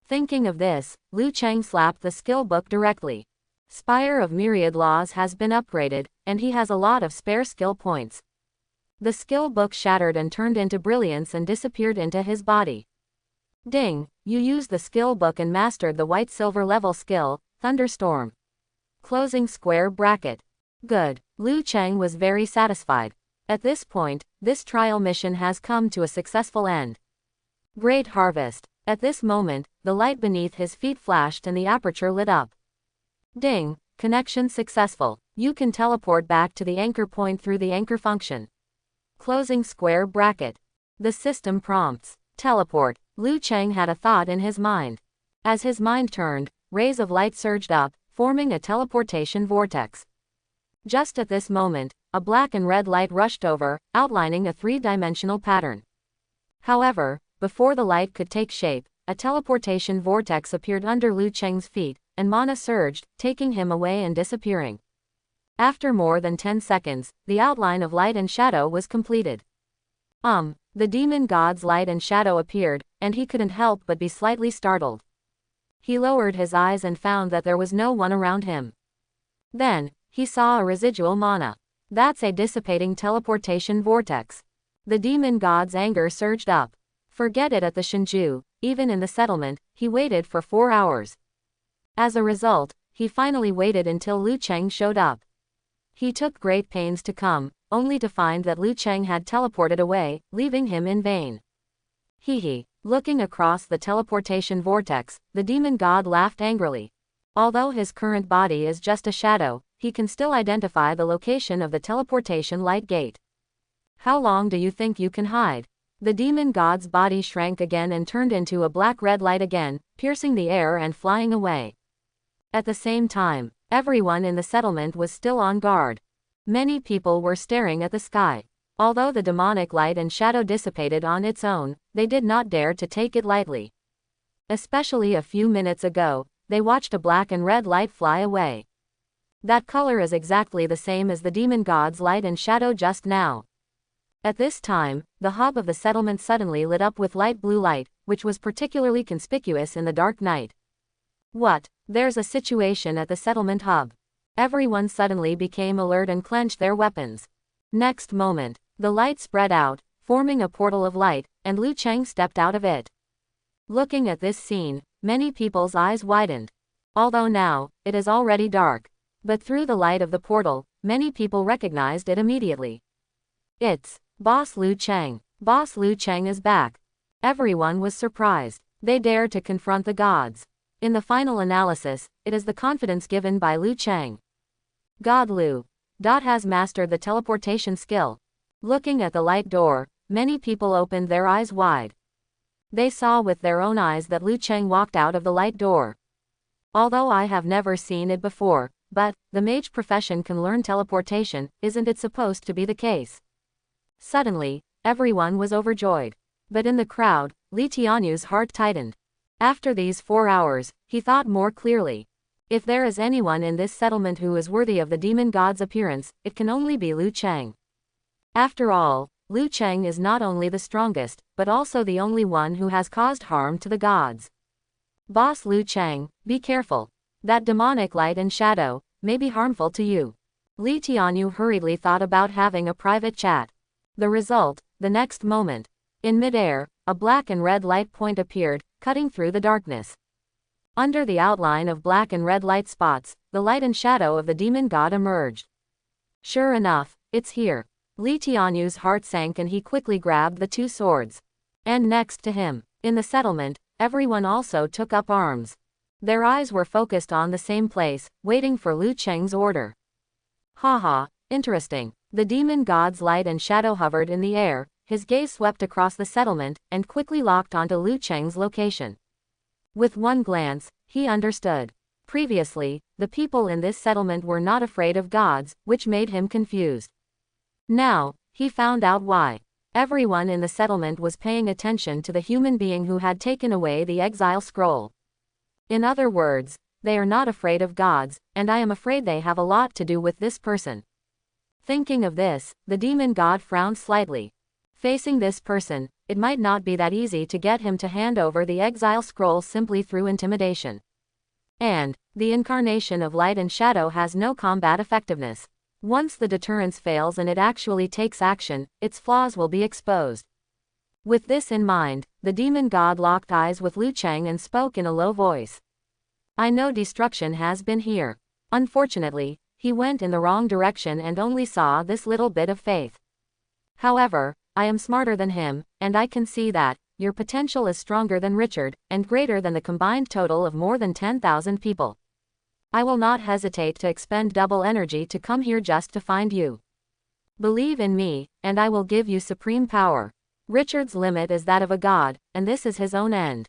Thinking of this, Liu Cheng slapped the skill book directly. Spire of Myriad Laws has been upgraded, and he has a lot of spare skill points. The skill book shattered and turned into brilliance and disappeared into his body. Ding! You used the skill book and mastered the white silver level skill, Thunderstorm. Closing square bracket. Good. Liu Cheng was very satisfied. At this point, this trial mission has come to a successful end. Great harvest. At this moment, the light beneath his feet flashed and the aperture lit up. Ding! Connection successful. You can teleport back to the anchor point through the anchor function. Closing square bracket. The system prompts. Teleport. Liu Cheng had a thought in his mind. As his mind turned, rays of light surged up, forming a teleportation vortex. Just at this moment, a black and red light rushed over, outlining a 3-dimensional pattern. However, before the light could take shape, a teleportation vortex appeared under Liu Cheng's feet, and mana surged, taking him away and disappearing. After more than 10 seconds, the outline of light and shadow was completed. The demon god's light and shadow appeared, and he couldn't help but be slightly startled. He lowered his eyes and found that there was no one around him. Then, he saw a residual mana. That's a dissipating teleportation vortex. The demon god's anger surged up. Forget it at the Shinju, even in the settlement, he waited for 4 hours. As a result, he finally waited until Liu Cheng showed up. He took great pains to come, only to find that Liu Cheng had teleported away, leaving him in vain. Hee. Looking across the teleportation vortex, the demon god laughed angrily. Although his current body is just a shadow, he can still identify the location of the teleportation light gate. How long do you think you can hide? The demon god's body shrank again and turned into a black-red light again, piercing the air and flying away. At the same time, everyone in the settlement was still on guard. Many people were staring at the sky. Although the demonic light and shadow dissipated on its own, they did not dare to take it lightly. Especially a few minutes ago, they watched a black and red light fly away. That color is exactly the same as the demon god's light and shadow just now. At this time, the hub of the settlement suddenly lit up with light blue light, which was particularly conspicuous in the dark night. What? There's a situation at the settlement hub. Everyone suddenly became alert and clenched their weapons. Next moment, the light spread out, forming a portal of light, and Liu Cheng stepped out of it. Looking at this scene, many people's eyes widened. Although now, it is already dark. But through the light of the portal, many people recognized it immediately. It's Boss Liu Cheng. Boss Liu Cheng is back. Everyone was surprised. They dared to confront the gods. In the final analysis, it is the confidence given by Liu Cheng. God Liu has mastered the teleportation skill. Looking at the light door, many people opened their eyes wide. They saw with their own eyes that Liu Cheng walked out of the light door. Although I have never seen it before, but the mage profession can learn teleportation, isn't it supposed to be the case? Suddenly, everyone was overjoyed. But in the crowd, Li Tianyu's heart tightened. After these 4 hours, he thought more clearly. If there is anyone in this settlement who is worthy of the demon god's appearance, it can only be Liu Cheng. After all, Liu Cheng is not only the strongest, but also the only one who has caused harm to the gods. Boss Liu Cheng, be careful. That demonic light and shadow may be harmful to you. Li Tianyu hurriedly thought about having a private chat. The result, the next moment. In midair, a black and red light point appeared, cutting through the darkness. Under the outline of black and red light spots, the light and shadow of the demon god emerged. Sure enough, it's here. Li Tianyu's heart sank and he quickly grabbed the 2 swords. And next to him, in the settlement, everyone also took up arms. Their eyes were focused on the same place, waiting for Liu Cheng's order. Haha, interesting. The demon god's light and shadow hovered in the air, his gaze swept across the settlement, and quickly locked onto Liu Cheng's location. With one glance, he understood. Previously, the people in this settlement were not afraid of gods, which made him confused. Now, he found out why. Everyone in the settlement was paying attention to the human being who had taken away the exile scroll. In other words, they are not afraid of gods, and I am afraid they have a lot to do with this person. Thinking of this, the demon god frowned slightly. Facing this person, it might not be that easy to get him to hand over the exile scroll simply through intimidation. And the incarnation of light and shadow has no combat effectiveness. Once the deterrence fails and it actually takes action, its flaws will be exposed. With this in mind, the demon god locked eyes with Liu Cheng and spoke in a low voice. I know destruction has been here. Unfortunately, he went in the wrong direction and only saw this little bit of faith. However, I am smarter than him, and I can see that your potential is stronger than Richard, and greater than the combined total of more than 10,000 people. I will not hesitate to expend double energy to come here just to find you. Believe in me, and I will give you supreme power. Richard's limit is that of a god, and this is his own end.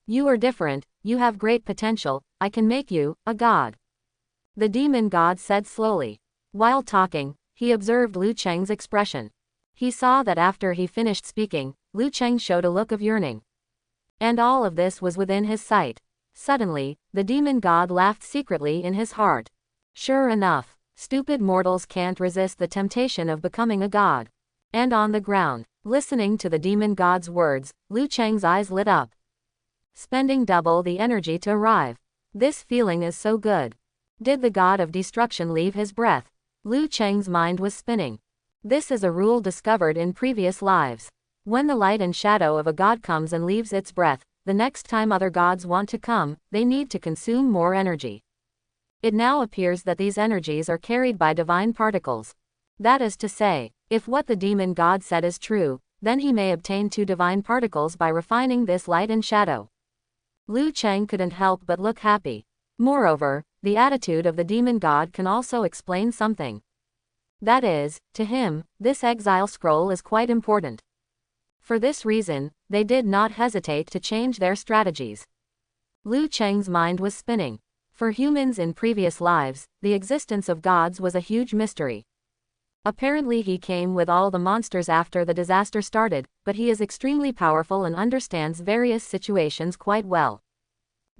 You are different, you have great potential, I can make you a god. The demon god said slowly. While talking, he observed Liu Cheng's expression. He saw that after he finished speaking, Liu Cheng showed a look of yearning. And all of this was within his sight. Suddenly, the demon god laughed secretly in his heart. Sure enough, stupid mortals can't resist the temptation of becoming a god. And on the ground, listening to the demon god's words, Liu Cheng's eyes lit up. Spending double the energy to arrive. This feeling is so good. Did the god of destruction leave his breath? Liu Cheng's mind was spinning. This is a rule discovered in previous lives. When the light and shadow of a god comes and leaves its breath, the next time other gods want to come, they need to consume more energy. It now appears that these energies are carried by divine particles. That is to say, if what the demon god said is true, then he may obtain 2 divine particles by refining this light and shadow. Liu Cheng couldn't help but look happy. Moreover, the attitude of the demon god can also explain something. That is, to him, this exile scroll is quite important. For this reason, they did not hesitate to change their strategies. Liu Cheng's mind was spinning. For humans in previous lives, the existence of gods was a huge mystery. Apparently he came with all the monsters after the disaster started, but he is extremely powerful and understands various situations quite well.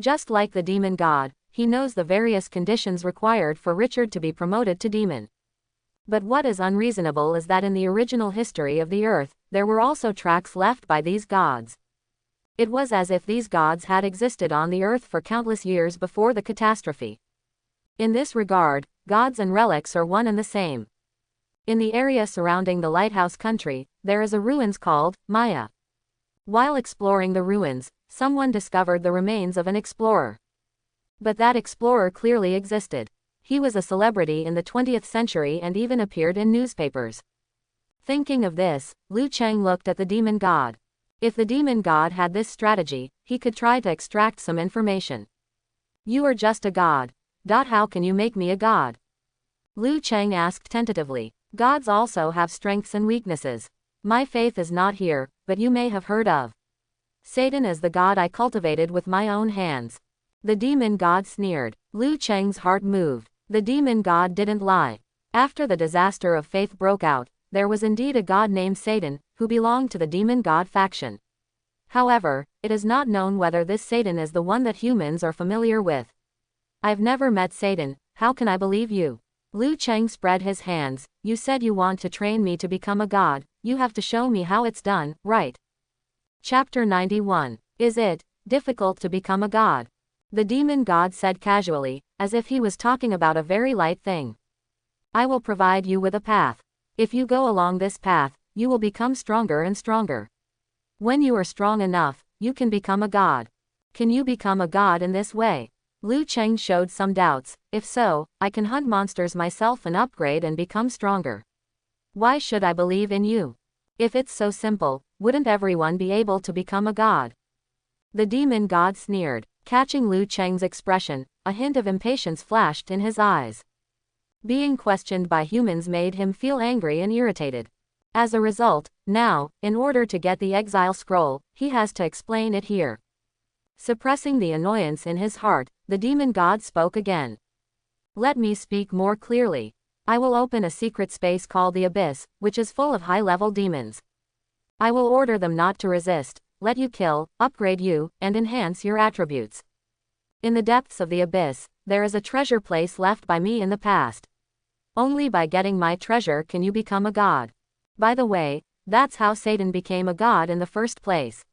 Just like the demon god, he knows the various conditions required for Richard to be promoted to demon. But what is unreasonable is that in the original history of the earth, there were also tracks left by these gods. It was as if these gods had existed on the earth for countless years before the catastrophe. In this regard, gods and relics are one and the same. In the area surrounding the lighthouse country, there is a ruins called Maya. While exploring the ruins, someone discovered the remains of an explorer. But that explorer clearly existed. He was a celebrity in the 20th century and even appeared in newspapers. Thinking of this, Liu Cheng looked at the demon god. If the demon god had this strategy, he could try to extract some information. You are just a god. How can you make me a god? Liu Cheng asked tentatively. Gods also have strengths and weaknesses. My faith is not here, but you may have heard of Satan as the god I cultivated with my own hands. The demon god sneered. Liu Cheng's heart moved. The demon god didn't lie. After the disaster of faith broke out, there was indeed a god named Satan, who belonged to the demon god faction. However, it is not known whether this Satan is the one that humans are familiar with. I've never met Satan, how can I believe you? Liu Cheng spread his hands. You said you want to train me to become a god, you have to show me how it's done, right? Chapter 91. Is it difficult to become a god? The demon god said casually, as if he was talking about a very light thing. I will provide you with a path. If you go along this path, you will become stronger and stronger. When you are strong enough, you can become a god. Can you become a god in this way? Liu Cheng showed some doubts. If so, I can hunt monsters myself and upgrade and become stronger. Why should I believe in you? If it's so simple, wouldn't everyone be able to become a god? The demon god sneered. Catching Liu Cheng's expression, a hint of impatience flashed in his eyes. Being questioned by humans made him feel angry and irritated. As a result, now, in order to get the exile scroll, he has to explain it here. Suppressing the annoyance in his heart, the demon god spoke again. Let me speak more clearly. I will open a secret space called the Abyss, which is full of high-level demons. I will order them not to resist, let you kill, upgrade you, and enhance your attributes. In the depths of the Abyss, there is a treasure place left by me in the past. Only by getting my treasure can you become a god. By the way, that's how Satan became a god in the first place.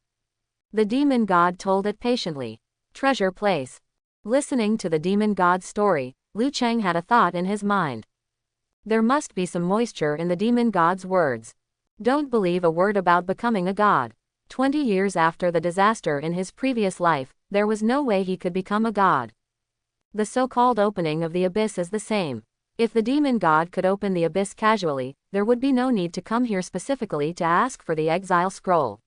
The demon god told it patiently. Treasure place. Listening to the demon god's story, Liu Cheng had a thought in his mind. There must be some moisture in the demon god's words. Don't believe a word about becoming a god. 20 years after the disaster in his previous life, there was no way he could become a god. The so-called opening of the abyss is the same. If the demon god could open the abyss casually, there would be no need to come here specifically to ask for the exile scroll.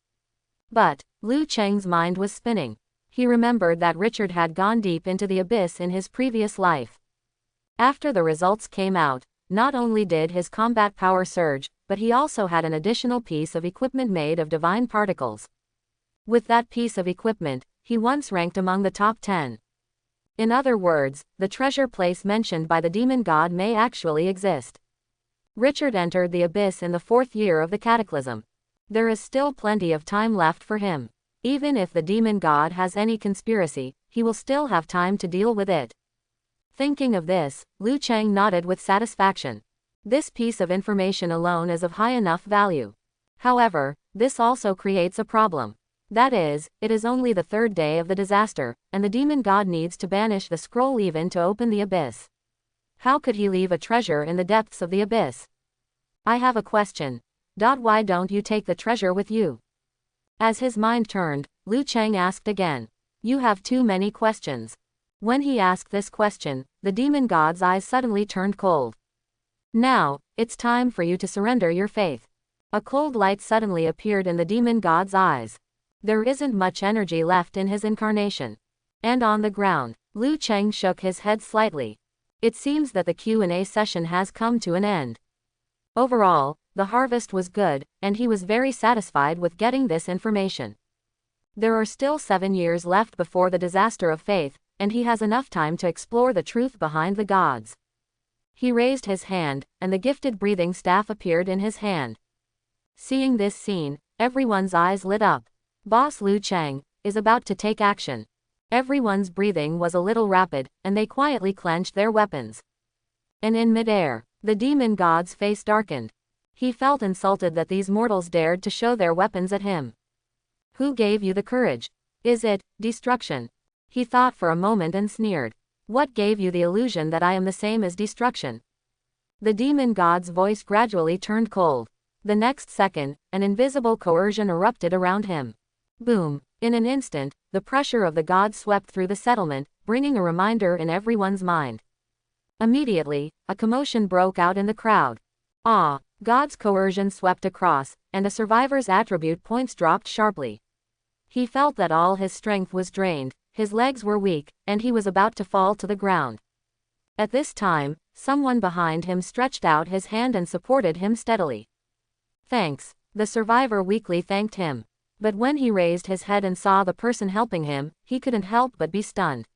But Liu Cheng's mind was spinning. He remembered that Richard had gone deep into the abyss in his previous life. After the results came out, not only did his combat power surge, but he also had an additional piece of equipment made of divine particles. With that piece of equipment, he once ranked among the top 10. In other words, the treasure place mentioned by the demon god may actually exist. Richard entered the abyss in the 4th year of the cataclysm. There is still plenty of time left for him. Even if the demon god has any conspiracy, he will still have time to deal with it. Thinking of this, Liu Cheng nodded with satisfaction. This piece of information alone is of high enough value. However, this also creates a problem. That is, it is only the 3rd day of the disaster, and the demon god needs to banish the scroll even to open the abyss. How could he leave a treasure in the depths of the abyss? I have a question. Why don't you take the treasure with you? As his mind turned, Liu Cheng asked again. You have too many questions. When he asked this question, the demon god's eyes suddenly turned cold. Now, it's time for you to surrender your faith. A cold light suddenly appeared in the demon god's eyes. There isn't much energy left in his incarnation. And on the ground, Liu Cheng shook his head slightly. It seems that the Q&A session has come to an end. Overall, the harvest was good, and he was very satisfied with getting this information. There are still 7 years left before the disaster of faith, and he has enough time to explore the truth behind the gods. He raised his hand, and the gifted breathing staff appeared in his hand. Seeing this scene, everyone's eyes lit up. Boss Liu Cheng is about to take action. Everyone's breathing was a little rapid, and they quietly clenched their weapons. And in midair, the demon god's face darkened. He felt insulted that these mortals dared to show their weapons at him. Who gave you the courage? Is it destruction? He thought for a moment and sneered. What gave you the illusion that I am the same as destruction? The demon god's voice gradually turned cold. The next second, an invisible coercion erupted around him. Boom! In an instant, the pressure of the god swept through the settlement, bringing a reminder in everyone's mind. Immediately, a commotion broke out in the crowd. Ah! God's coercion swept across, and a survivor's attribute points dropped sharply. He felt that all his strength was drained, his legs were weak, and he was about to fall to the ground. At this time, someone behind him stretched out his hand and supported him steadily. Thanks. The survivor weakly thanked him. But when he raised his head and saw the person helping him, he couldn't help but be stunned.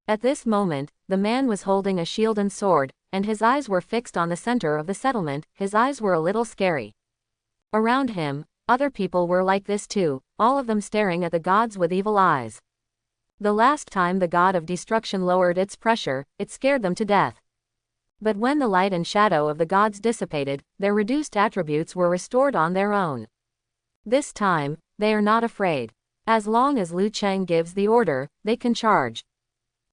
At this moment, the man was holding a shield and sword, and his eyes were fixed on the center of the settlement. His eyes were a little scary. Around him, other people were like this too, all of them staring at the gods with evil eyes. The last time the god of destruction lowered its pressure, it scared them to death. But when the light and shadow of the gods dissipated, their reduced attributes were restored on their own. This time, they are not afraid. As long as Liu Cheng gives the order, they can charge.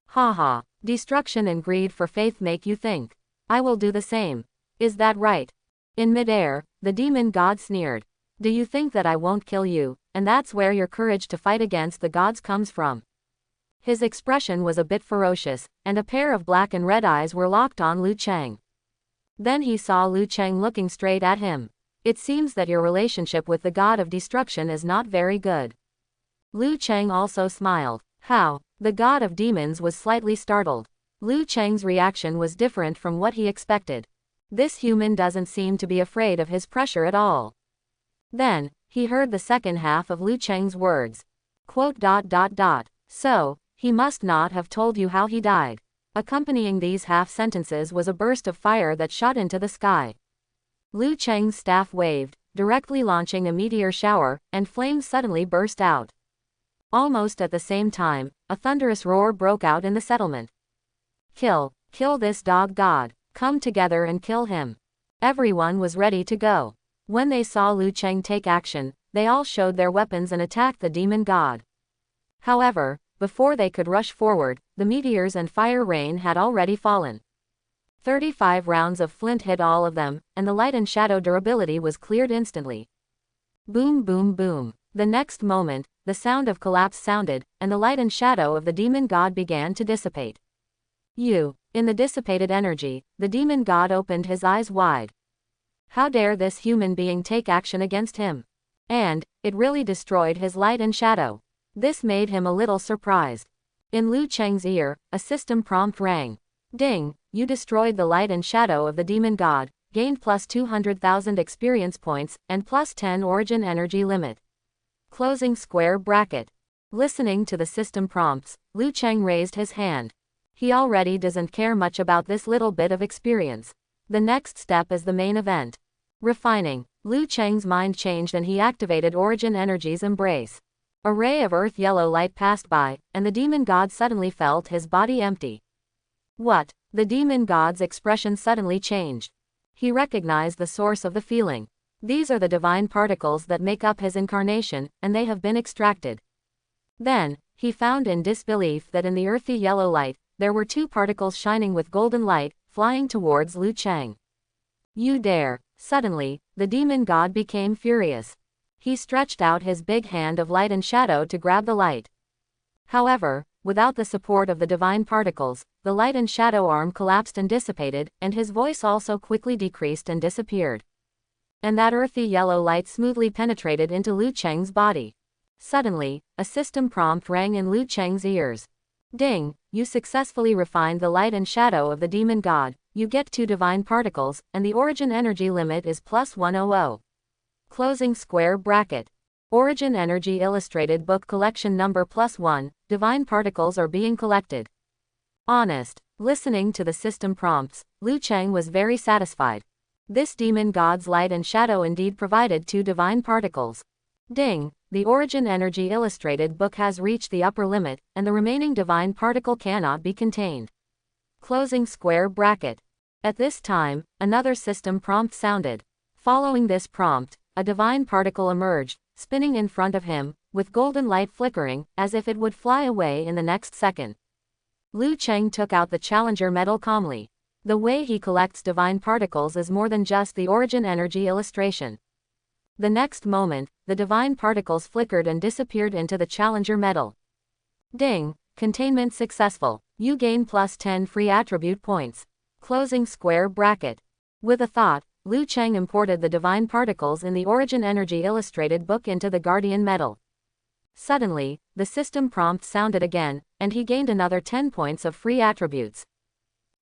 Haha, destruction and greed for faith make you think. I will do the same. Is that right? In midair, the demon god sneered. Do you think that I won't kill you, and that's where your courage to fight against the gods comes from? His expression was a bit ferocious, and a pair of black and red eyes were locked on Liu Cheng. Then he saw Liu Cheng looking straight at him. It seems that your relationship with the god of destruction is not very good. Liu Cheng also smiled. How? The god of demons was slightly startled. Liu Cheng's reaction was different from what he expected. This human doesn't seem to be afraid of his pressure at all. Then, he heard the second half of Liu Cheng's words. Quote. So, he must not have told you how he died. Accompanying these half sentences was a burst of fire that shot into the sky. Liu Cheng's staff waved, directly launching a meteor shower, and flames suddenly burst out. Almost at the same time, a thunderous roar broke out in the settlement. Kill this dog god. Come together and kill him. Everyone was ready to go. When they saw Liu Cheng take action, they all showed their weapons and attacked the demon god. However, before they could rush forward, the meteors and fire rain had already fallen. 35 rounds of flint hit all of them, and the light and shadow durability was cleared instantly. Boom boom boom. The next moment, the sound of collapse sounded, and the light and shadow of the demon god began to dissipate. In the dissipated energy, the demon god opened his eyes wide. How dare this human being take action against him? And, it really destroyed his light and shadow. This made him a little surprised. In Liu Cheng's ear, a system prompt rang. Ding, you destroyed the light and shadow of the demon god, gained plus 200,000 experience points, and plus 10 origin energy limit. Closing square bracket. Listening to the system prompts, Liu Cheng raised his hand. He already doesn't care much about this little bit of experience. The next step is the main event. Refining. Liu Cheng's mind changed and he activated Origin Energy's embrace. A ray of earth yellow light passed by, and the demon god suddenly felt his body empty. What? The demon god's expression suddenly changed. He recognized the source of the feeling. These are the divine particles that make up his incarnation, and they have been extracted. Then, he found in disbelief that in the earthy yellow light, there were two particles shining with golden light, flying towards Liu Cheng. You dare! Suddenly, the demon god became furious. He stretched out his big hand of light and shadow to grab the light. However, without the support of the divine particles, the light and shadow arm collapsed and dissipated, and his voice also quickly decreased and disappeared. And that earthy yellow light smoothly penetrated into Liu Cheng's body. Suddenly, a system prompt rang in Liu Cheng's ears. Ding, you successfully refined the light and shadow of the demon god, you get 2 divine particles, and the origin energy limit is plus 100. Closing square bracket. Origin Energy Illustrated Book Collection Number +1, divine particles are being collected. Honest. Listening to the system prompts, Liu Cheng was very satisfied. This demon god's light and shadow indeed provided 2 divine particles. Ding, the Origin Energy Illustrated book has reached the upper limit, and the remaining divine particle cannot be contained. Closing square bracket. At this time, another system prompt sounded. Following this prompt, a divine particle emerged, spinning in front of him, with golden light flickering, as if it would fly away in the next second. Liu Cheng took out the Challenger medal calmly. The way he collects divine particles is more than just the Origin Energy illustration. The next moment, the divine particles flickered and disappeared into the Challenger medal. Ding! Containment successful. You gain plus 10 free attribute points. Closing square bracket. With a thought, Liu Cheng imported the divine particles in the Origin Energy Illustrated book into the Guardian medal. Suddenly, the system prompt sounded again, and he gained another 10 points of free attributes.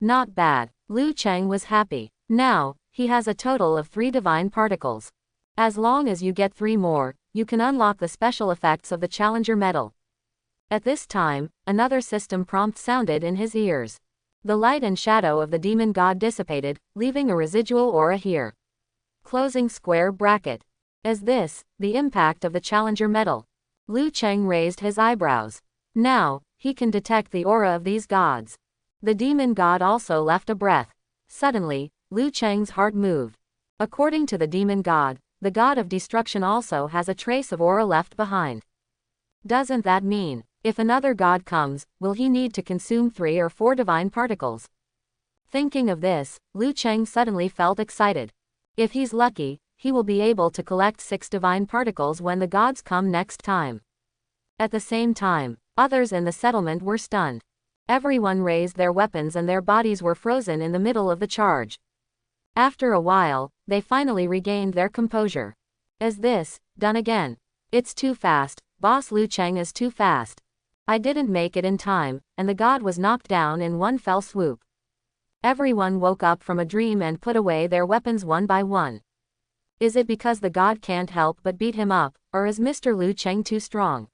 Not bad. Liu Cheng was happy. Now, he has a total of 3 divine particles. As long as you get 3 more, you can unlock the special effects of the Challenger medal. At this time, another system prompt sounded in his ears. The light and shadow of the demon god dissipated, leaving a residual aura here. Closing square bracket. Is this the impact of the Challenger medal? Liu Cheng raised his eyebrows. Now, he can detect the aura of these gods. The demon god also left a breath. Suddenly, Liu Cheng's heart moved. According to the demon god, the god of destruction also has a trace of aura left behind. Doesn't that mean, if another god comes, will he need to consume 3 or 4 divine particles? Thinking of this, Liu Cheng suddenly felt excited. If he's lucky, he will be able to collect 6 divine particles when the gods come next time. At the same time, others in the settlement were stunned. Everyone raised their weapons and their bodies were frozen in the middle of the charge. After a while, they finally regained their composure. Is this done again? It's too fast, Boss Liu Cheng is too fast. I didn't make it in time, and the god was knocked down in one fell swoop. Everyone woke up from a dream and put away their weapons one by one. Is it because the god can't help but beat him up, or is Mr. Liu Cheng too strong?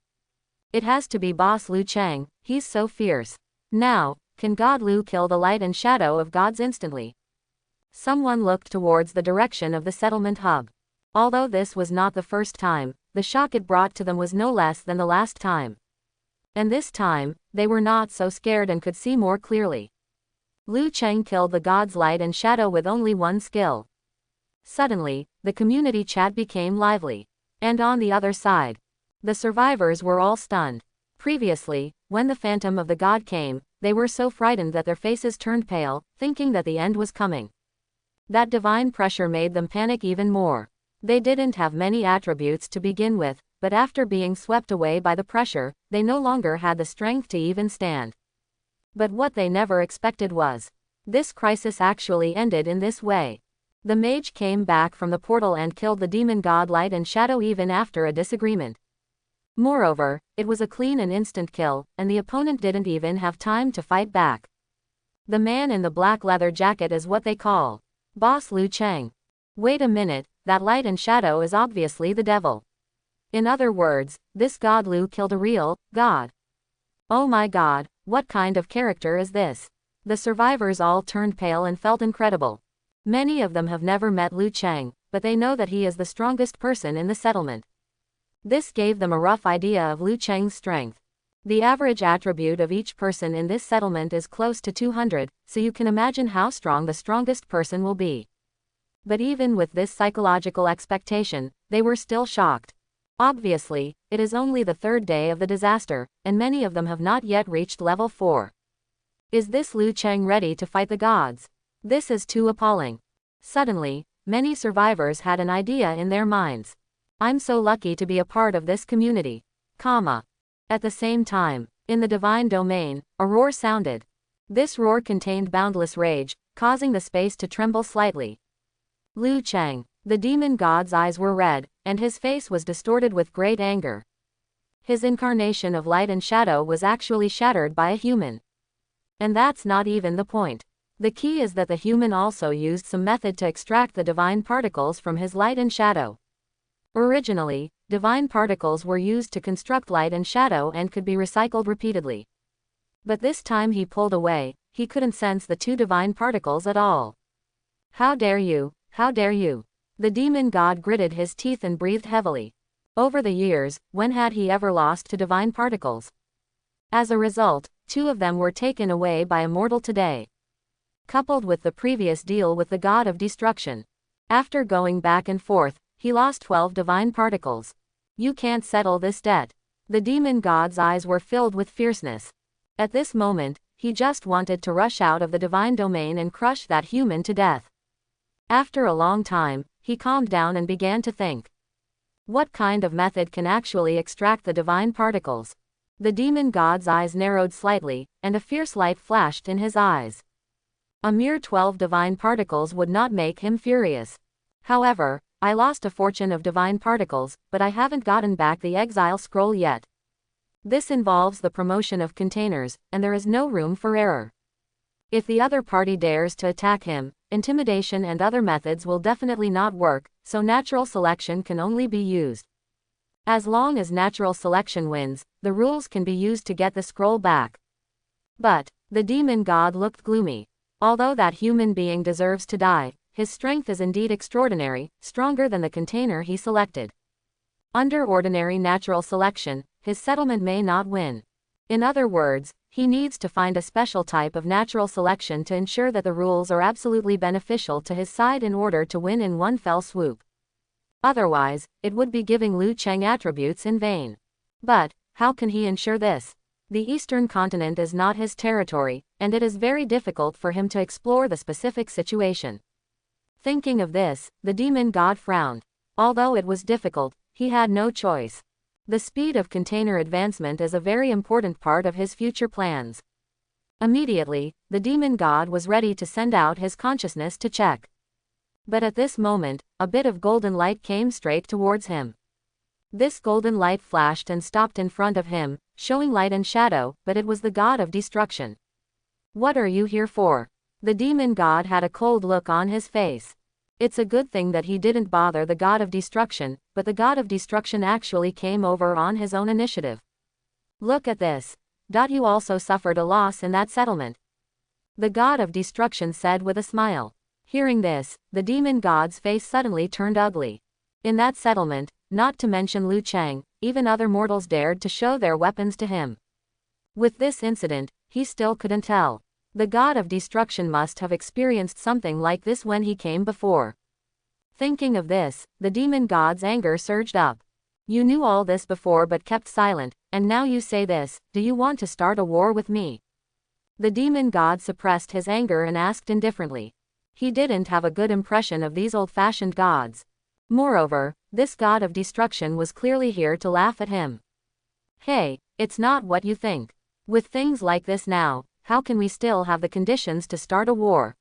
It has to be Boss Liu Cheng, he's so fierce. Now, can God Liu kill the light and shadow of gods instantly? Someone looked towards the direction of the settlement hub. Although this was not the first time, the shock it brought to them was no less than the last time. And this time, they were not so scared and could see more clearly. Liu Cheng killed the god's light and shadow with only one skill. Suddenly, the community chat became lively. And on the other side, the survivors were all stunned. Previously, when the phantom of the god came, they were so frightened that their faces turned pale, thinking that the end was coming. That divine pressure made them panic even more. They didn't have many attributes to begin with, but after being swept away by the pressure, they no longer had the strength to even stand. But what they never expected was, this crisis actually ended in this way. The mage came back from the portal and killed the demon god Light and Shadow even after a disagreement. Moreover, it was a clean and instant kill, and the opponent didn't even have time to fight back. The man in the black leather jacket is what they call Boss Liu Cheng. Wait a minute, that Light and Shadow is obviously the devil. In other words, this god Liu killed a real god. Oh my god, what kind of character is this? The survivors all turned pale and felt incredible. Many of them have never met Liu Cheng, but they know that he is the strongest person in the settlement. This gave them a rough idea of Liu Cheng's strength. The average attribute of each person in this settlement is close to 200, so you can imagine how strong the strongest person will be. But even with this psychological expectation, they were still shocked. Obviously, it is only the 3rd day of the disaster, and many of them have not yet reached level 4. Is this Liu Cheng ready to fight the gods? This is too appalling. Suddenly, many survivors had an idea in their minds. I'm so lucky to be a part of this community. At the same time, in the divine domain, a roar sounded. This roar contained boundless rage, causing the space to tremble slightly. Liu Cheng, the demon god's eyes were red, and his face was distorted with great anger. His incarnation of light and shadow was actually shattered by a human. And that's not even the point. The key is that the human also used some method to extract the divine particles from his light and shadow. Originally, divine particles were used to construct light and shadow and could be recycled repeatedly. But this time he pulled away, he couldn't sense the 2 divine particles at all. How dare you, how dare you? The demon god gritted his teeth and breathed heavily. Over the years, when had he ever lost to divine particles? As a result, 2 of them were taken away by a mortal today. Coupled with the previous deal with the god of destruction. After going back and forth, he lost 12 divine particles. You can't settle this debt. The demon god's eyes were filled with fierceness. At this moment, he just wanted to rush out of the divine domain and crush that human to death. After a long time, he calmed down and began to think. What kind of method can actually extract the divine particles? The demon god's eyes narrowed slightly, and a fierce light flashed in his eyes. A mere 12 divine particles would not make him furious. However, I lost a fortune of divine particles, but I haven't gotten back the exile scroll yet. This involves the promotion of containers, and there is no room for error. If the other party dares to attack him, intimidation and other methods will definitely not work, so natural selection can only be used. As long as natural selection wins, the rules can be used to get the scroll back. But the demon god looked gloomy. Although that human being deserves to die, his strength is indeed extraordinary, stronger than the container he selected. Under ordinary natural selection, his settlement may not win. In other words, he needs to find a special type of natural selection to ensure that the rules are absolutely beneficial to his side in order to win in one fell swoop. Otherwise, it would be giving Liu Cheng attributes in vain. But how can he ensure this? The Eastern continent is not his territory, and it is very difficult for him to explore the specific situation. Thinking of this, the demon god frowned. Although it was difficult, he had no choice. The speed of container advancement is a very important part of his future plans. Immediately, the demon god was ready to send out his consciousness to check. But at this moment, a bit of golden light came straight towards him. This golden light flashed and stopped in front of him, showing light and shadow, but it was the god of destruction. What are you here for? The demon god had a cold look on his face. It's a good thing that he didn't bother the god of destruction, but the god of destruction actually came over on his own initiative. Look at this. You also suffered a loss in that settlement. The god of destruction said with a smile. Hearing this, the demon god's face suddenly turned ugly. In that settlement, not to mention Liu Cheng, even other mortals dared to show their weapons to him. With this incident, he still couldn't tell. The god of destruction must have experienced something like this when he came before. Thinking of this, the demon god's anger surged up. You knew all this before but kept silent, and now you say this. Do you want to start a war with me? The demon god suppressed his anger and asked indifferently. He didn't have a good impression of these old-fashioned gods. Moreover, this god of destruction was clearly here to laugh at him. Hey, it's not what you think. With things like this now, how can we still have the conditions to start a war?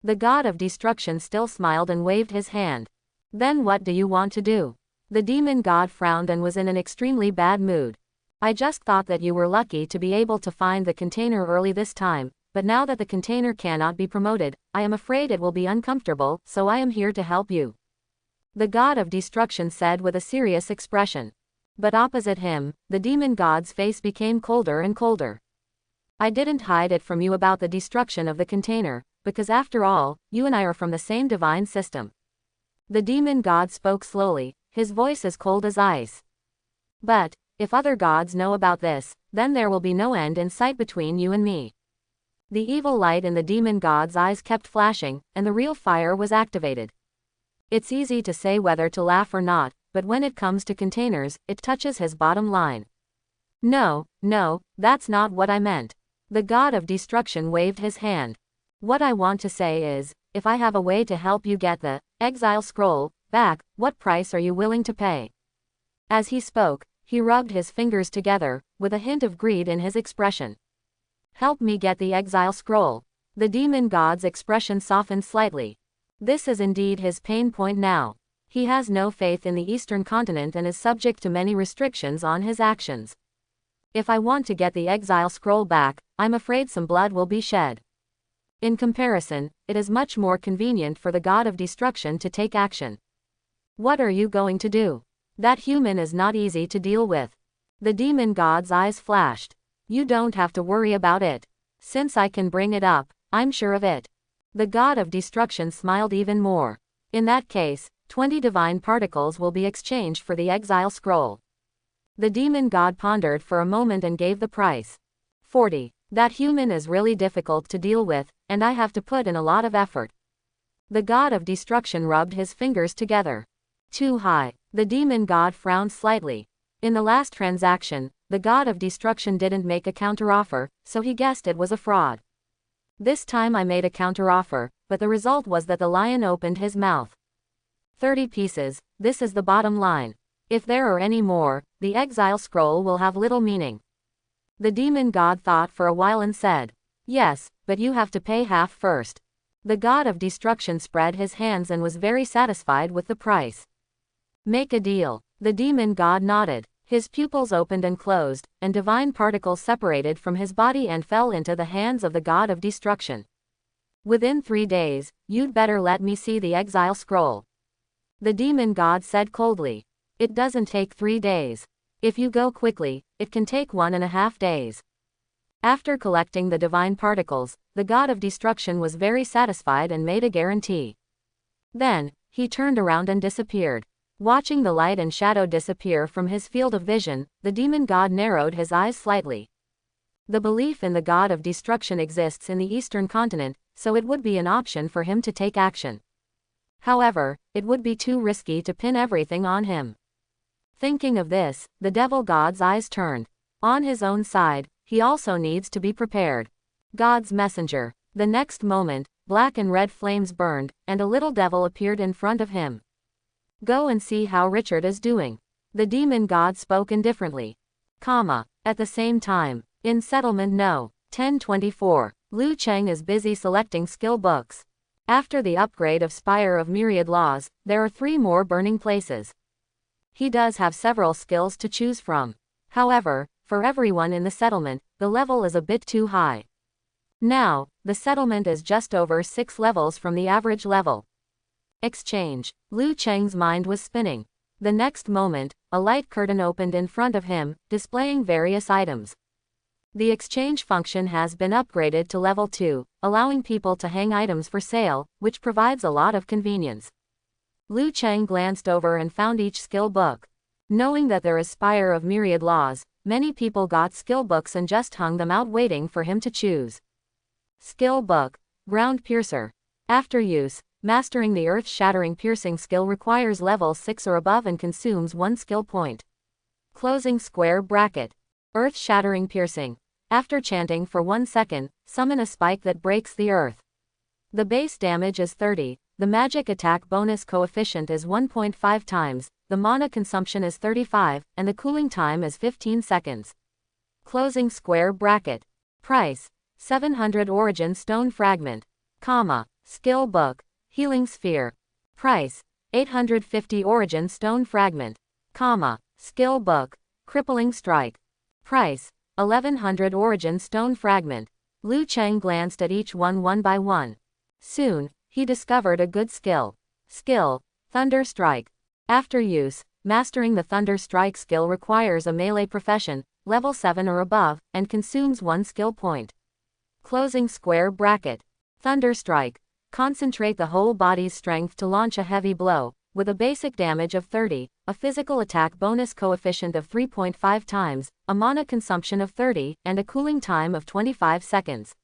The god of destruction still smiled and waved his hand. Then what do you want to do? The demon god frowned and was in an extremely bad mood. I just thought that you were lucky to be able to find the container early this time, but now that the container cannot be promoted, I am afraid it will be uncomfortable, so I am here to help you. The god of destruction said with a serious expression. But opposite him, the demon god's face became colder and colder. I didn't hide it from you about the destruction of the container, because after all, you and I are from the same divine system. The demon god spoke slowly, his voice as cold as ice. But if other gods know about this, then there will be no end in sight between you and me. The evil light in the demon god's eyes kept flashing, and the real fire was activated. It's easy to say whether to laugh or not, but when it comes to containers, it touches his bottom line. No, that's not what I meant. The god of destruction waved his hand. What I want to say is, if I have a way to help you get the exile scroll back, what price are you willing to pay? As he spoke, he rubbed his fingers together, with a hint of greed in his expression. Help me get the exile scroll. The demon god's expression softened slightly. This is indeed his pain point now. He has no faith in the Eastern continent and is subject to many restrictions on his actions. If I want to get the exile scroll back, I'm afraid some blood will be shed. In comparison, it is much more convenient for the god of destruction to take action. What are you going to do? That human is not easy to deal with. The demon god's eyes flashed. You don't have to worry about it. Since I can bring it up, I'm sure of it. The god of destruction smiled even more. In that case, 20 divine particles will be exchanged for the exile scroll. The demon god pondered for a moment and gave the price. 40. That human is really difficult to deal with, and I have to put in a lot of effort. The god of destruction rubbed his fingers together. Too high. The demon god frowned slightly. In the last transaction, the god of destruction didn't make a counteroffer, so he guessed it was a fraud. This time I made a counteroffer, but the result was that the lion opened his mouth. 30 pieces, this is the bottom line. If there are any more, the exile scroll will have little meaning. The demon god thought for a while and said, yes, but you have to pay half first. The god of destruction spread his hands and was very satisfied with the price. Make a deal. The demon god nodded. His pupils opened and closed, and divine particles separated from his body and fell into the hands of the god of destruction. Within 3 days, you'd better let me see the exile scroll. The demon god said coldly. It doesn't take 3 days. If you go quickly, it can take 1.5 days. After collecting the divine particles, the god of destruction was very satisfied and made a guarantee. Then, he turned around and disappeared. Watching the light and shadow disappear from his field of vision, the demon god narrowed his eyes slightly. The belief in the god of destruction exists in the eastern continent, so it would be an option for him to take action. However, it would be too risky to pin everything on him. Thinking of this, the devil god's eyes turned. On his own side, he also needs to be prepared. God's messenger. The next moment, black and red flames burned, and a little devil appeared in front of him. Go and see how Richard is doing. The demon god spoke indifferently. At the same time, in settlement no. 1024. Liu Cheng is busy selecting skill books. After the upgrade of Spire of Myriad Laws, there are 3 more burning places. He does have several skills to choose from. However, for everyone in the settlement, the level is a bit too high. Now, the settlement is just over 6 levels from the average level. Exchange. Liu Cheng's mind was spinning. The next moment, a light curtain opened in front of him, displaying various items. The exchange function has been upgraded to level 2, allowing people to hang items for sale, which provides a lot of convenience. Liu Cheng glanced over and found each skill book. Knowing that there is Spire of Myriad Laws, many people got skill books and just hung them out waiting for him to choose. Skill book. Ground Piercer. After use, mastering the earth-shattering piercing skill requires level 6 or above and consumes 1 skill point. Closing square bracket. Earth-shattering piercing. After chanting for 1 second, summon a spike that breaks the earth. The base damage is 30, the magic attack bonus coefficient is 1.5 times, the mana consumption is 35, and the cooling time is 15 seconds. Closing square bracket. Price. 700 Origin Stone Fragment. Skill book. Healing Sphere. Price. 850 Origin Stone Fragment. Skill book. Crippling Strike. Price. 1100 Origin Stone Fragment. Liu Cheng glanced at each one by one. Soon, he discovered a good skill. Skill. Thunder Strike. After use, mastering the Thunder Strike skill requires a melee profession, level 7 or above, and consumes 1 skill point. Closing square bracket. Thunder Strike. Concentrate the whole body's strength to launch a heavy blow, with a basic damage of 30, a physical attack bonus coefficient of 3.5 times, a mana consumption of 30, and a cooling time of 25 seconds.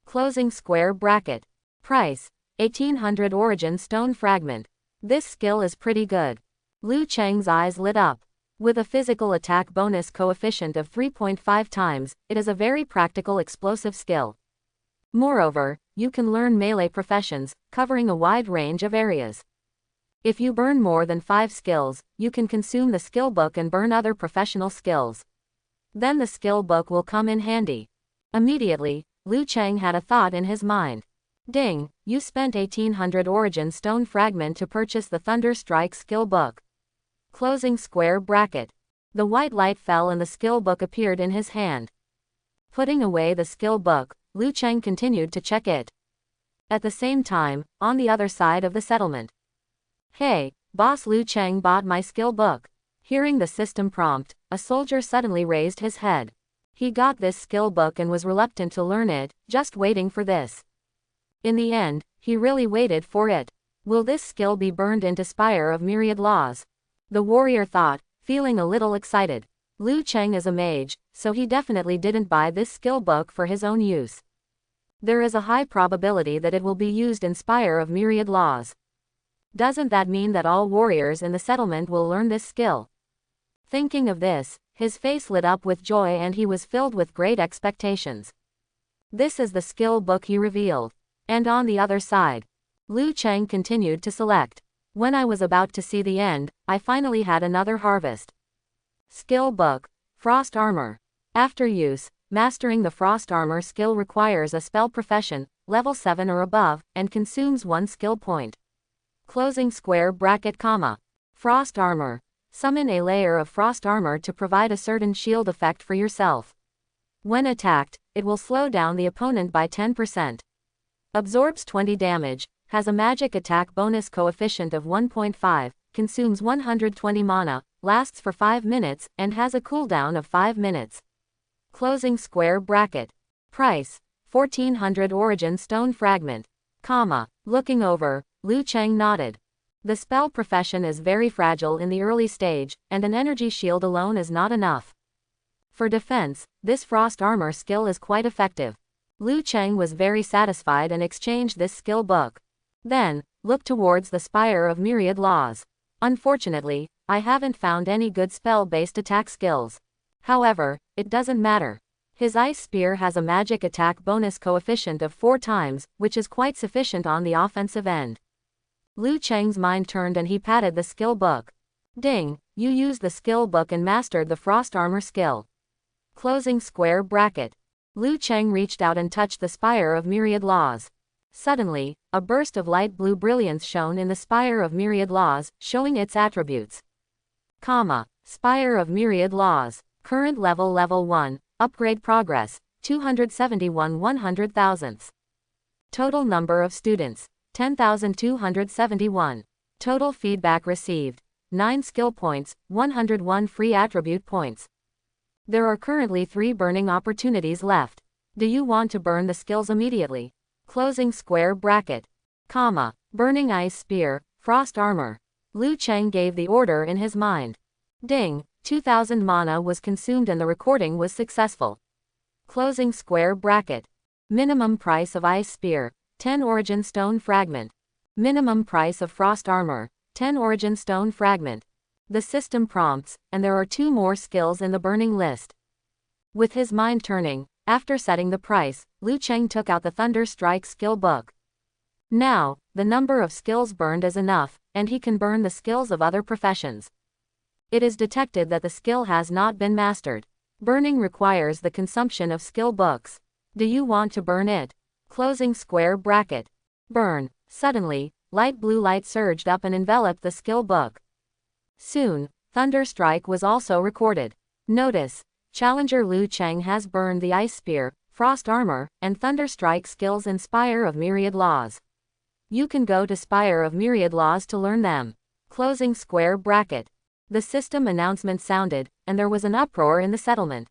Closing square bracket. Price. 1800 Origin Stone Fragment. This skill is pretty good. Liu Cheng's eyes lit up. With a physical attack bonus coefficient of 3.5 times, it is a very practical explosive skill. Moreover, you can learn melee professions, covering a wide range of areas. If you burn more than 5 skills, you can consume the skill book and burn other professional skills. Then the skill book will come in handy. Immediately, Liu Cheng had a thought in his mind. Ding, you spent 1800 Origin Stone Fragment to purchase the Thunder Strike skill book. Closing square bracket. The white light fell and the skill book appeared in his hand. Putting away the skill book, Liu Cheng continued to check it. At the same time, on the other side of the settlement. Hey, boss, Liu Cheng bought my skill book. Hearing the system prompt, a soldier suddenly raised his head. He got this skill book and was reluctant to learn it, just waiting for this. In the end, he really waited for it. Will this skill be burned into Spire of Myriad Laws? The warrior thought, feeling a little excited. Liu Cheng is a mage, so he definitely didn't buy this skill book for his own use. There is a high probability that it will be used in Spire of Myriad Laws. Doesn't that mean that all warriors in the settlement will learn this skill? Thinking of this, his face lit up with joy and he was filled with great expectations. This is the skill book he revealed. And on the other side, Liu Cheng continued to select. When I was about to see the end, I finally had another harvest. Skill book, Frost Armor. After use, mastering the Frost Armor skill requires a spell profession, level 7 or above, and consumes 1 skill point. Closing square bracket comma. Frost Armor. Summon a layer of Frost Armor to provide a certain shield effect for yourself. When attacked, it will slow down the opponent by 10%. Absorbs 20 damage, has a magic attack bonus coefficient of 1.5, consumes 120 mana, lasts for 5 minutes, and has a cooldown of 5 minutes. Closing square bracket. Price, 1400 Origin Stone Fragment. Comma. Looking over, Liu Cheng nodded. The spell profession is very fragile in the early stage, and an energy shield alone is not enough. For defense, this Frost Armor skill is quite effective. Liu Cheng was very satisfied and exchanged this skill book. Then, looked towards the Spire of Myriad Laws. Unfortunately, I haven't found any good spell-based attack skills. However, it doesn't matter. His Ice Spear has a magic attack bonus coefficient of 4 times, which is quite sufficient on the offensive end. Liu Cheng's mind turned and he patted the skill book. Ding, you used the skill book and mastered the Frost Armor skill. Closing square bracket. Liu Cheng reached out and touched the Spire of Myriad Laws. Suddenly, a burst of light blue brilliance shone in the Spire of Myriad Laws, showing its attributes. Comma. Spire of Myriad Laws. Current level 1. Upgrade progress, 271 100,000ths. Total number of students, 10,271. Total feedback received, 9 skill points, 101 free attribute points. There are currently 3 burning opportunities left. Do you want to burn the skills immediately? Closing square bracket. Comma. Burning Ice Spear, Frost Armor. Liu Cheng gave the order in his mind. Ding, 2000 mana was consumed and the recording was successful. Closing square bracket. Minimum price of Ice Spear, 10 Origin Stone Fragment. Minimum price of Frost Armor, 10 Origin Stone Fragment. The system prompts, and there are 2 more skills in the burning list. With his mind turning, after setting the price, Liu Cheng took out the Thunder Strike skill book. Now, the number of skills burned is enough, and he can burn the skills of other professions. It is detected that the skill has not been mastered. Burning requires the consumption of skill books. Do you want to burn it? Closing square bracket. Burn. Suddenly, light blue light surged up and enveloped the skill book. Soon, Thunder Strike was also recorded. Notice, Challenger Liu Cheng has burned the Ice Spear, Frost Armor, and Thunder Strike skills in Spire of Myriad Laws. You can go to Spire of Myriad Laws to learn them. Closing square bracket. The system announcement sounded, and there was an uproar in the settlement.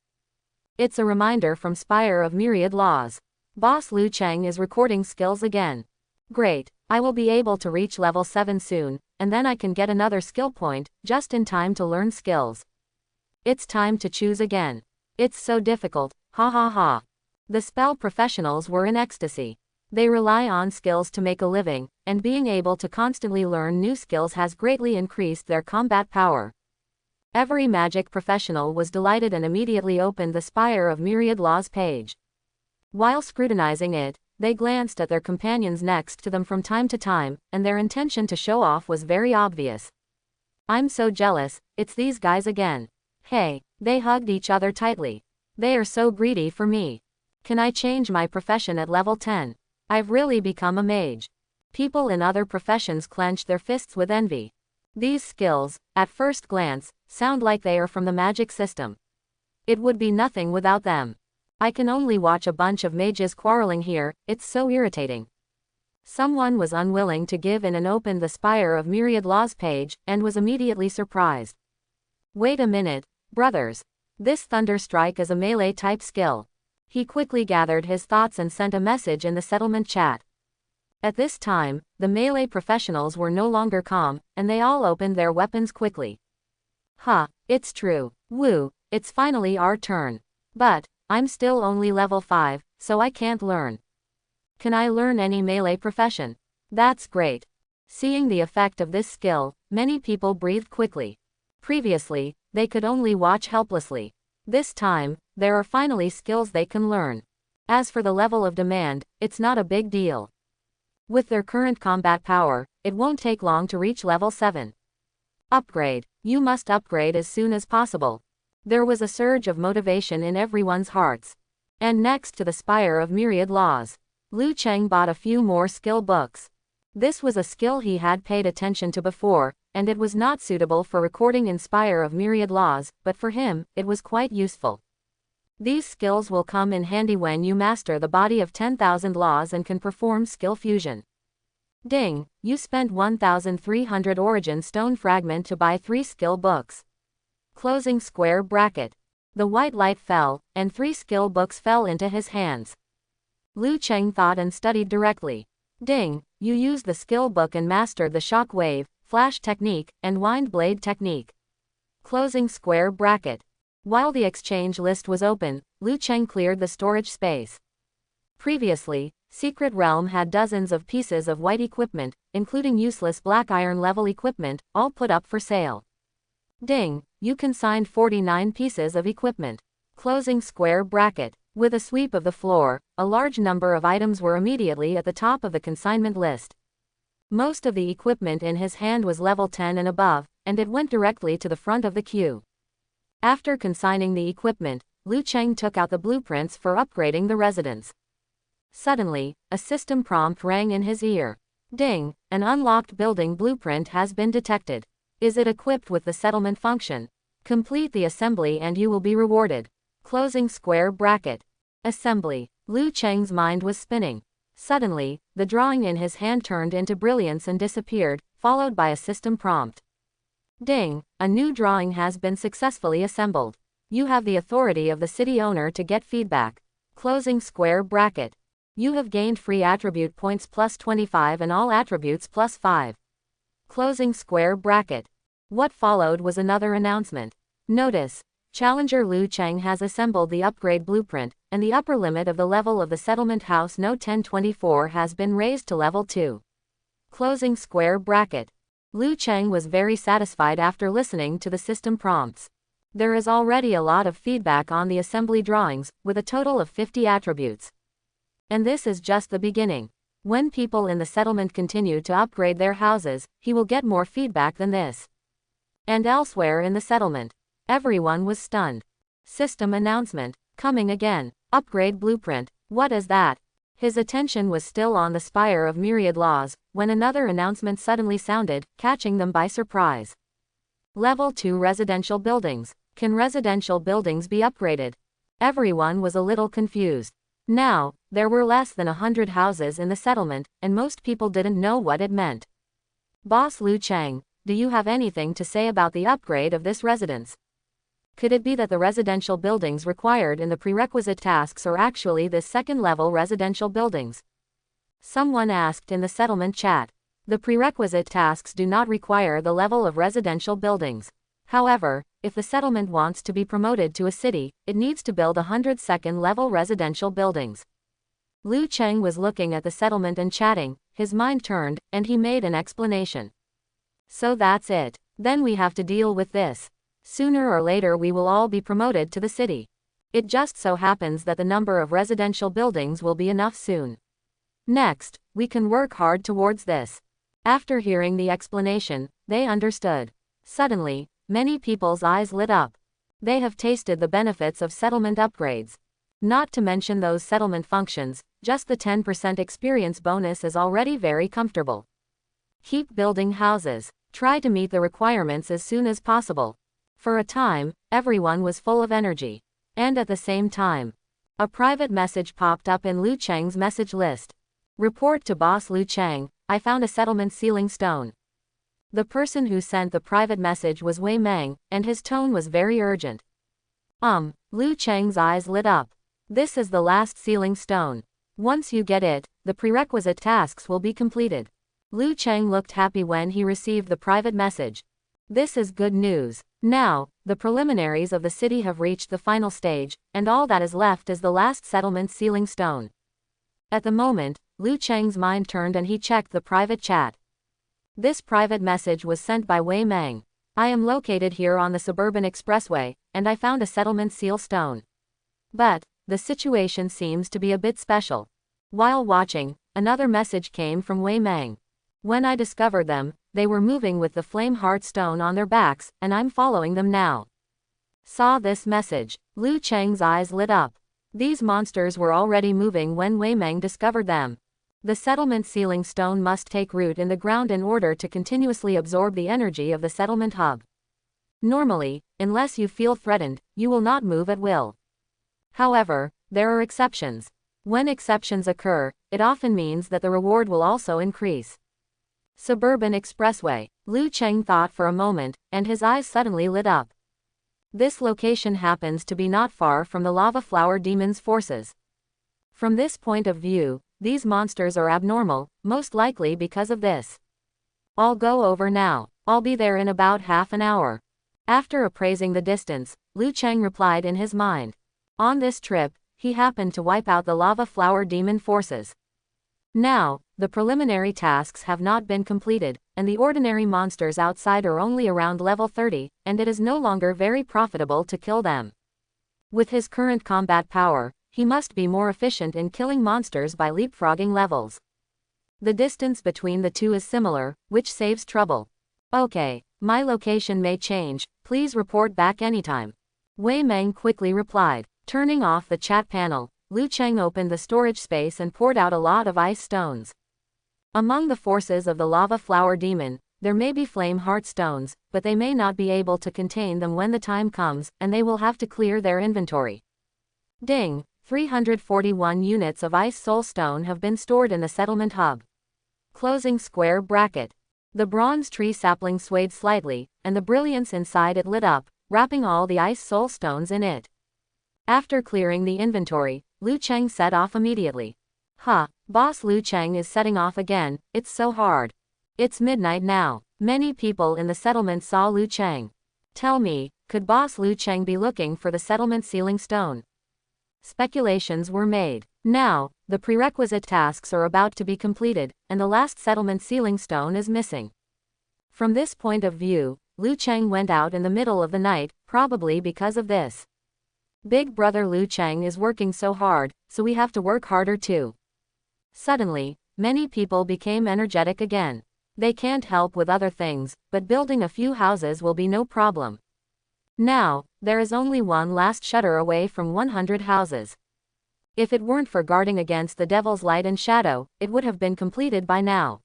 It's a reminder from Spire of Myriad Laws. Boss Liu Cheng is recording skills again. Great, I will be able to reach level 7 soon, and then I can get another skill point, just in time to learn skills. It's time to choose again. It's so difficult, ha ha ha. The spell professionals were in ecstasy. They rely on skills to make a living, and being able to constantly learn new skills has greatly increased their combat power. Every magic professional was delighted and immediately opened the Spire of Myriad Laws page. While scrutinizing it, they glanced at their companions next to them from time to time, and their intention to show off was very obvious. I'm so jealous, it's these guys again. Hey, they hugged each other tightly. They are so greedy for me. Can I change my profession at level 10? I've really become a mage. People in other professions clenched their fists with envy. These skills, at first glance, sound like they are from the magic system. It would be nothing without them. I can only watch a bunch of mages quarreling here, it's so irritating. Someone was unwilling to give in and opened the Spire of Myriad Laws page, and was immediately surprised. Wait a minute, brothers. This Thunder Strike is a melee type skill. He quickly gathered his thoughts and sent a message in the settlement chat. At this time, the melee professionals were no longer calm, and they all opened their weapons quickly. It's true. Woo, it's finally our turn. But I'm still only level 5, so I can't learn. Can I learn any melee profession? That's great. Seeing the effect of this skill, many people breathed quickly. Previously, they could only watch helplessly. This time, there are finally skills they can learn. As for the level of demand, it's not a big deal. With their current combat power, it won't take long to reach level 7. Upgrade. You must upgrade as soon as possible. There was a surge of motivation in everyone's hearts. And next to the Spire of Myriad Laws, Liu Cheng bought a few more skill books. This was a skill he had paid attention to before, and it was not suitable for recording in Spire of Myriad Laws, but for him, it was quite useful. These skills will come in handy when you master the body of 10,000 laws and can perform skill fusion. Ding, you spent 1,300 origin stone fragment to buy 3 skill books. Closing square bracket. The white light fell, and 3 skill books fell into his hands. Liu Cheng thought and studied directly. Ding, you used the skill book and mastered the shock wave, flash technique, and wind blade technique. Closing square bracket. While the exchange list was open, Liu Cheng cleared the storage space. Previously, Secret Realm had dozens of pieces of white equipment, including useless black iron level equipment, all put up for sale. Ding, you consigned 49 pieces of equipment. Closing square bracket. With a sweep of the floor, a large number of items were immediately at the top of the consignment list. Most of the equipment in his hand was level 10 and above, and it went directly to the front of the queue. After consigning the equipment, Liu Cheng took out the blueprints for upgrading the residence. Suddenly, a system prompt rang in his ear. Ding, an unlocked building blueprint has been detected. Is it equipped with the settlement function? Complete the assembly and you will be rewarded. Closing square bracket. Assembly. Liu Cheng's mind was spinning. Suddenly, the drawing in his hand turned into brilliance and disappeared, followed by a system prompt. Ding, a new drawing has been successfully assembled. You have the authority of the city owner to get feedback. Closing square bracket. You have gained free attribute points plus 25 and all attributes plus 5. Closing square bracket. What followed was another announcement. Notice, Challenger Liu Cheng has assembled the upgrade blueprint, and the upper limit of the level of the settlement house No 1024 has been raised to level 2. Closing square bracket. Liu Cheng was very satisfied after listening to the system prompts. There is already a lot of feedback on the assembly drawings, with a total of 50 attributes. And this is just the beginning. When people in the settlement continue to upgrade their houses, he will get more feedback than this. And elsewhere in the settlement, everyone was stunned. System announcement. Coming again. Upgrade blueprint. What is that? His attention was still on the Spire of Myriad Laws, when another announcement suddenly sounded, catching them by surprise. Level 2 residential buildings. Can residential buildings be upgraded? Everyone was a little confused. Now, there were less than 100 houses in the settlement, and most people didn't know what it meant. Boss Liu Cheng, do you have anything to say about the upgrade of this residence? Could it be that the residential buildings required in the prerequisite tasks are actually the second-level residential buildings? Someone asked in the settlement chat. The prerequisite tasks do not require the level of residential buildings. However, if the settlement wants to be promoted to a city, it needs to build 100 second-level residential buildings. Liu Cheng was looking at the settlement and chatting, his mind turned, and he made an explanation. So that's it. Then we have to deal with this. Sooner or later we will all be promoted to the city. It just so happens that the number of residential buildings will be enough soon. Next, we can work hard towards this. After hearing the explanation, they understood. Suddenly, many people's eyes lit up. They have tasted the benefits of settlement upgrades. Not to mention those settlement functions, just the 10% experience bonus is already very comfortable. Keep building houses. Try to meet the requirements as soon as possible. For a time, everyone was full of energy. And at the same time, a private message popped up in Liu Cheng's message list. Report to Boss Liu Cheng, I found a settlement sealing stone. The person who sent the private message was Wei Meng, and his tone was very urgent. Liu Cheng's eyes lit up. This is the last sealing stone. Once you get it, the prerequisite tasks will be completed. Liu Cheng looked happy when he received the private message. This is good news. Now, the preliminaries of the city have reached the final stage, and all that is left is the last settlement sealing stone. At the moment, Liu Cheng's mind turned and he checked the private chat. This private message was sent by Wei Meng. I am located here on the suburban expressway, and I found a settlement seal stone. But, the situation seems to be a bit special. While watching, another message came from Wei Meng. When I discovered them, they were moving with the flame heart stone on their backs, and I'm following them now. Saw this message. Liu Cheng's eyes lit up. These monsters were already moving when Wei Meng discovered them. The settlement sealing stone must take root in the ground in order to continuously absorb the energy of the settlement hub. Normally, unless you feel threatened, you will not move at will. However, there are exceptions. When exceptions occur, it often means that the reward will also increase. Suburban expressway. Liu Cheng thought for a moment, and his eyes suddenly lit up. This location happens to be not far from the lava flower demon's forces. From this point of view, these monsters are abnormal, most likely because of this. I'll go over now. I'll be there in about half an hour. After appraising the distance, Liu Cheng replied in his mind. On this trip, he happened to wipe out the lava flower demon forces. Now, the preliminary tasks have not been completed, and the ordinary monsters outside are only around level 30, and it is no longer very profitable to kill them. With his current combat power, he must be more efficient in killing monsters by leapfrogging levels. The distance between the two is similar, which saves trouble. Okay, my location may change, please report back anytime. Wei Meng quickly replied. Turning off the chat panel, Liu Cheng opened the storage space and poured out a lot of ice stones. Among the forces of the lava flower demon, there may be flame heart stones, but they may not be able to contain them when the time comes, and they will have to clear their inventory. Ding! 341 units of ice soul stone have been stored in the settlement hub. Closing square bracket. The bronze tree sapling swayed slightly, and the brilliance inside it lit up, wrapping all the ice soul stones in it. After clearing the inventory, Liu Cheng set off immediately. Boss Liu Cheng is setting off again, it's so hard. It's midnight now. Many people in the settlement saw Liu Cheng. Tell me, could Boss Liu Cheng be looking for the settlement sealing stone? Speculations were made. Now, the prerequisite tasks are about to be completed, and the last settlement sealing stone is missing. From this point of view, Liu Cheng went out in the middle of the night, probably because of this. Big brother Liu Cheng is working so hard, so we have to work harder too. Suddenly, many people became energetic again. They can't help with other things, but building a few houses will be no problem. Now, there is only one last shutter away from 100 houses. If it weren't for guarding against the devil's light and shadow, it would have been completed by now.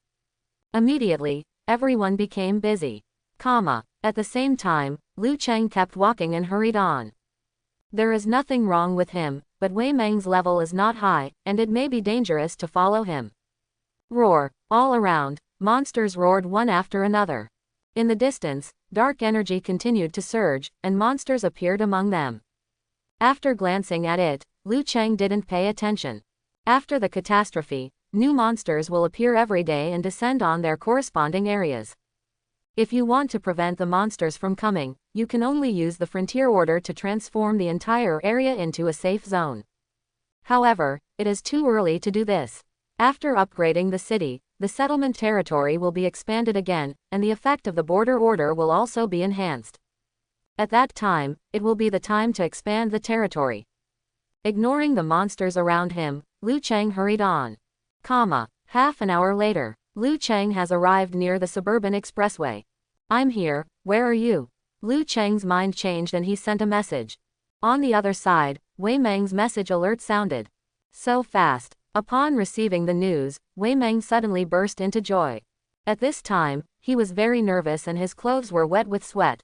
Immediately, everyone became busy. At the same time, Liu Cheng kept walking and hurried on. There is nothing wrong with him, but Wei Meng's level is not high, and it may be dangerous to follow him. Roar! All around, monsters roared one after another. In the distance, dark energy continued to surge, and monsters appeared among them. After glancing at it, Liu Cheng didn't pay attention. After the catastrophe, new monsters will appear every day and descend on their corresponding areas. If you want to prevent the monsters from coming, you can only use the frontier order to transform the entire area into a safe zone. However, it is too early to do this. After upgrading the city, the settlement territory will be expanded again, and the effect of the border order will also be enhanced. At that time, it will be the time to expand the territory. Ignoring the monsters around him, Liu Cheng hurried on. Half an hour later, Liu Cheng has arrived near the suburban expressway. I'm here, where are you? Liu Cheng's mind changed and he sent a message. On the other side, Wei Meng's message alert sounded. So fast. Upon receiving the news, Wei Meng suddenly burst into joy. At this time, he was very nervous and his clothes were wet with sweat.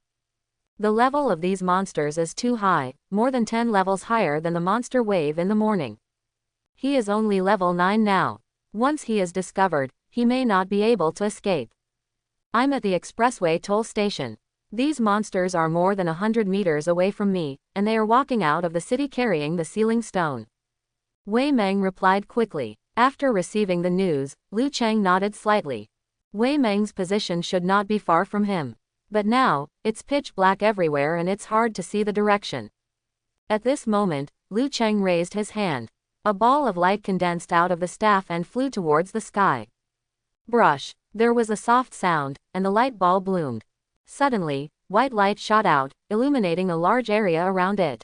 The level of these monsters is too high, more than 10 levels higher than the monster wave in the morning. He is only level 9 now. Once he is discovered, he may not be able to escape. I'm at the expressway toll station. These monsters are more than 100 meters away from me, and they are walking out of the city carrying the sealing stone. Wei Meng replied quickly. After receiving the news, Liu Chang nodded slightly. Wei Meng's position should not be far from him. But now, it's pitch black everywhere and it's hard to see the direction. At this moment, Liu Chang raised his hand. A ball of light condensed out of the staff and flew towards the sky. Brush. There was a soft sound, and the light ball bloomed. Suddenly, white light shot out, illuminating a large area around it.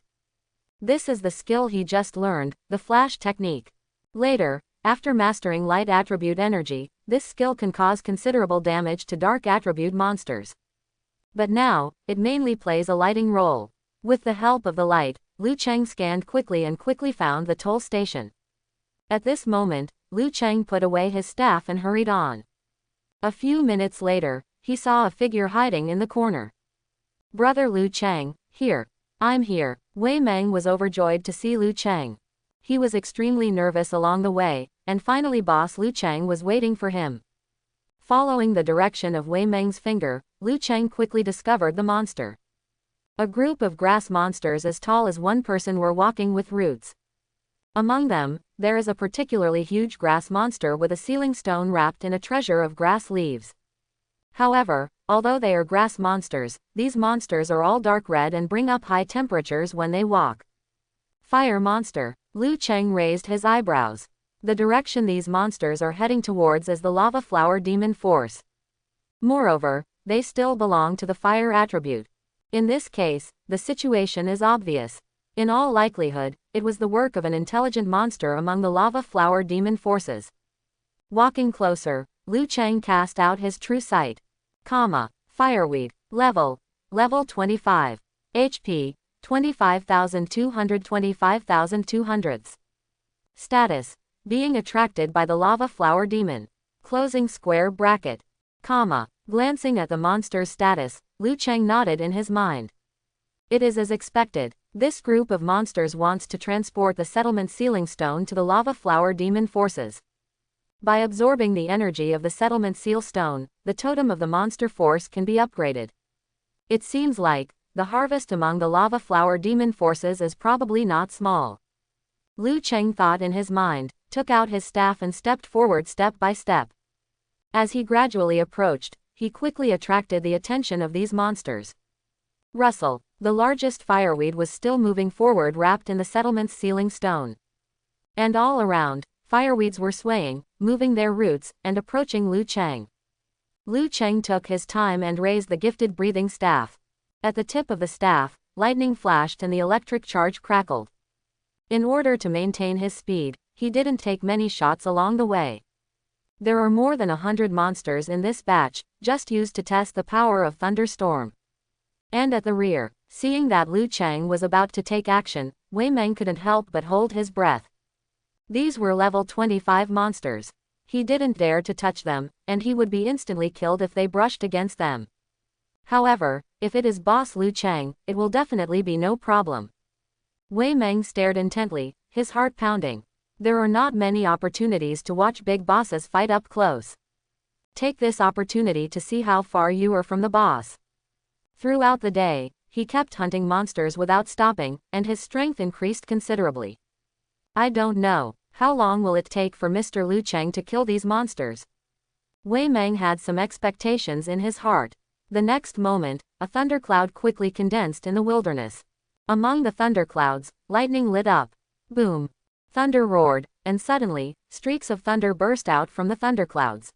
This is the skill he just learned, the flash technique. Later, after mastering light attribute energy, this skill can cause considerable damage to dark attribute monsters. But now, it mainly plays a lighting role. With the help of the light, Liu Chang scanned quickly and quickly found the toll station. At this moment, Liu Chang put away his staff and hurried on. A few minutes later, he saw a figure hiding in the corner. Brother Liu Chang, here. I'm here. Wei Meng was overjoyed to see Liu Chang. He was extremely nervous along the way, and finally boss Liu Chang was waiting for him. Following the direction of Wei Meng's finger, Liu Chang quickly discovered the monster. A group of grass monsters as tall as one person were walking with roots. Among them, there is a particularly huge grass monster with a ceiling stone wrapped in a treasure of grass leaves. However, although they are grass monsters, these monsters are all dark red and bring up high temperatures when they walk. Fire monster. Liu Chang raised his eyebrows. The direction these monsters are heading towards is the lava flower demon force. Moreover, they still belong to the fire attribute. In this case, the situation is obvious. In all likelihood, it was the work of an intelligent monster among the lava flower demon forces. Walking closer, Liu Chang cast out his true sight. Fireweed. Level 25. HP, 25,225,200. Status, being attracted by the lava flower demon. Closing square bracket. Glancing at the monster's status, Liu Chang nodded in his mind. It is as expected. This group of monsters wants to transport the settlement sealing stone to the lava flower demon forces. By absorbing the energy of the settlement seal stone, the totem of the monster force can be upgraded. It seems like the harvest among the lava flower demon forces is probably not small. Liu Chang thought in his mind, took out his staff and stepped forward step by step. As he gradually approached, he quickly attracted the attention of these monsters. Rustle. The largest fireweed was still moving forward wrapped in the settlement's sealing stone. And all around, fireweeds were swaying, moving their roots, and approaching Liu Chang. Liu Chang took his time and raised the gifted breathing staff. At the tip of the staff, lightning flashed and the electric charge crackled. In order to maintain his speed, he didn't take many shots along the way. There are more than 100 monsters in this batch, just used to test the power of thunderstorm. And at the rear, seeing that Liu Chang was about to take action, Wei Meng couldn't help but hold his breath. These were level 25 monsters. He didn't dare to touch them, and he would be instantly killed if they brushed against them. However, if it is boss Liu Chang, it will definitely be no problem. Wei Meng stared intently, his heart pounding. There are not many opportunities to watch big bosses fight up close. Take this opportunity to see how far you are from the boss. Throughout the day, he kept hunting monsters without stopping, and his strength increased considerably. I don't know, how long will it take for Mr. Liu Chang to kill these monsters? Wei Meng had some expectations in his heart. The next moment, a thundercloud quickly condensed in the wilderness. Among the thunderclouds, lightning lit up. Boom! Thunder roared, and suddenly, streaks of thunder burst out from the thunderclouds.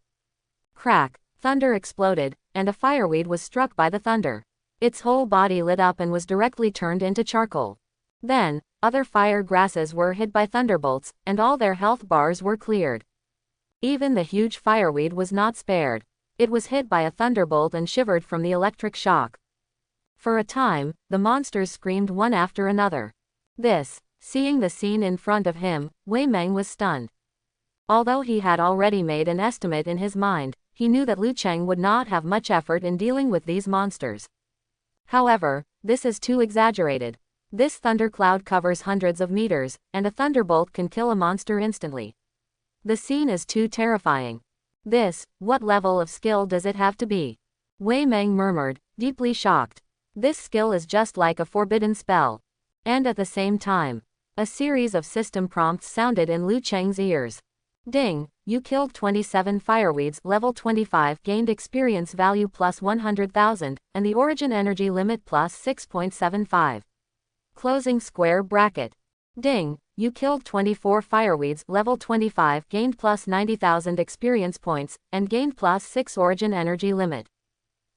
Crack! Thunder exploded, and a fireweed was struck by the thunder. Its whole body lit up and was directly turned into charcoal. Then, other fire grasses were hit by thunderbolts, and all their health bars were cleared. Even the huge fireweed was not spared. It was hit by a thunderbolt and shivered from the electric shock. For a time, the monsters screamed one after another. Seeing the scene in front of him, Wei Meng was stunned. Although he had already made an estimate in his mind, he knew that Liu Chang would not have much effort in dealing with these monsters. However, this is too exaggerated. This thundercloud covers hundreds of meters, and a thunderbolt can kill a monster instantly. The scene is too terrifying. What level of skill does it have to be? Wei Meng murmured, deeply shocked. This skill is just like a forbidden spell. And at the same time, a series of system prompts sounded in Liu Chang's ears. Ding, you killed 27 fireweeds, level 25, gained experience value plus 100,000, and the origin energy limit plus 6.75. Closing square bracket. Ding, you killed 24 fireweeds, level 25, gained plus 90,000 experience points, and gained plus 6 origin energy limit.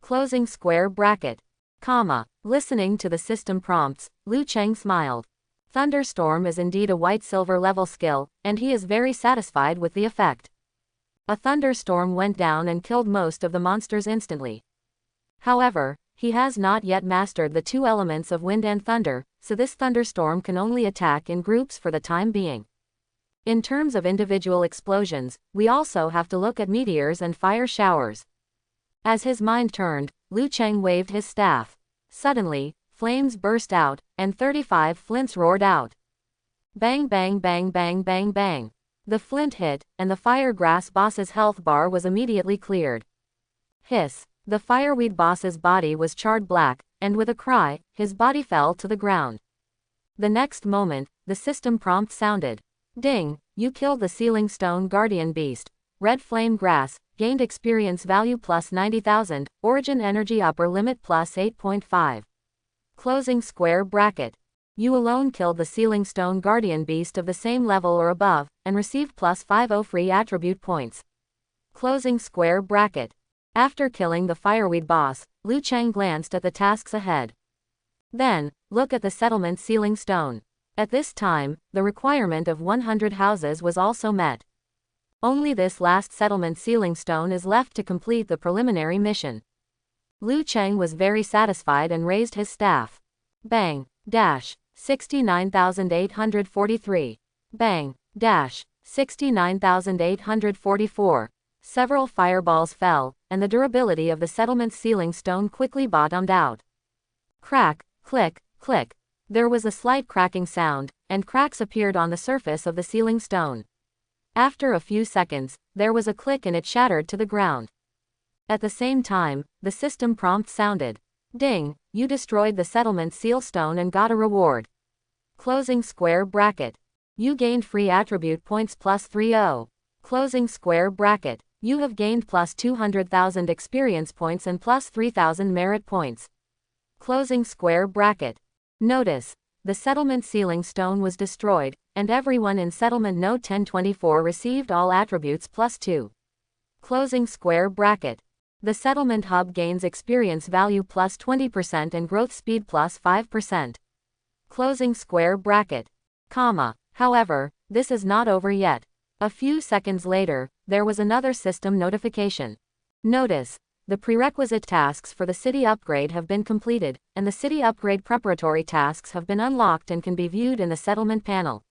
Closing square bracket. Comma. Listening to the system prompts, Liu Cheng smiled. Thunderstorm is indeed a white-silver level skill, and he is very satisfied with the effect. A thunderstorm went down and killed most of the monsters instantly. However, he has not yet mastered the two elements of wind and thunder, so this thunderstorm can only attack in groups for the time being. In terms of individual explosions, we also have to look at meteors and fire showers. As his mind turned, Liu Cheng waved his staff. Suddenly, flames burst out, and 35 flints roared out. Bang bang bang bang bang bang. The flint hit, and the firegrass boss's health bar was immediately cleared. Hiss. The fireweed boss's body was charred black, and with a cry, his body fell to the ground. The next moment, the system prompt sounded. Ding, you killed the ceiling stone guardian beast. Red flame grass, gained experience value plus 90,000, origin energy upper limit plus 8.5. Closing square bracket. You alone killed the ceiling stone guardian beast of the same level or above, and received plus 50 free attribute points. Closing square bracket. After killing the fireweed boss, Liu Cheng glanced at the tasks ahead. Then, look at the settlement ceiling stone. At this time, the requirement of 100 houses was also met. Only this last settlement ceiling stone is left to complete the preliminary mission. Liu Cheng was very satisfied and raised his staff. Bang, dash, 69,843. Bang, dash, 69,844. Several fireballs fell, and the durability of the settlement's ceiling stone quickly bottomed out. Crack, click, click. There was a slight cracking sound, and cracks appeared on the surface of the ceiling stone. After a few seconds, there was a click and it shattered to the ground. At the same time, the system prompt sounded. Ding, you destroyed the settlement seal stone and got a reward. Closing square bracket. You gained free attribute points plus 30. Closing square bracket. You have gained plus 200,000 experience points and plus 3,000 merit points. Closing square bracket. Notice, the settlement ceiling stone was destroyed, and everyone in settlement node 1024 received all attributes plus 2. Closing square bracket. The settlement hub gains experience value plus 20% and growth speed plus 5%. Closing square bracket. Comma. However, this is not over yet. A few seconds later, there was another system notification. Notice, the prerequisite tasks for the city upgrade have been completed, and the city upgrade preparatory tasks have been unlocked and can be viewed in the settlement panel.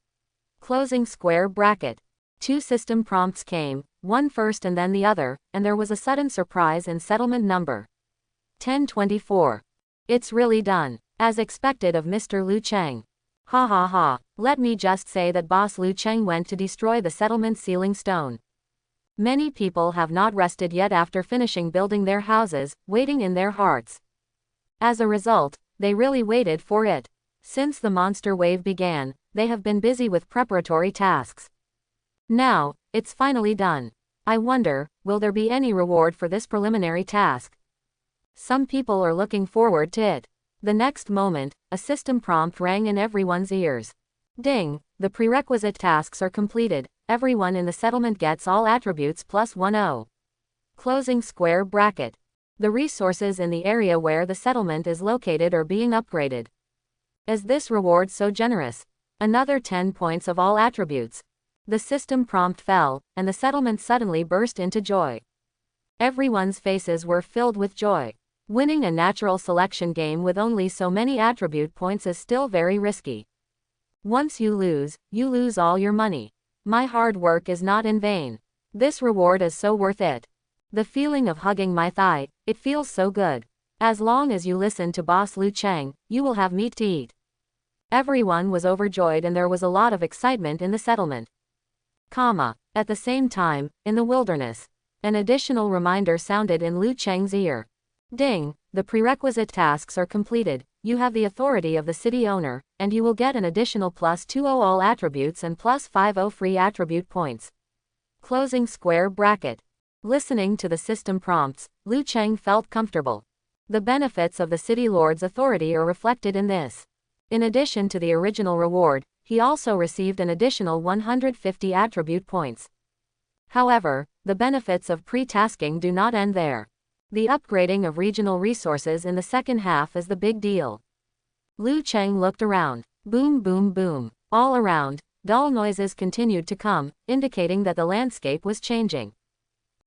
Closing square bracket. Two system prompts came, one first and then the other, and there was a sudden surprise in settlement number 1024. It's really done, as expected of Mr. Liu Cheng. Ha ha ha, let me just say that boss Liu Cheng went to destroy the settlement ceiling stone. Many people have not rested yet after finishing building their houses, waiting in their hearts. As a result, they really waited for it. Since the monster wave began, they have been busy with preparatory tasks. Now, it's finally done. I wonder, will there be any reward for this preliminary task? Some people are looking forward to it. The next moment, a system prompt rang in everyone's ears. Ding, the prerequisite tasks are completed. Everyone in the settlement gets all attributes plus 10. Closing square bracket. The resources in the area where the settlement is located are being upgraded. Is this reward so generous? Another 10 points of all attributes. The system prompt fell, and the settlement suddenly burst into joy. Everyone's faces were filled with joy. Winning a natural selection game with only so many attribute points is still very risky. Once you lose all your money. My hard work is not in vain. This reward is so worth it. The feeling of hugging my thigh, it feels so good. As long as you listen to Boss Liu Cheng, you will have meat to eat. Everyone was overjoyed and there was a lot of excitement in the settlement. At the same time, in the wilderness, an additional reminder sounded in Liu Cheng's ear. Ding, the prerequisite tasks are completed. You have the authority of the city owner, and you will get an additional plus 20 all attributes and plus 50 free attribute points. Closing square bracket. Listening to the system prompts, Liu Cheng felt comfortable. The benefits of the City Lord's authority are reflected in this. In addition to the original reward, he also received an additional 150 attribute points. However, the benefits of pre-tasking do not end there. The upgrading of regional resources in the second half is the big deal. Liu Cheng looked around. Boom boom boom. All around, dull noises continued to come, indicating that the landscape was changing.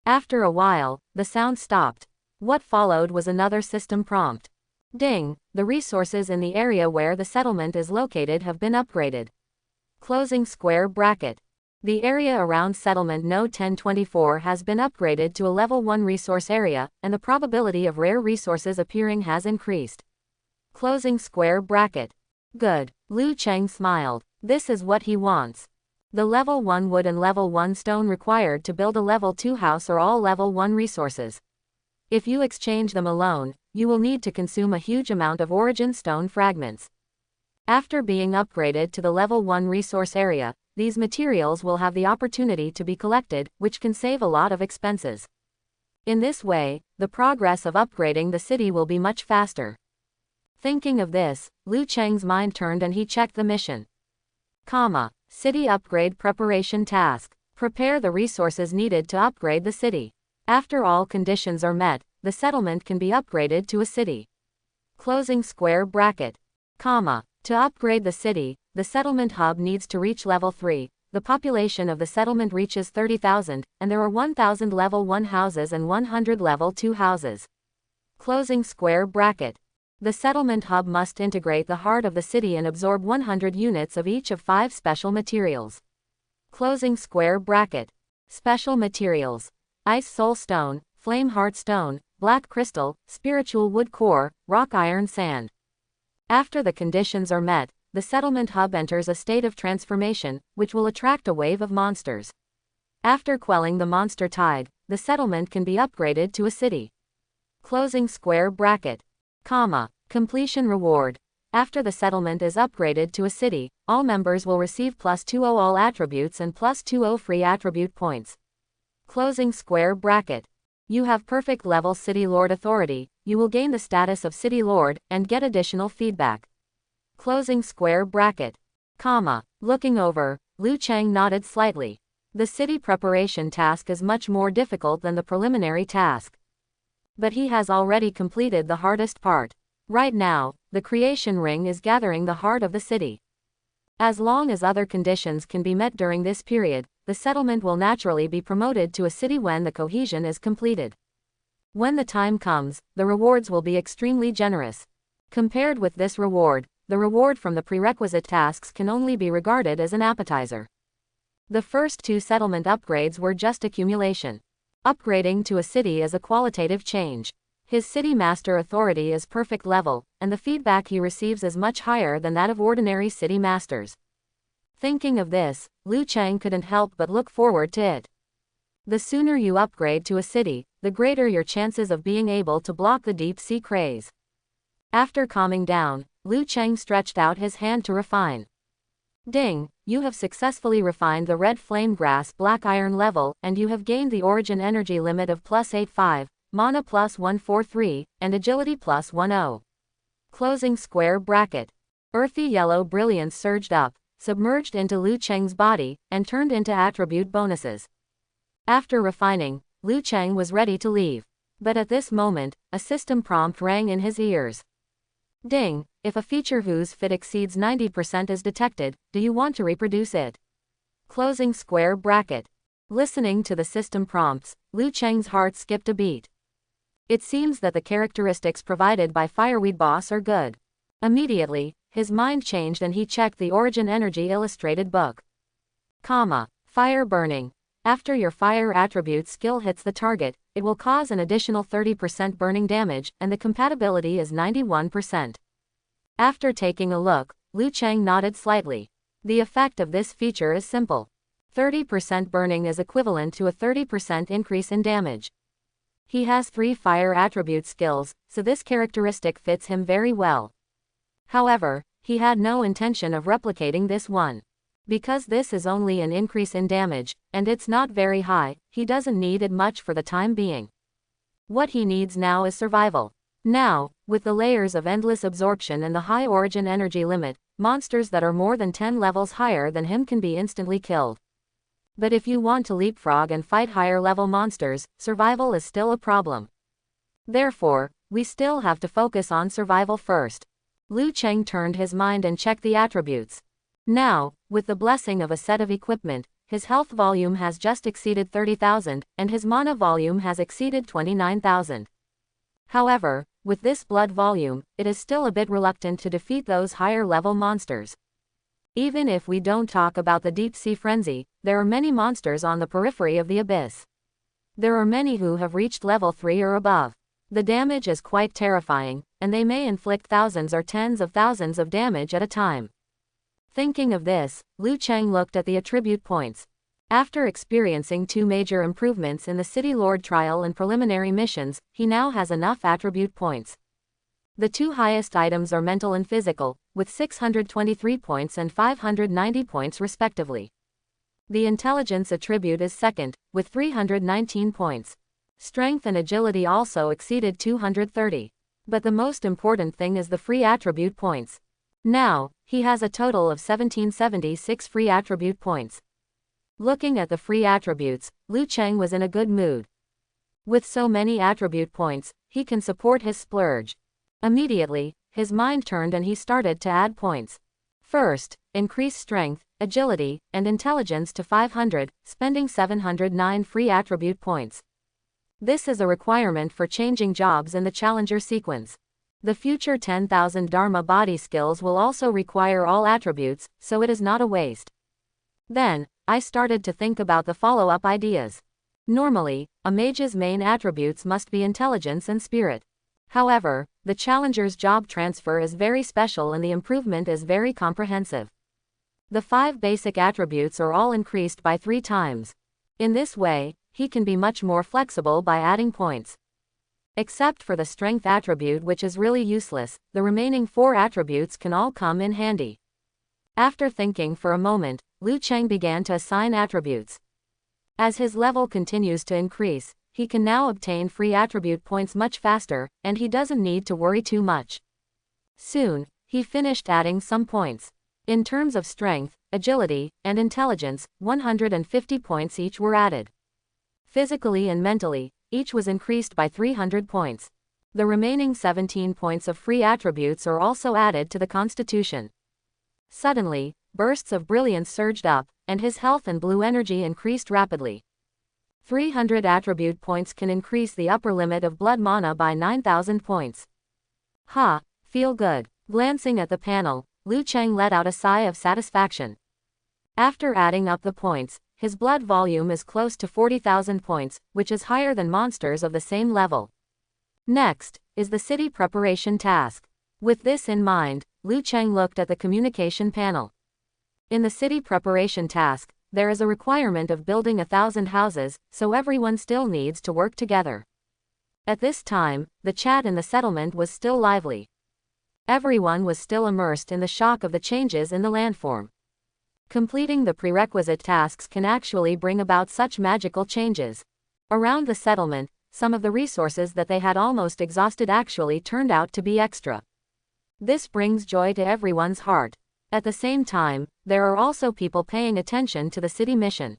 After a while, the sound stopped. What followed was another system prompt. Ding, the resources in the area where the settlement is located have been upgraded. Closing square bracket. The area around settlement node 1024 has been upgraded to a level 1 resource area, and the probability of rare resources appearing has increased. Closing square bracket. Good. Liu Cheng smiled. This is what he wants. The level 1 wood and level 1 stone required to build a level 2 house are all level 1 resources. If you exchange them alone, you will need to consume a huge amount of origin stone fragments. After being upgraded to the level 1 resource area, these materials will have the opportunity to be collected, which can save a lot of expenses. In this way, the progress of upgrading the city will be much faster. Thinking of this, Liu Cheng's mind turned and he checked the mission. City upgrade preparation task. Prepare the resources needed to upgrade the city. After all conditions are met, the settlement can be upgraded to a city. Closing square bracket. To upgrade the city, the settlement hub needs to reach level 3, the population of the settlement reaches 30,000, and there are 1,000 level 1 houses and 100 level 2 houses. Closing square bracket. The settlement hub must integrate the heart of the city and absorb 100 units of each of 5 special materials. Closing square bracket. Special materials. Ice soul stone, flame heart stone, black crystal, spiritual wood core, rock iron sand. After the conditions are met, the settlement hub enters a state of transformation, which will attract a wave of monsters. After quelling the monster tide, the settlement can be upgraded to a city. Closing square bracket. Completion reward. After the settlement is upgraded to a city, all members will receive +20 all attributes and +20 free attribute points. Closing square bracket. You have perfect level City Lord authority, you will gain the status of City Lord, and get additional feedback. Closing square bracket. Looking over, Liu Cheng nodded slightly. The city preparation task is much more difficult than the preliminary task. But he has already completed the hardest part. Right now, the creation ring is gathering the heart of the city. As long as other conditions can be met during this period, the settlement will naturally be promoted to a city when the cohesion is completed. When the time comes, the rewards will be extremely generous. Compared with this reward, the reward from the prerequisite tasks can only be regarded as an appetizer. The first 2 settlement upgrades were just accumulation. Upgrading to a city is a qualitative change. His city master authority is perfect level, and the feedback he receives is much higher than that of ordinary city masters. Thinking of this, Liu Cheng couldn't help but look forward to it. The sooner you upgrade to a city, the greater your chances of being able to block the deep sea craze. After calming down, Liu Cheng stretched out his hand to refine. Ding, you have successfully refined the red flame grass black iron level, and you have gained the origin energy limit of +85, mana +143, and agility +10. Closing square bracket. Earthy yellow brilliance surged up, submerged into Liu Cheng's body, and turned into attribute bonuses. After refining, Liu Cheng was ready to leave. But at this moment, a system prompt rang in his ears. Ding, if a feature whose fit exceeds 90% is detected, do you want to reproduce it? Closing square bracket. Listening to the system prompts, Liu Cheng's heart skipped a beat. It seems that the characteristics provided by Fireweed Boss are good. Immediately, his mind changed and he checked the Origin Energy illustrated book. Fire burning. After your fire attribute skill hits the target, it will cause an additional 30% burning damage, and the compatibility is 91%. After taking a look, Liu Cheng nodded slightly. The effect of this feature is simple. 30% burning is equivalent to a 30% increase in damage. He has 3 fire attribute skills, so this characteristic fits him very well. However, he had no intention of replicating this one. Because this is only an increase in damage, and it's not very high, he doesn't need it much for the time being. What he needs now is survival. Now, with the layers of endless absorption and the high origin energy limit, monsters that are more than 10 levels higher than him can be instantly killed. But if you want to leapfrog and fight higher level monsters, survival is still a problem. Therefore, we still have to focus on survival first. Liu Cheng turned his mind and checked the attributes. Now, with the blessing of a set of equipment, his health volume has just exceeded 30,000, and his mana volume has exceeded 29,000. However, with this blood volume, it is still a bit reluctant to defeat those higher level monsters. Even if we don't talk about the deep sea frenzy, there are many monsters on the periphery of the abyss. There are many who have reached level 3 or above. The damage is quite terrifying, and they may inflict thousands or tens of thousands of damage at a time. Thinking of this, Liu Cheng looked at the attribute points. After experiencing 2 major improvements in the City Lord trial and preliminary missions, he now has enough attribute points. The 2 highest items are mental and physical, with 623 points and 590 points respectively. The intelligence attribute is second, with 319 points. Strength and agility also exceeded 230. But the most important thing is the free attribute points. Now, he has a total of 1776 free attribute points. Looking at the free attributes, Liu Cheng was in a good mood. With so many attribute points, he can support his splurge. Immediately, his mind turned and he started to add points. First, increase strength, agility, and intelligence to 500, spending 709 free attribute points. This is a requirement for changing jobs in the challenger sequence. The future 10,000 Dharma body skills will also require all attributes, so it is not a waste. Then, I started to think about the follow-up ideas. Normally, a mage's main attributes must be intelligence and spirit. However, the challenger's job transfer is very special and the improvement is very comprehensive. The 5 basic attributes are all increased by 3 times. In this way, he can be much more flexible by adding points. Except for the strength attribute, which is really useless, the remaining 4 attributes can all come in handy. After thinking for a moment, Liu Cheng began to assign attributes. As his level continues to increase, he can now obtain free attribute points much faster, and he doesn't need to worry too much. Soon, he finished adding some points. In terms of strength, agility, and intelligence, 150 points each were added. Physically and mentally, each was increased by 300 points. The remaining 17 points of free attributes are also added to the constitution. Suddenly, bursts of brilliance surged up, and his health and blue energy increased rapidly. 300 attribute points can increase the upper limit of blood mana by 9,000 points. Ha, feel good. Glancing at the panel, Liu Cheng let out a sigh of satisfaction. After adding up the points, his blood volume is close to 40,000 points, which is higher than monsters of the same level. Next, is the city preparation task. With this in mind, Liu Cheng looked at the communication panel. In the city preparation task, there is a requirement of building 1,000 houses, so everyone still needs to work together. At this time, the chat in the settlement was still lively. Everyone was still immersed in the shock of the changes in the landform. Completing the prerequisite tasks can actually bring about such magical changes. Around the settlement, some of the resources that they had almost exhausted actually turned out to be extra. This brings joy to everyone's heart. At the same time, there are also people paying attention to the city mission.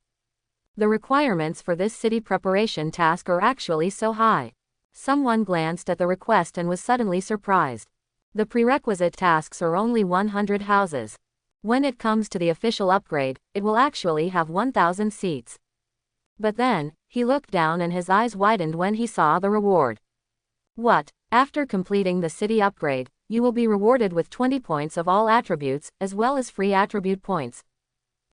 The requirements for this city preparation task are actually so high. Someone glanced at the request and was suddenly surprised. The prerequisite tasks are only 100 houses. When it comes to the official upgrade, it will actually have 1,000 seats. But then, he looked down and his eyes widened when he saw the reward. What? After completing the city upgrade, you will be rewarded with 20 points of all attributes, as well as free attribute points.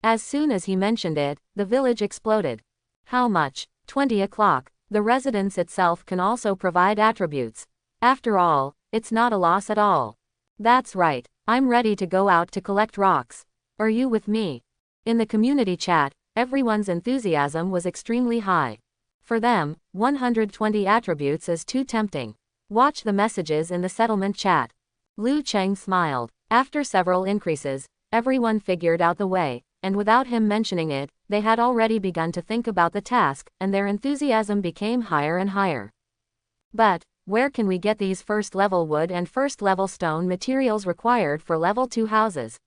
As soon as he mentioned it, the village exploded. How much? 20 o'clock. The residence itself can also provide attributes. After all, it's not a loss at all. That's right. I'm ready to go out to collect rocks. Are you with me? In the community chat, everyone's enthusiasm was extremely high. For them, 120 attributes is too tempting. Watch the messages in the settlement chat. Liu Cheng smiled. After several increases, everyone figured out the way, and without him mentioning it, they had already begun to think about the task, and their enthusiasm became higher and higher. But, where can we get these first-level wood and first-level stone materials required for level 2 houses?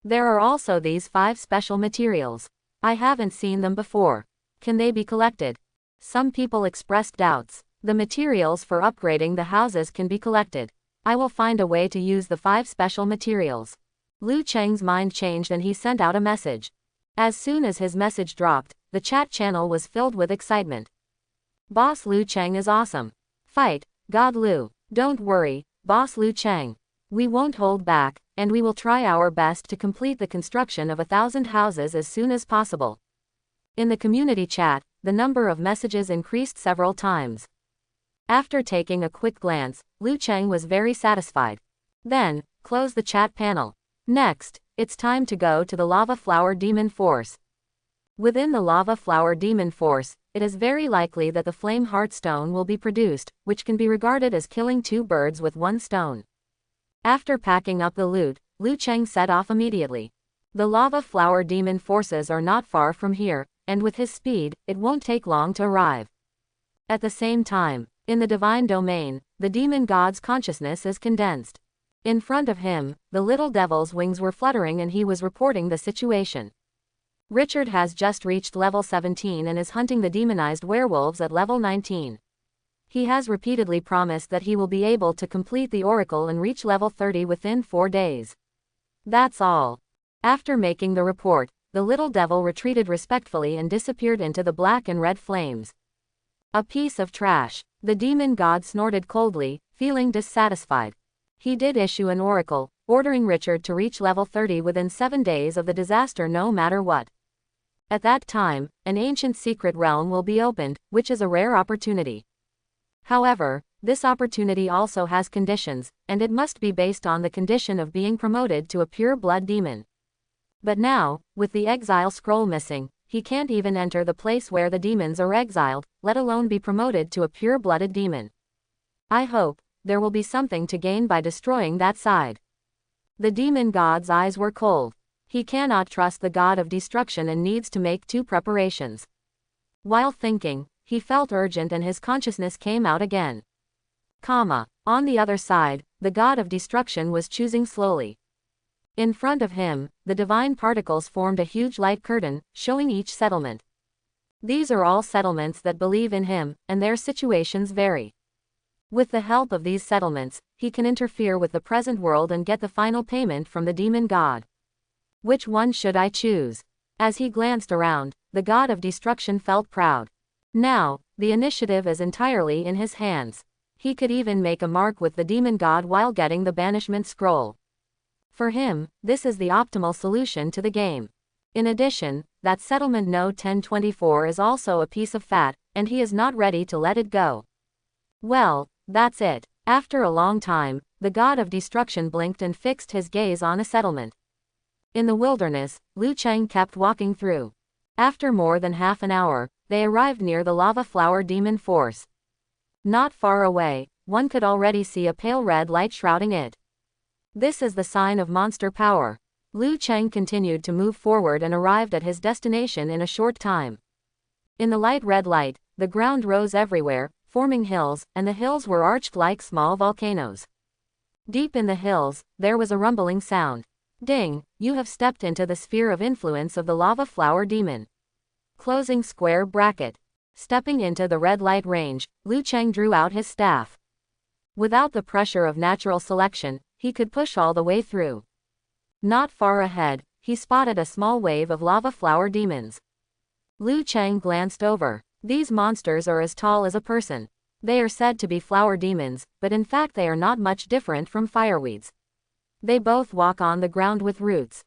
There are also these 5 special materials. I haven't seen them before. Can they be collected? Some people expressed doubts. The materials for upgrading the houses can be collected. I will find a way to use the 5 special materials. Liu Cheng's mind changed and he sent out a message. As soon as his message dropped, the chat channel was filled with excitement. Boss Liu Cheng is awesome. Fight, God Liu. Don't worry, Boss Liu Cheng. We won't hold back, and we will try our best to complete the construction of 1,000 houses as soon as possible. In the community chat, the number of messages increased several times. After taking a quick glance, Liu Cheng was very satisfied. Then, close the chat panel. Next, it's time to go to the Lava Flower Demon Force. Within the Lava Flower Demon Force, it is very likely that the Flame Heartstone will be produced, which can be regarded as killing 2 birds with 1 stone. After packing up the loot, Liu Cheng set off immediately. The Lava Flower Demon forces are not far from here, and with his speed, it won't take long to arrive. At the same time, in the divine domain, the demon god's consciousness is condensed. In front of him, the little devil's wings were fluttering and he was reporting the situation. Richard has just reached level 17 and is hunting the demonized werewolves at level 19. He has repeatedly promised that he will be able to complete the oracle and reach level 30 within 4 days. That's all. After making the report, the little devil retreated respectfully and disappeared into the black and red flames. A piece of trash. The demon god snorted coldly, feeling dissatisfied. He did issue an oracle, ordering Richard to reach level 30 within 7 days of the disaster no matter what. At that time, an ancient secret realm will be opened, which is a rare opportunity. However, this opportunity also has conditions, and it must be based on the condition of being promoted to a pure blood demon. But now, with the exile scroll missing, he can't even enter the place where the demons are exiled, let alone be promoted to a pure-blooded demon. I hope there will be something to gain by destroying that side. The demon god's eyes were cold. He cannot trust the god of destruction and needs to make 2 preparations. While thinking, he felt urgent and his consciousness came out again. On the other side, the god of destruction was choosing slowly. In front of him, the divine particles formed a huge light curtain, showing each settlement. These are all settlements that believe in him, and their situations vary. With the help of these settlements, he can interfere with the present world and get the final payment from the demon god. Which one should I choose? As he glanced around, the god of destruction felt proud. Now, the initiative is entirely in his hands. He could even make a mark with the demon god while getting the banishment scroll. For him, this is the optimal solution to the game. In addition, that settlement No 1024 is also a piece of fat, and he is not ready to let it go. Well, that's it. After a long time, the god of destruction blinked and fixed his gaze on a settlement. In the wilderness, Liu Cheng kept walking through. After more than half an hour, they arrived near the Lava Flower Demon Force. Not far away, one could already see a pale red light shrouding it. This is the sign of monster power. Liu Cheng continued to move forward and arrived at his destination in a short time. In the light red light, the ground rose everywhere, forming hills, and the hills were arched like small volcanoes. Deep in the hills, there was a rumbling sound. Ding, you have stepped into the sphere of influence of the Lava Flower Demon. Closing square bracket. Stepping into the red light range, Liu Cheng drew out his staff. Without the pressure of natural selection, he could push all the way through. Not far ahead, he spotted a small wave of lava flower demons. Liu Cheng glanced over. These monsters are as tall as a person. They are said to be flower demons, but in fact they are not much different from fireweeds. They both walk on the ground with roots.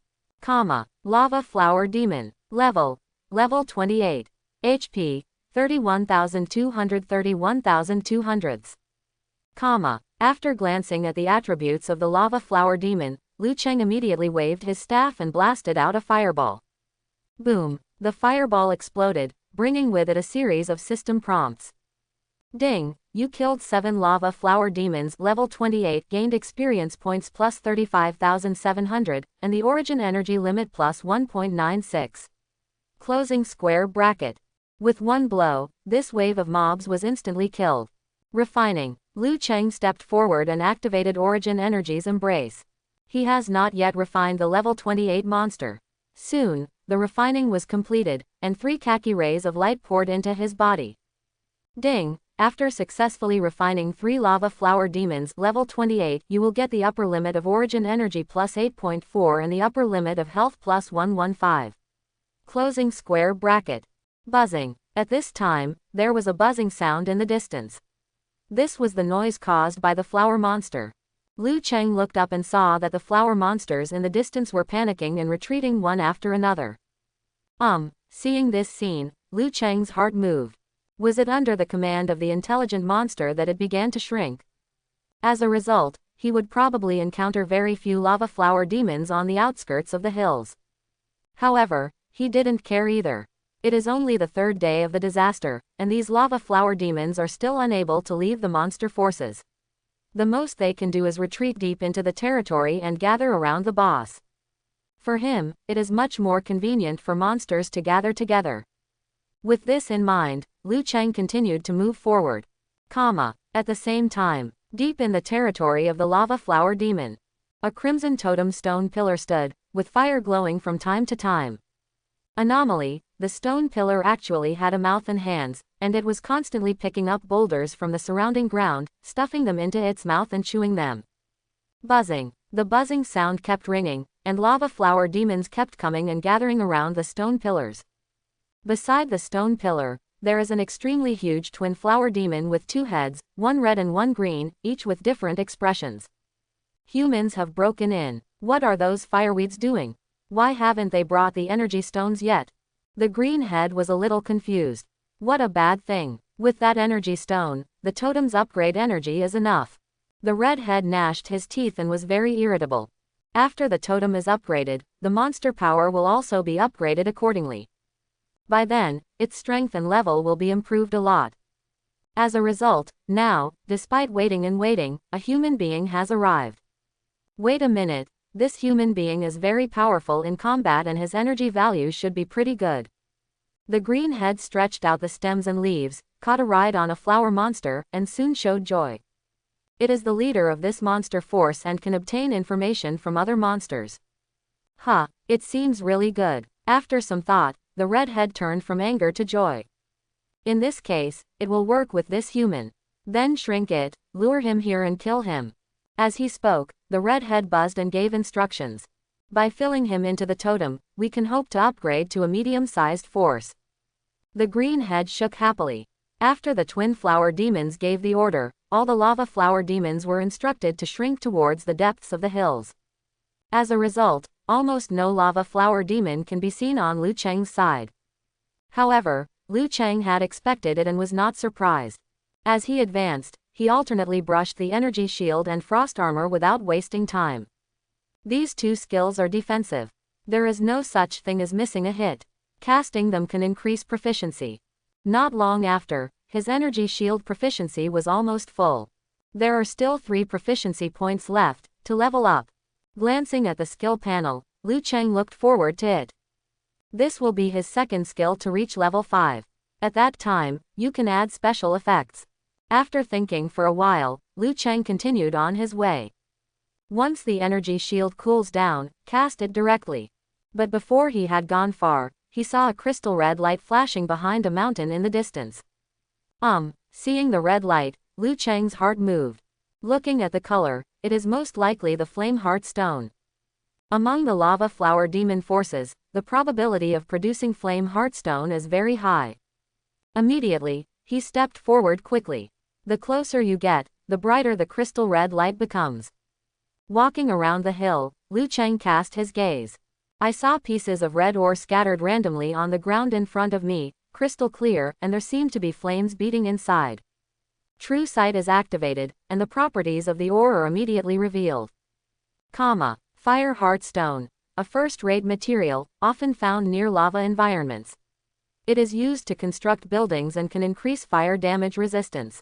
Lava flower demon. Level 28. HP 31,231,200. After glancing at the attributes of the lava flower demon, Liu Cheng immediately waved his staff and blasted out a fireball. Boom! The fireball exploded, bringing with it a series of system prompts. Ding! you killed 7 lava flower demons. Level 28 gained experience points plus 35,700, and the origin energy limit plus 1.96. Closing square bracket. With one blow, this wave of mobs was instantly killed. Refining. Liu Cheng stepped forward and activated Origin Energy's embrace. He has not yet refined the level 28 monster. Soon, the refining was completed, and 3 khaki rays of light poured into his body. Ding! After successfully refining 3 lava flower demons level 28, you will get the upper limit of Origin Energy plus 8.4 and the upper limit of Health plus 115. Closing square bracket. Buzzing. At this time, there was a buzzing sound in the distance. This was the noise caused by the flower monster. Liu Cheng looked up and saw that the flower monsters in the distance were panicking and retreating one after another. Seeing this scene, Liu Cheng's heart moved. Was it under the command of the intelligent monster that it began to shrink? As a result, he would probably encounter very few lava flower demons on the outskirts of the hills. However, he didn't care either. It is only the 3rd day of the disaster, and these lava flower demons are still unable to leave the monster forces. The most they can do is retreat deep into the territory and gather around the boss. For him, it is much more convenient for monsters to gather together. With this in mind, Liu Cheng continued to move forward. At the same time, deep in the territory of the lava flower demon, a crimson totem stone pillar stood, with fire glowing from time to time. Anomaly, the stone pillar actually had a mouth and hands, and it was constantly picking up boulders from the surrounding ground, stuffing them into its mouth and chewing them. Buzzing. The buzzing sound kept ringing, and lava flower demons kept coming and gathering around the stone pillars. Beside the stone pillar, there is an extremely huge twin flower demon with 2 heads, one red and one green, each with different expressions. Humans have broken in. What are those fireweeds doing? Why haven't they brought the energy stones yet? The green head was a little confused. What a bad thing. With that energy stone, the totem's upgrade energy is enough. The red head gnashed his teeth and was very irritable. After the totem is upgraded, the monster power will also be upgraded accordingly. By then, its strength and level will be improved a lot. As a result, now, despite waiting and waiting, a human being has arrived. Wait a minute. This human being is very powerful in combat and his energy value should be pretty good. The green head stretched out the stems and leaves, caught a ride on a flower monster, and soon showed joy. It is the leader of this monster force and can obtain information from other monsters. It seems really good. After some thought, the red head turned from anger to joy. In this case, it will work with this human. Then shrink it, lure him here and kill him. As he spoke, the red head buzzed and gave instructions. By filling him into the totem, we can hope to upgrade to a medium-sized force. The green head shook happily. After the twin flower demons gave the order, all the lava flower demons were instructed to shrink towards the depths of the hills. As a result, almost no lava flower demon can be seen on Liu Cheng's side. However, Liu Cheng had expected it and was not surprised. As he advanced, he alternately brushed the energy shield and frost armor without wasting time. These 2 skills are defensive. There is no such thing as missing a hit. Casting them can increase proficiency. Not long after, his energy shield proficiency was almost full. There are still 3 proficiency points left to level up. Glancing at the skill panel, Liu Cheng looked forward to it. This will be his 2nd skill to reach level 5. At that time, you can add special effects. After thinking for a while, Liu Cheng continued on his way. Once the energy shield cools down, cast it directly. But before he had gone far, he saw a crystal red light flashing behind a mountain in the distance. Seeing the red light, Liu Cheng's heart moved. Looking at the color, it is most likely the flame heart stone. Among the lava flower demon forces, the probability of producing flame heart stone is very high. Immediately, he stepped forward quickly. The closer you get, the brighter the crystal red light becomes. Walking around the hill, Liu Cheng cast his gaze. I saw pieces of red ore scattered randomly on the ground in front of me, crystal clear, and there seemed to be flames beating inside. True sight is activated, and the properties of the ore are immediately revealed. Fire heart stone. A first-rate material, often found near lava environments. It is used to construct buildings and can increase fire damage resistance.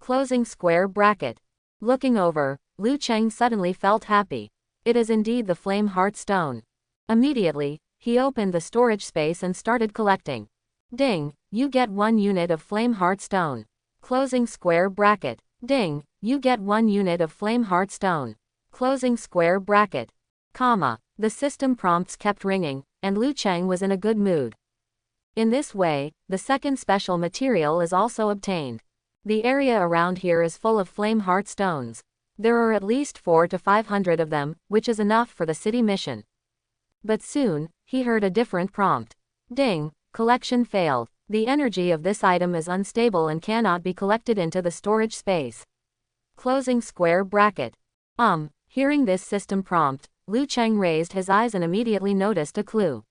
Closing square bracket. Looking over, Liu Cheng suddenly felt happy. It is indeed the flame heart stone. Immediately, he opened the storage space and started collecting. Ding, you get 1 unit of flame heart stone. Closing square bracket. Ding, you get 1 unit of flame heart stone. Closing square bracket. Comma. The system prompts kept ringing, and Liu Cheng was in a good mood. In this way, the second special material is also obtained. The area around here is full of flame heart stones. There are at least 400 to 500 of them, which is enough for the city mission. But soon, he heard a different prompt. Ding, collection failed. The energy of this item is unstable and cannot be collected into the storage space. Closing square bracket. Hearing this system prompt, Liu Cheng raised his eyes and immediately noticed a clue.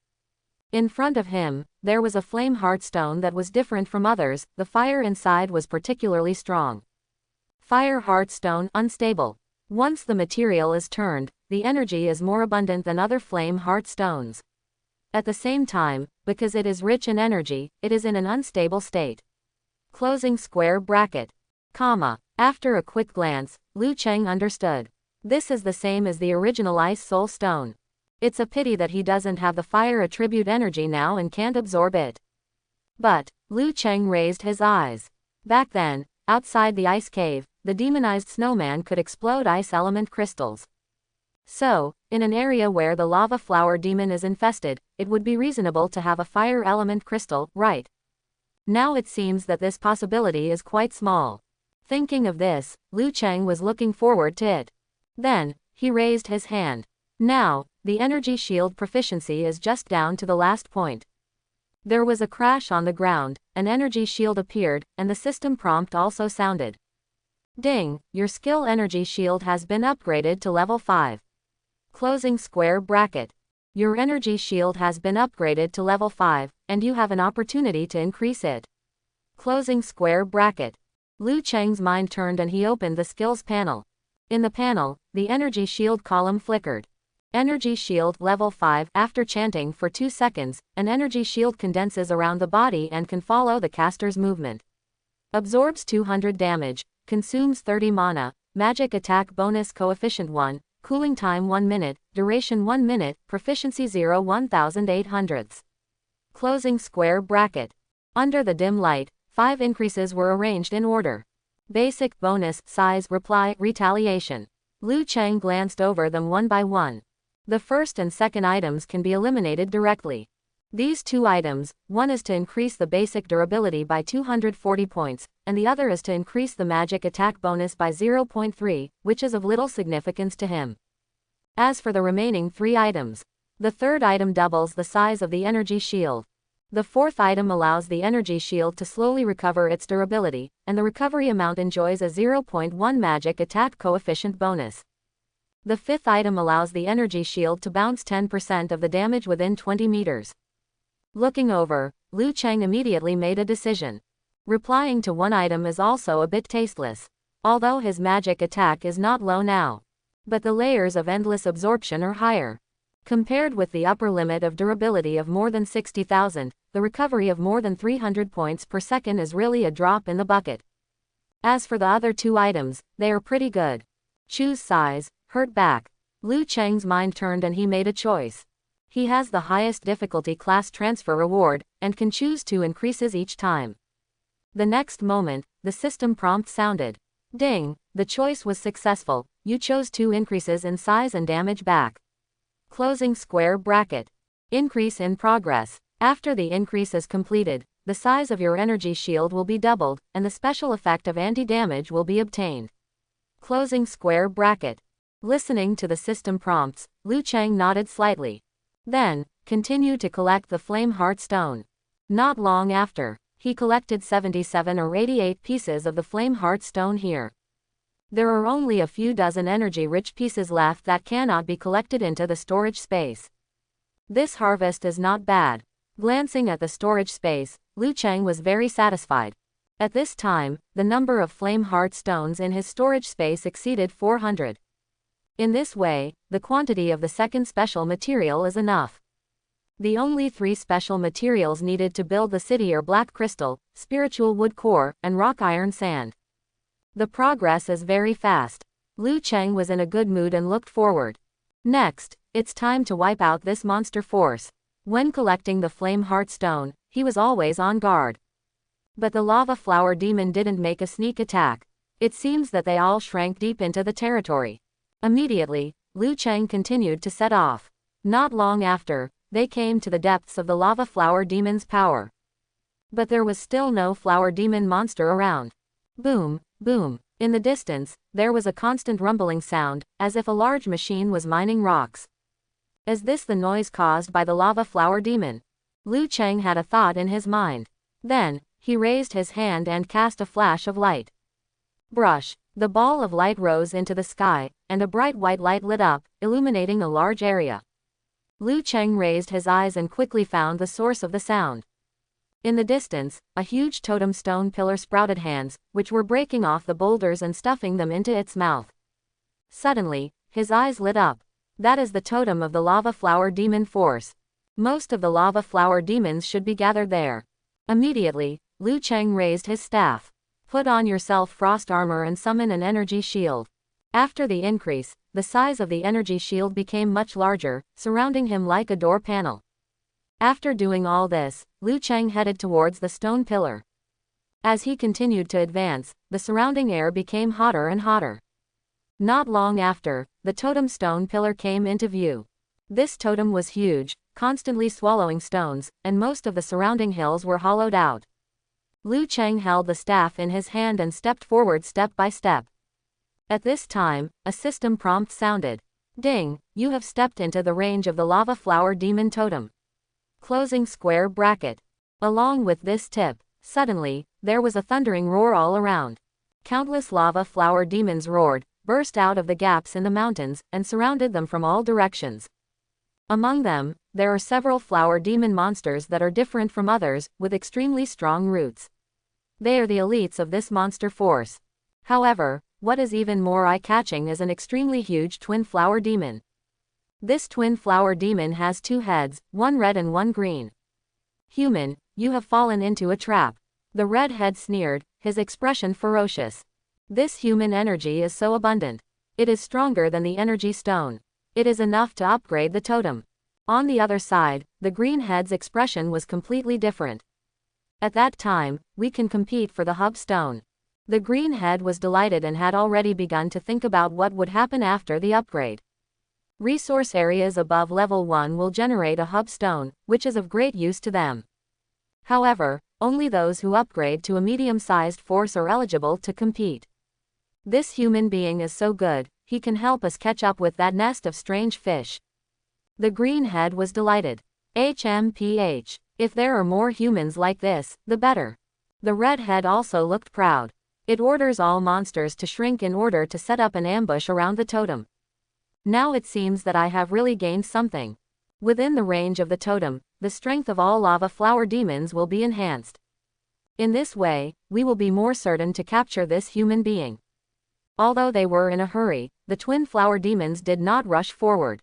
In front of him, there was a flame heart stone that was different from others. The fire inside was particularly strong. Fire heart stone unstable. Once the material is turned, the energy is more abundant than other flame heart stones. At the same time, because it is rich in energy, it is in an unstable state. Closing square bracket. Comma. After a quick glance, Liu Cheng understood. This is the same as the original Ice Soul Stone. It's a pity that he doesn't have the fire attribute energy now and can't absorb it. But, Liu Cheng raised his eyes. Back then, outside the ice cave, the demonized snowman could explode ice element crystals. So, in an area where the lava flower demon is infested, it would be reasonable to have a fire element crystal, right? Now it seems that this possibility is quite small. Thinking of this, Liu Cheng was looking forward to it. Then, he raised his hand. Now, the energy shield proficiency is just down to the last point. There was a crash on the ground, an energy shield appeared, and the system prompt also sounded. Ding, your skill energy shield has been upgraded to level 5. Closing square bracket. Your energy shield has been upgraded to level 5, and you have an opportunity to increase it. Closing square bracket. Liu Cheng's mind turned and he opened the skills panel. In the panel, the energy shield column flickered. Energy shield level 5. After chanting for 2 seconds, an energy shield condenses around the body and can follow the caster's movement. Absorbs 200 damage, consumes 30 mana, magic attack bonus coefficient 1, cooling time 1 minute, duration 1 minute, proficiency 0 1800. Closing square bracket. Under the dim light, 5 increases were arranged in order. Basic bonus, size, reply, retaliation. Liu Cheng glanced over them one by one. The first and second items can be eliminated directly. These 2 items, one is to increase the basic durability by 240 points, and the other is to increase the magic attack bonus by 0.3, which is of little significance to him. As for the remaining 3 items, the third item doubles the size of the energy shield. The fourth item allows the energy shield to slowly recover its durability, and the recovery amount enjoys a 0.1 magic attack coefficient bonus. The fifth item allows the energy shield to bounce 10% of the damage within 20 meters. Looking over, Liu Cheng immediately made a decision. Replying to one item is also a bit tasteless. Although his magic attack is not low now. But the layers of endless absorption are higher. Compared with the upper limit of durability of more than 60,000, the recovery of more than 300 points per second is really a drop in the bucket. As for the other 2 items, they are pretty good. Choose size, hurt back. Liu Cheng's mind turned and he made a choice. He has the highest difficulty class transfer reward, and can choose 2 increases each time. The next moment, the system prompt sounded. Ding, the choice was successful, you chose 2 increases in size and damage back. Closing square bracket. Increase in progress. After the increase is completed, the size of your energy shield will be doubled, and the special effect of anti-damage will be obtained. Closing square bracket. Listening to the system prompts, Liu Cheng nodded slightly. Then, continued to collect the flame heart stone. Not long after, he collected 77 or 88 pieces of the flame heart stone here. There are only a few dozen energy-rich pieces left that cannot be collected into the storage space. This harvest is not bad. Glancing at the storage space, Liu Cheng was very satisfied. At this time, the number of flame heart stones in his storage space exceeded 400. In this way, the quantity of the second special material is enough. The only 3 special materials needed to build the city are black crystal, spiritual wood core, and rock iron sand. The progress is very fast. Liu Cheng was in a good mood and looked forward. Next, it's time to wipe out this monster force. When collecting the Flame Heart Stone, he was always on guard. But the Lava Flower Demon didn't make a sneak attack. It seems that they all shrank deep into the territory. Immediately, Liu Cheng continued to set off. Not long after, they came to the depths of the Lava Flower Demon's power. But there was still no Flower Demon monster around. Boom, boom. In the distance, there was a constant rumbling sound, as if a large machine was mining rocks. Is this the noise caused by the Lava Flower Demon? Liu Cheng had a thought in his mind. Then, he raised his hand and cast a flash of light. Brush. The ball of light rose into the sky, and a bright white light lit up, illuminating a large area. Liu Cheng raised his eyes and quickly found the source of the sound. In the distance, a huge totem stone pillar sprouted hands, which were breaking off the boulders and stuffing them into its mouth. Suddenly, his eyes lit up. That is the totem of the Lava Flower Demon force. Most of the Lava Flower Demons should be gathered there. Immediately, Liu Cheng raised his staff. Put on yourself frost armor and summon an energy shield. After the increase, the size of the energy shield became much larger, surrounding him like a door panel. After doing all this, Liu Cheng headed towards the stone pillar. As he continued to advance, the surrounding air became hotter and hotter. Not long after, the totem stone pillar came into view. This totem was huge, constantly swallowing stones, and most of the surrounding hills were hollowed out. Liu Cheng held the staff in his hand and stepped forward step by step. At this time, a system prompt sounded. Ding, you have stepped into the range of the Lava Flower Demon totem. Closing square bracket. Along with this tip, suddenly, there was a thundering roar all around. Countless Lava Flower Demons roared, burst out of the gaps in the mountains, and surrounded them from all directions. Among them, there are several Flower Demon monsters that are different from others, with extremely strong roots. They are the elites of this monster force. However, what is even more eye-catching is an extremely huge twin flower demon. This twin flower demon has two heads, one red and one green. Human, you have fallen into a trap. The red head sneered, his expression ferocious. This human energy is so abundant. It is stronger than the energy stone. It is enough to upgrade the totem. On the other side, the green head's expression was completely different. At that time, we can compete for the hub stone. The green head was delighted and had already begun to think about what would happen after the upgrade. Resource areas above level 1 will generate a hub stone, which is of great use to them. However, only those who upgrade to a medium-sized force are eligible to compete. This human being is so good, he can help us catch up with that nest of strange fish. The green head was delighted. HMPH. If there are more humans like this, the better. The red head also looked proud. It orders all monsters to shrink in order to set up an ambush around the totem. Now it seems that I have really gained something. Within the range of the totem, the strength of all lava flower demons will be enhanced. In this way, we will be more certain to capture this human being. Although they were in a hurry, the twin flower demons did not rush forward.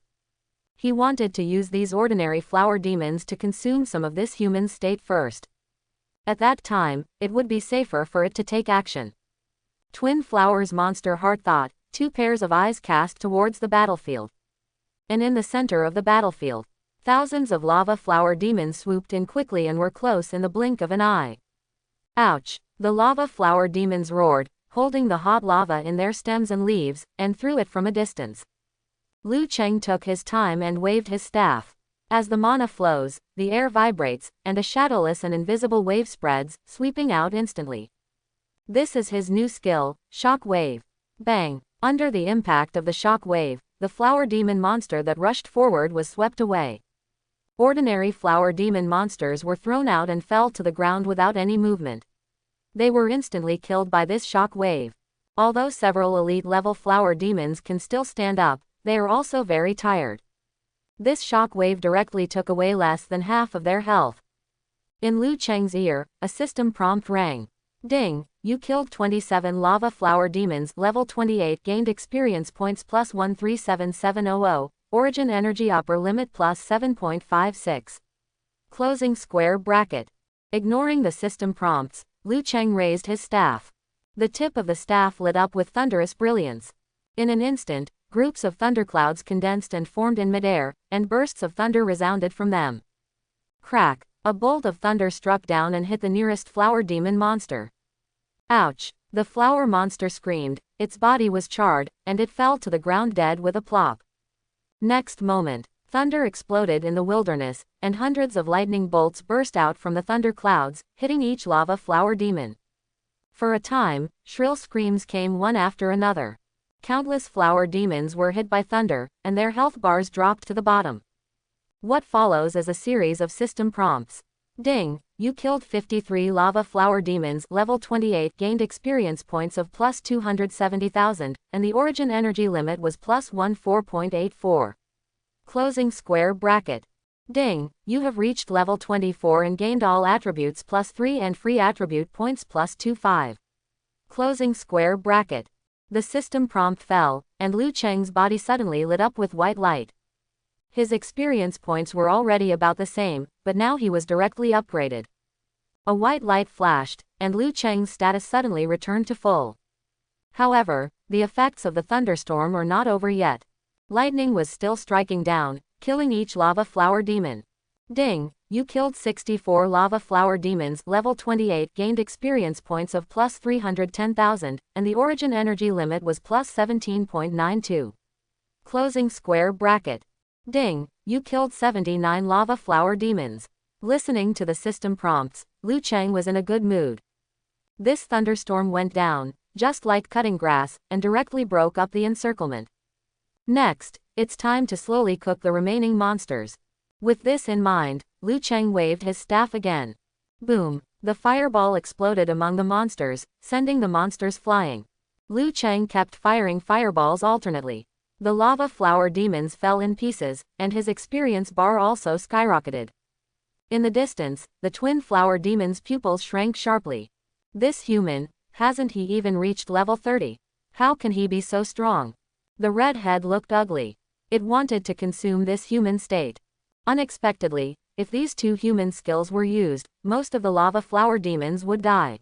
He wanted to use these ordinary flower demons to consume some of this human state first. At that time, it would be safer for it to take action. Twin Flower's monster heart thought, two pairs of eyes cast towards the battlefield. And in the center of the battlefield, thousands of lava flower demons swooped in quickly and were close in the blink of an eye. Ouch! The lava flower demons roared, holding the hot lava in their stems and leaves, and threw it from a distance. Liu Cheng took his time and waved his staff. As the mana flows, the air vibrates, and a shadowless and invisible wave spreads, sweeping out instantly. This is his new skill, Shock Wave. Bang! Under the impact of the shock wave, the flower demon monster that rushed forward was swept away. Ordinary flower demon monsters were thrown out and fell to the ground without any movement. They were instantly killed by this shock wave. Although several elite-level flower demons can still stand up, they are also very tired. This shock wave directly took away less than half of their health. In Liu Cheng's ear, a system prompt rang. Ding! You killed 27 lava flower demons, level 28, gained experience points plus 137700, origin energy upper limit plus 7.56. Closing square bracket. Ignoring the system prompts, Liu Cheng raised his staff. The tip of the staff lit up with thunderous brilliance. In an instant, groups of thunderclouds condensed and formed in midair, and bursts of thunder resounded from them. Crack! A bolt of thunder struck down and hit the nearest flower demon monster. Ouch! The flower monster screamed, its body was charred, and it fell to the ground dead with a plop. Next moment, thunder exploded in the wilderness, and hundreds of lightning bolts burst out from the thunder clouds, hitting each lava flower demon. For a time, shrill screams came one after another. Countless flower demons were hit by thunder, and their health bars dropped to the bottom. What follows is a series of system prompts. Ding! You killed 53 lava flower demons, level 28, gained experience points of plus 270,000, and the origin energy limit was plus 14.84. Closing square bracket. Ding! You have reached level 24 and gained all attributes plus 3 and free attribute points plus 25. Closing square bracket. The system prompt fell, and Liu Cheng's body suddenly lit up with white light. His experience points were already about the same, but now he was directly upgraded. A white light flashed, and Liu Cheng's status suddenly returned to full. However, the effects of the thunderstorm are not over yet. Lightning was still striking down, killing each lava flower demon. Ding! You killed 64 lava flower demons, level 28, gained experience points of plus 310,000, and the origin energy limit was plus 17.92. Closing square bracket. Ding! You killed 79 lava flower demons. Listening to the system prompts, Liu Cheng was in a good mood. This thunderstorm went down, just like cutting grass, and directly broke up the encirclement. Next, it's time to slowly cook the remaining monsters. With this in mind, Liu Cheng waved his staff again. Boom! The fireball exploded among the monsters, sending the monsters flying. Liu Cheng kept firing fireballs alternately. The lava flower demons fell in pieces, and his experience bar also skyrocketed. In the distance, the twin flower demon's pupils shrank sharply. This human, hasn't he even reached level 30? How can he be so strong? The red head looked ugly. It wanted to consume this human state. Unexpectedly, if these two human skills were used, most of the lava flower demons would die.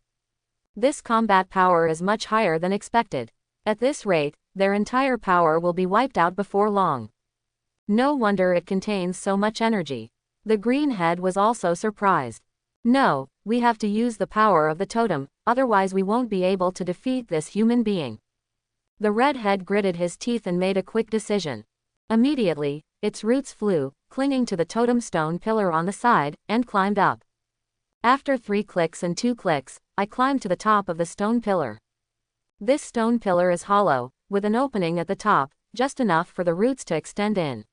This combat power is much higher than expected. At this rate, their entire power will be wiped out before long. No wonder it contains so much energy. The green head was also surprised. No, we have to use the power of the totem, otherwise we won't be able to defeat this human being. The red head gritted his teeth and made a quick decision. Immediately, its roots flew, clinging to the totem stone pillar on the side, and climbed up. After 3 clicks and 2 clicks, I climbed to the top of the stone pillar. This stone pillar is hollow, with an opening at the top, just enough for the roots to extend in.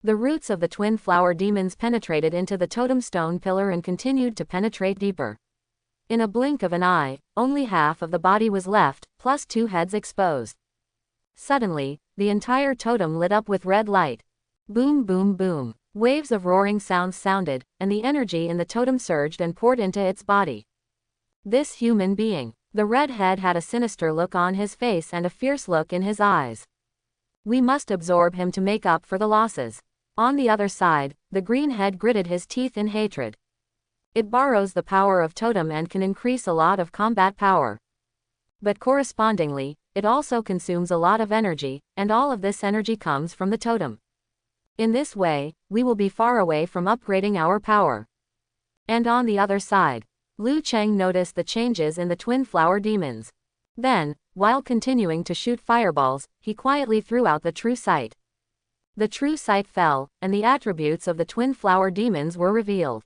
The roots of the twin flower demons penetrated into the totem stone pillar and continued to penetrate deeper. In a blink of an eye, only half of the body was left, plus 2 heads exposed. Suddenly, the entire totem lit up with red light. Boom boom boom. Waves of roaring sounds sounded, and the energy in the totem surged and poured into its body. This human being. The red head had a sinister look on his face and a fierce look in his eyes. We must absorb him to make up for the losses. On the other side, the green head gritted his teeth in hatred. It borrows the power of totem and can increase a lot of combat power. But correspondingly, it also consumes a lot of energy, and all of this energy comes from the totem. In this way, we will be far away from upgrading our power. And on the other side, Liu Cheng noticed the changes in the twin flower demons. Then, while continuing to shoot fireballs, he quietly threw out the true sight. The true sight fell, and the attributes of the twin flower demons were revealed.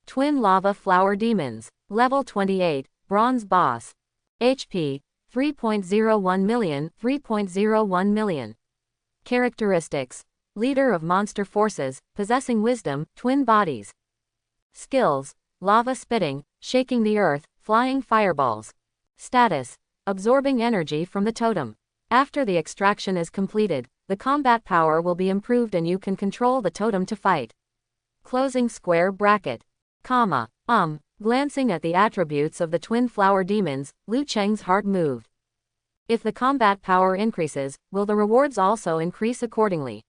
Twin lava flower demons. Level 28, bronze boss. HP, 3.01 million, 3.01 million. Characteristics. Leader of monster forces, possessing wisdom, twin bodies. Skills. Lava spitting, shaking the earth, flying fireballs. Status. Absorbing energy from the totem. After the extraction is completed, the combat power will be improved and you can control the totem to fight. Closing square bracket. Glancing at the attributes of the twin flower demons, Liu Cheng's heart moved. If the combat power increases, will the rewards also increase accordingly?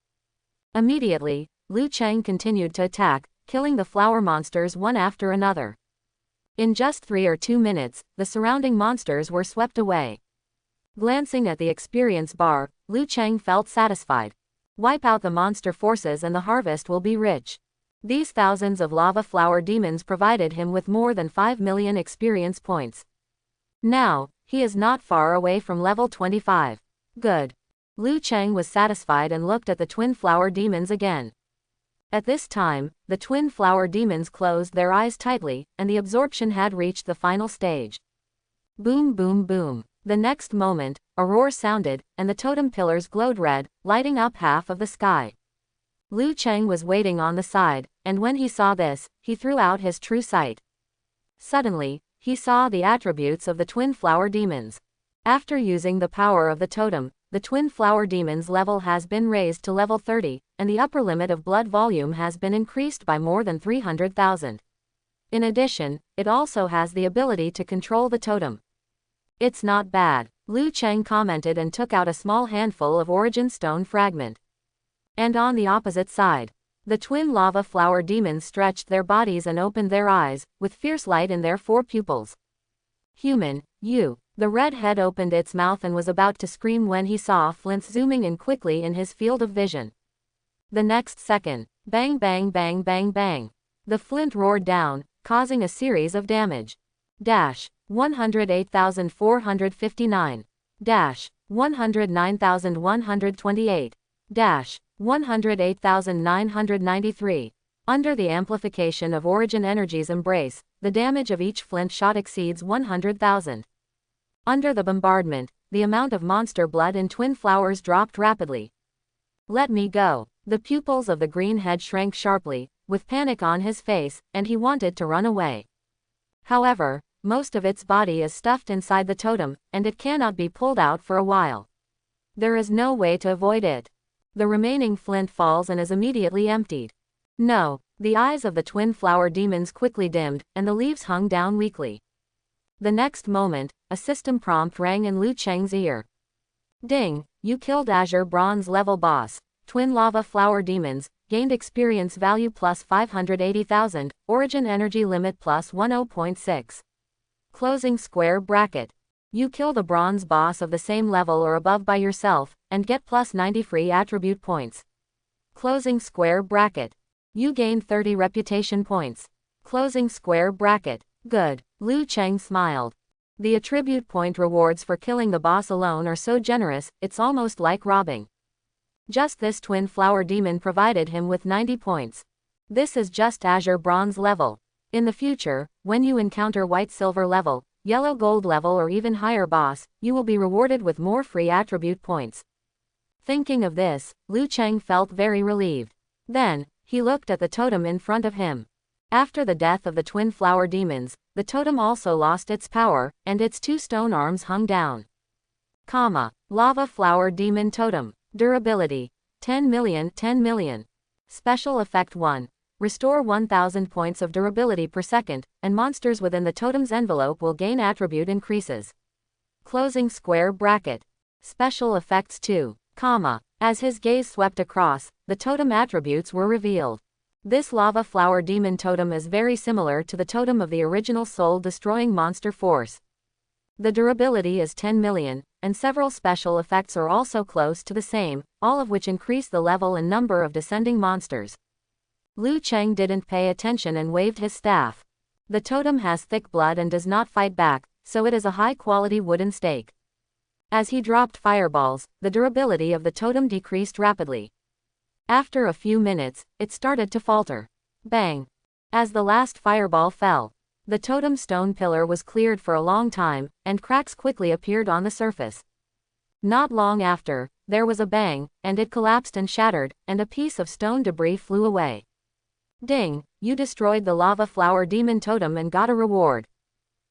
Immediately, Liu Cheng continued to attack, killing the flower monsters one after another. In just 3 or 2 minutes, the surrounding monsters were swept away. Glancing at the experience bar, Liu Cheng felt satisfied. Wipe out the monster forces and the harvest will be rich. These thousands of lava flower demons provided him with more than 5 million experience points. Now, he is not far away from level 25. Good. Liu Cheng was satisfied and looked at the twin flower demons again. At this time, the twin flower demons closed their eyes tightly, and the absorption had reached the final stage. Boom boom boom. The next moment, a roar sounded, and the totem pillars glowed red, lighting up half of the sky. Liu Cheng was waiting on the side, and when he saw this, he threw out his true sight. Suddenly, he saw the attributes of the twin flower demons. After using the power of the totem, the twin flower demon's level has been raised to level 30, and the upper limit of blood volume has been increased by more than 300,000. In addition, it also has the ability to control the totem. It's not bad, Liu Cheng commented and took out a small handful of origin stone fragment. And on the opposite side, the twin lava flower demons stretched their bodies and opened their eyes, with fierce light in their 4 pupils. Human, you. The red head opened its mouth and was about to scream when he saw Flint zooming in quickly in his field of vision. The next second, bang bang bang bang bang. The flint roared down, causing a series of damage. 108,459. 109,128. 108,993. Under the amplification of Origin Energy's embrace, the damage of each flint shot exceeds 100,000. Under the bombardment, the amount of monster blood in twin flowers dropped rapidly. Let me go. The pupils of the green head shrank sharply, with panic on his face, and he wanted to run away. However, most of its body is stuffed inside the totem, and it cannot be pulled out for a while. There is no way to avoid it. The remaining flint falls and is immediately emptied. No, the eyes of the twin flower demons quickly dimmed, and the leaves hung down weakly. The next moment, a system prompt rang in Liu Cheng's ear. Ding, you killed Azure Bronze level boss. Twin lava flower demons, gained experience value plus 580,000, origin energy limit plus 10.6. Closing square bracket. You kill the bronze boss of the same level or above by yourself, and get plus 90 free attribute points. Closing square bracket. You gain 30 reputation points. Closing square bracket. Good. Liu Cheng smiled. The attribute point rewards for killing the boss alone are so generous, it's almost like robbing. Just this twin flower demon provided him with 90 points. This is just Azure Bronze level. In the future, when you encounter white silver level, yellow gold level or even higher boss, you will be rewarded with more free attribute points. Thinking of this, Liu Cheng felt very relieved. Then, he looked at the totem in front of him. After the death of the twin flower demons, the totem also lost its power, and its 2 stone arms hung down. Lava flower demon totem. Durability. 10 million 10 million. Special effect 1. Restore 1000 points of durability per second, and monsters within the totem's envelope will gain attribute increases. Closing square bracket. Special effects 2. As his gaze swept across, the totem attributes were revealed. This lava flower demon totem is very similar to the totem of the original soul-destroying monster force. The durability is 10 million, and several special effects are also close to the same, all of which increase the level and number of descending monsters. Liu Cheng didn't pay attention and waved his staff. The totem has thick blood and does not fight back, so it is a high-quality wooden stake. As he dropped fireballs, the durability of the totem decreased rapidly. After a few minutes, it started to falter. Bang! As the last fireball fell, the totem stone pillar was cleared for a long time, and cracks quickly appeared on the surface. Not long after, there was a bang, and it collapsed and shattered, and a piece of stone debris flew away. Ding, you destroyed the lava flower demon totem and got a reward.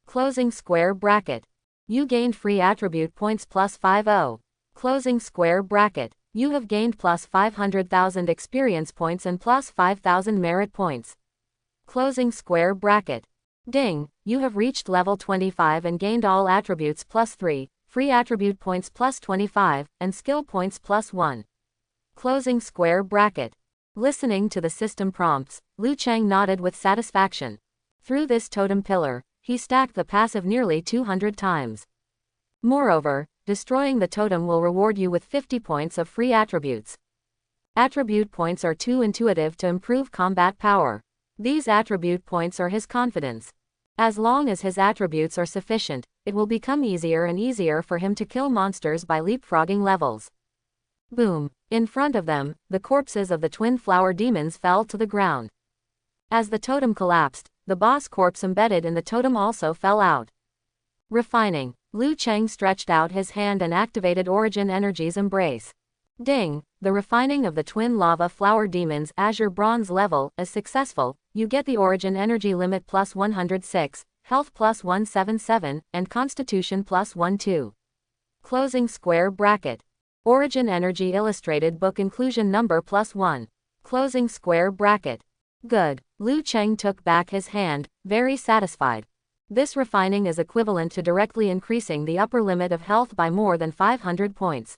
Closing square bracket. You gained free attribute points plus 50. Closing square bracket. You have gained plus 500,000 experience points and plus 5,000 merit points. Closing square bracket. Ding, you have reached level 25 and gained all attributes plus 3, free attribute points plus 25, and skill points plus 1. Closing square bracket. Listening to the system prompts, Liu Cheng nodded with satisfaction. Through this totem pillar, he stacked the passive nearly 200 times. Moreover, destroying the totem will reward you with 50 points of free attributes. Attribute points are too intuitive to improve combat power. These attribute points are his confidence. As long as his attributes are sufficient, it will become easier and easier for him to kill monsters by leapfrogging levels. Boom! In front of them, the corpses of the twin flower demons fell to the ground. As the totem collapsed, the boss corpse embedded in the totem also fell out. Refining. Liu Cheng stretched out his hand and activated Origin Energy's embrace. Ding! The refining of the twin lava flower demons Azure Bronze level is successful. You get the Origin Energy limit plus 106, Health plus 177, and Constitution plus 12. Closing square bracket. Origin Energy Illustrated Book Inclusion Number plus 1. Closing square bracket. Good. Liu Cheng took back his hand, very satisfied. This refining is equivalent to directly increasing the upper limit of health by more than 500 points.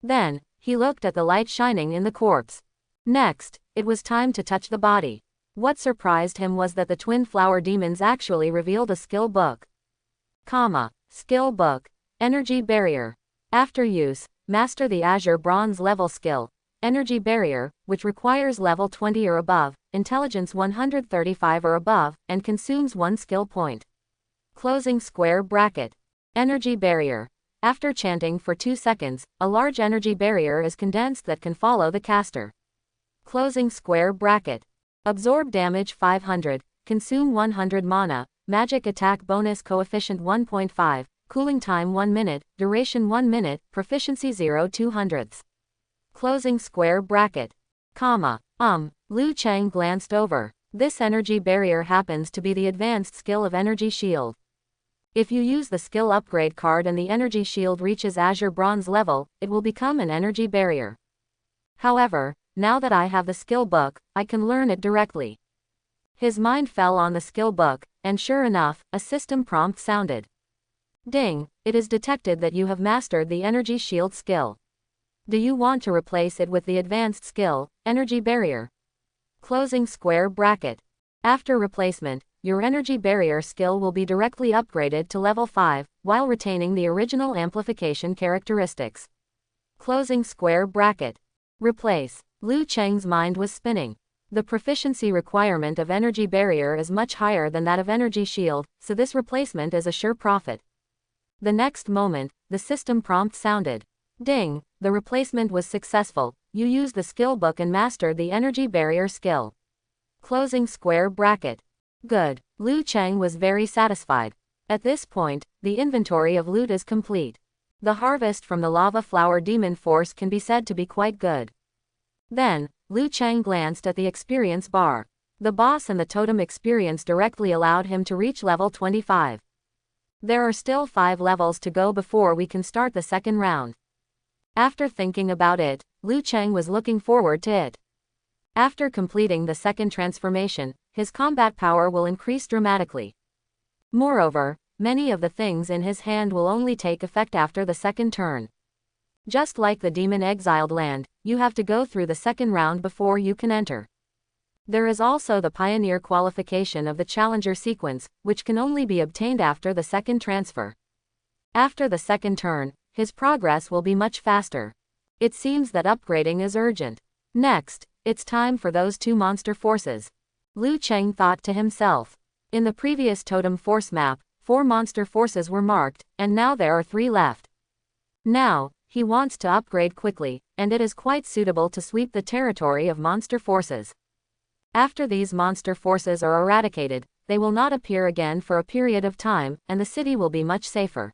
Then, he looked at the light shining in the corpse. Next, it was time to touch the body. What surprised him was that the twin flower demons actually revealed a skill book. Skill book. Energy barrier. After use, master the Azure Bronze level skill. Energy barrier, which requires level 20 or above, intelligence 135 or above, and consumes 1 skill point. Closing square bracket. Energy barrier. After chanting for 2 seconds, a large energy barrier is condensed that can follow the caster. Closing square bracket. Absorb damage 500, consume 100 mana, magic attack bonus coefficient 1.5, cooling time 1 minute, duration 1 minute, proficiency 0/200. Closing square bracket. Liu Cheng glanced over. This energy barrier happens to be the advanced skill of Energy Shield. If you use the skill upgrade card and the Energy Shield reaches Azure Bronze level, it will become an energy barrier. However, now that I have the skill book, I can learn it directly. His mind fell on the skill book, and sure enough, a system prompt sounded. Ding! It is detected that you have mastered the Energy Shield skill. Do you want to replace it with the advanced skill, Energy Barrier? Closing square bracket. After replacement, your Energy Barrier skill will be directly upgraded to level 5, while retaining the original amplification characteristics. Closing square bracket. Replace. Liu Cheng's mind was spinning. The proficiency requirement of Energy Barrier is much higher than that of Energy Shield, so this replacement is a sure profit. The next moment, the system prompt sounded. Ding! The replacement was successful. You used the skill book and mastered the Energy Barrier skill. Closing square bracket. Good. Liu Cheng was very satisfied. At this point, the inventory of loot is complete. The harvest from the lava flower demon force can be said to be quite good. Then, Liu Cheng glanced at the experience bar. The boss and the totem experience directly allowed him to reach level 25. There are still 5 levels to go before we can start the second round. After thinking about it, Liu Cheng was looking forward to it. After completing the second transformation, his combat power will increase dramatically. Moreover, many of the things in his hand will only take effect after the second turn. Just like the demon exiled land, you have to go through the second round before you can enter. There is also the pioneer qualification of the challenger sequence, which can only be obtained after the second transfer. After the second turn, his progress will be much faster. It seems that upgrading is urgent. Next, it's time for those 2 monster forces. Liu Cheng thought to himself. In the previous totem force map, 4 monster forces were marked, and now there are 3 left. Now, he wants to upgrade quickly, and it is quite suitable to sweep the territory of monster forces. After these monster forces are eradicated, they will not appear again for a period of time, and the city will be much safer.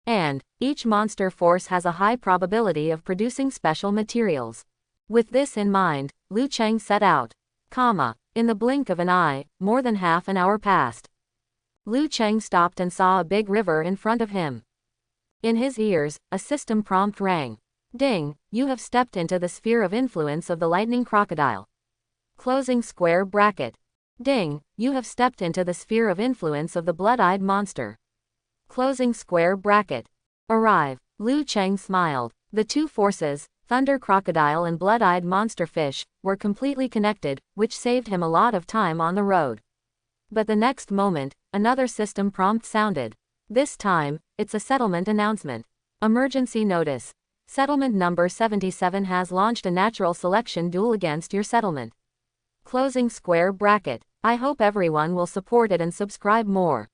And, each monster force has a high probability of producing special materials. With this in mind, Liu Cheng set out. In the blink of an eye, more than half an hour passed. Liu Cheng stopped and saw a big river in front of him. In his ears, a system prompt rang. Ding! You have stepped into the sphere of influence of the lightning crocodile. Closing square bracket. Ding! You have stepped into the sphere of influence of the blood-eyed monster. Closing square bracket. Arrive. Liu Cheng smiled. The 2 forces, Thunder Crocodile and Blood-Eyed Monster Fish, were completely connected, which saved him a lot of time on the road. But the next moment, another system prompt sounded. This time, it's a settlement announcement. Emergency notice. Settlement number 77 has launched a natural selection duel against your settlement. Closing square bracket. I hope everyone will support it and subscribe more.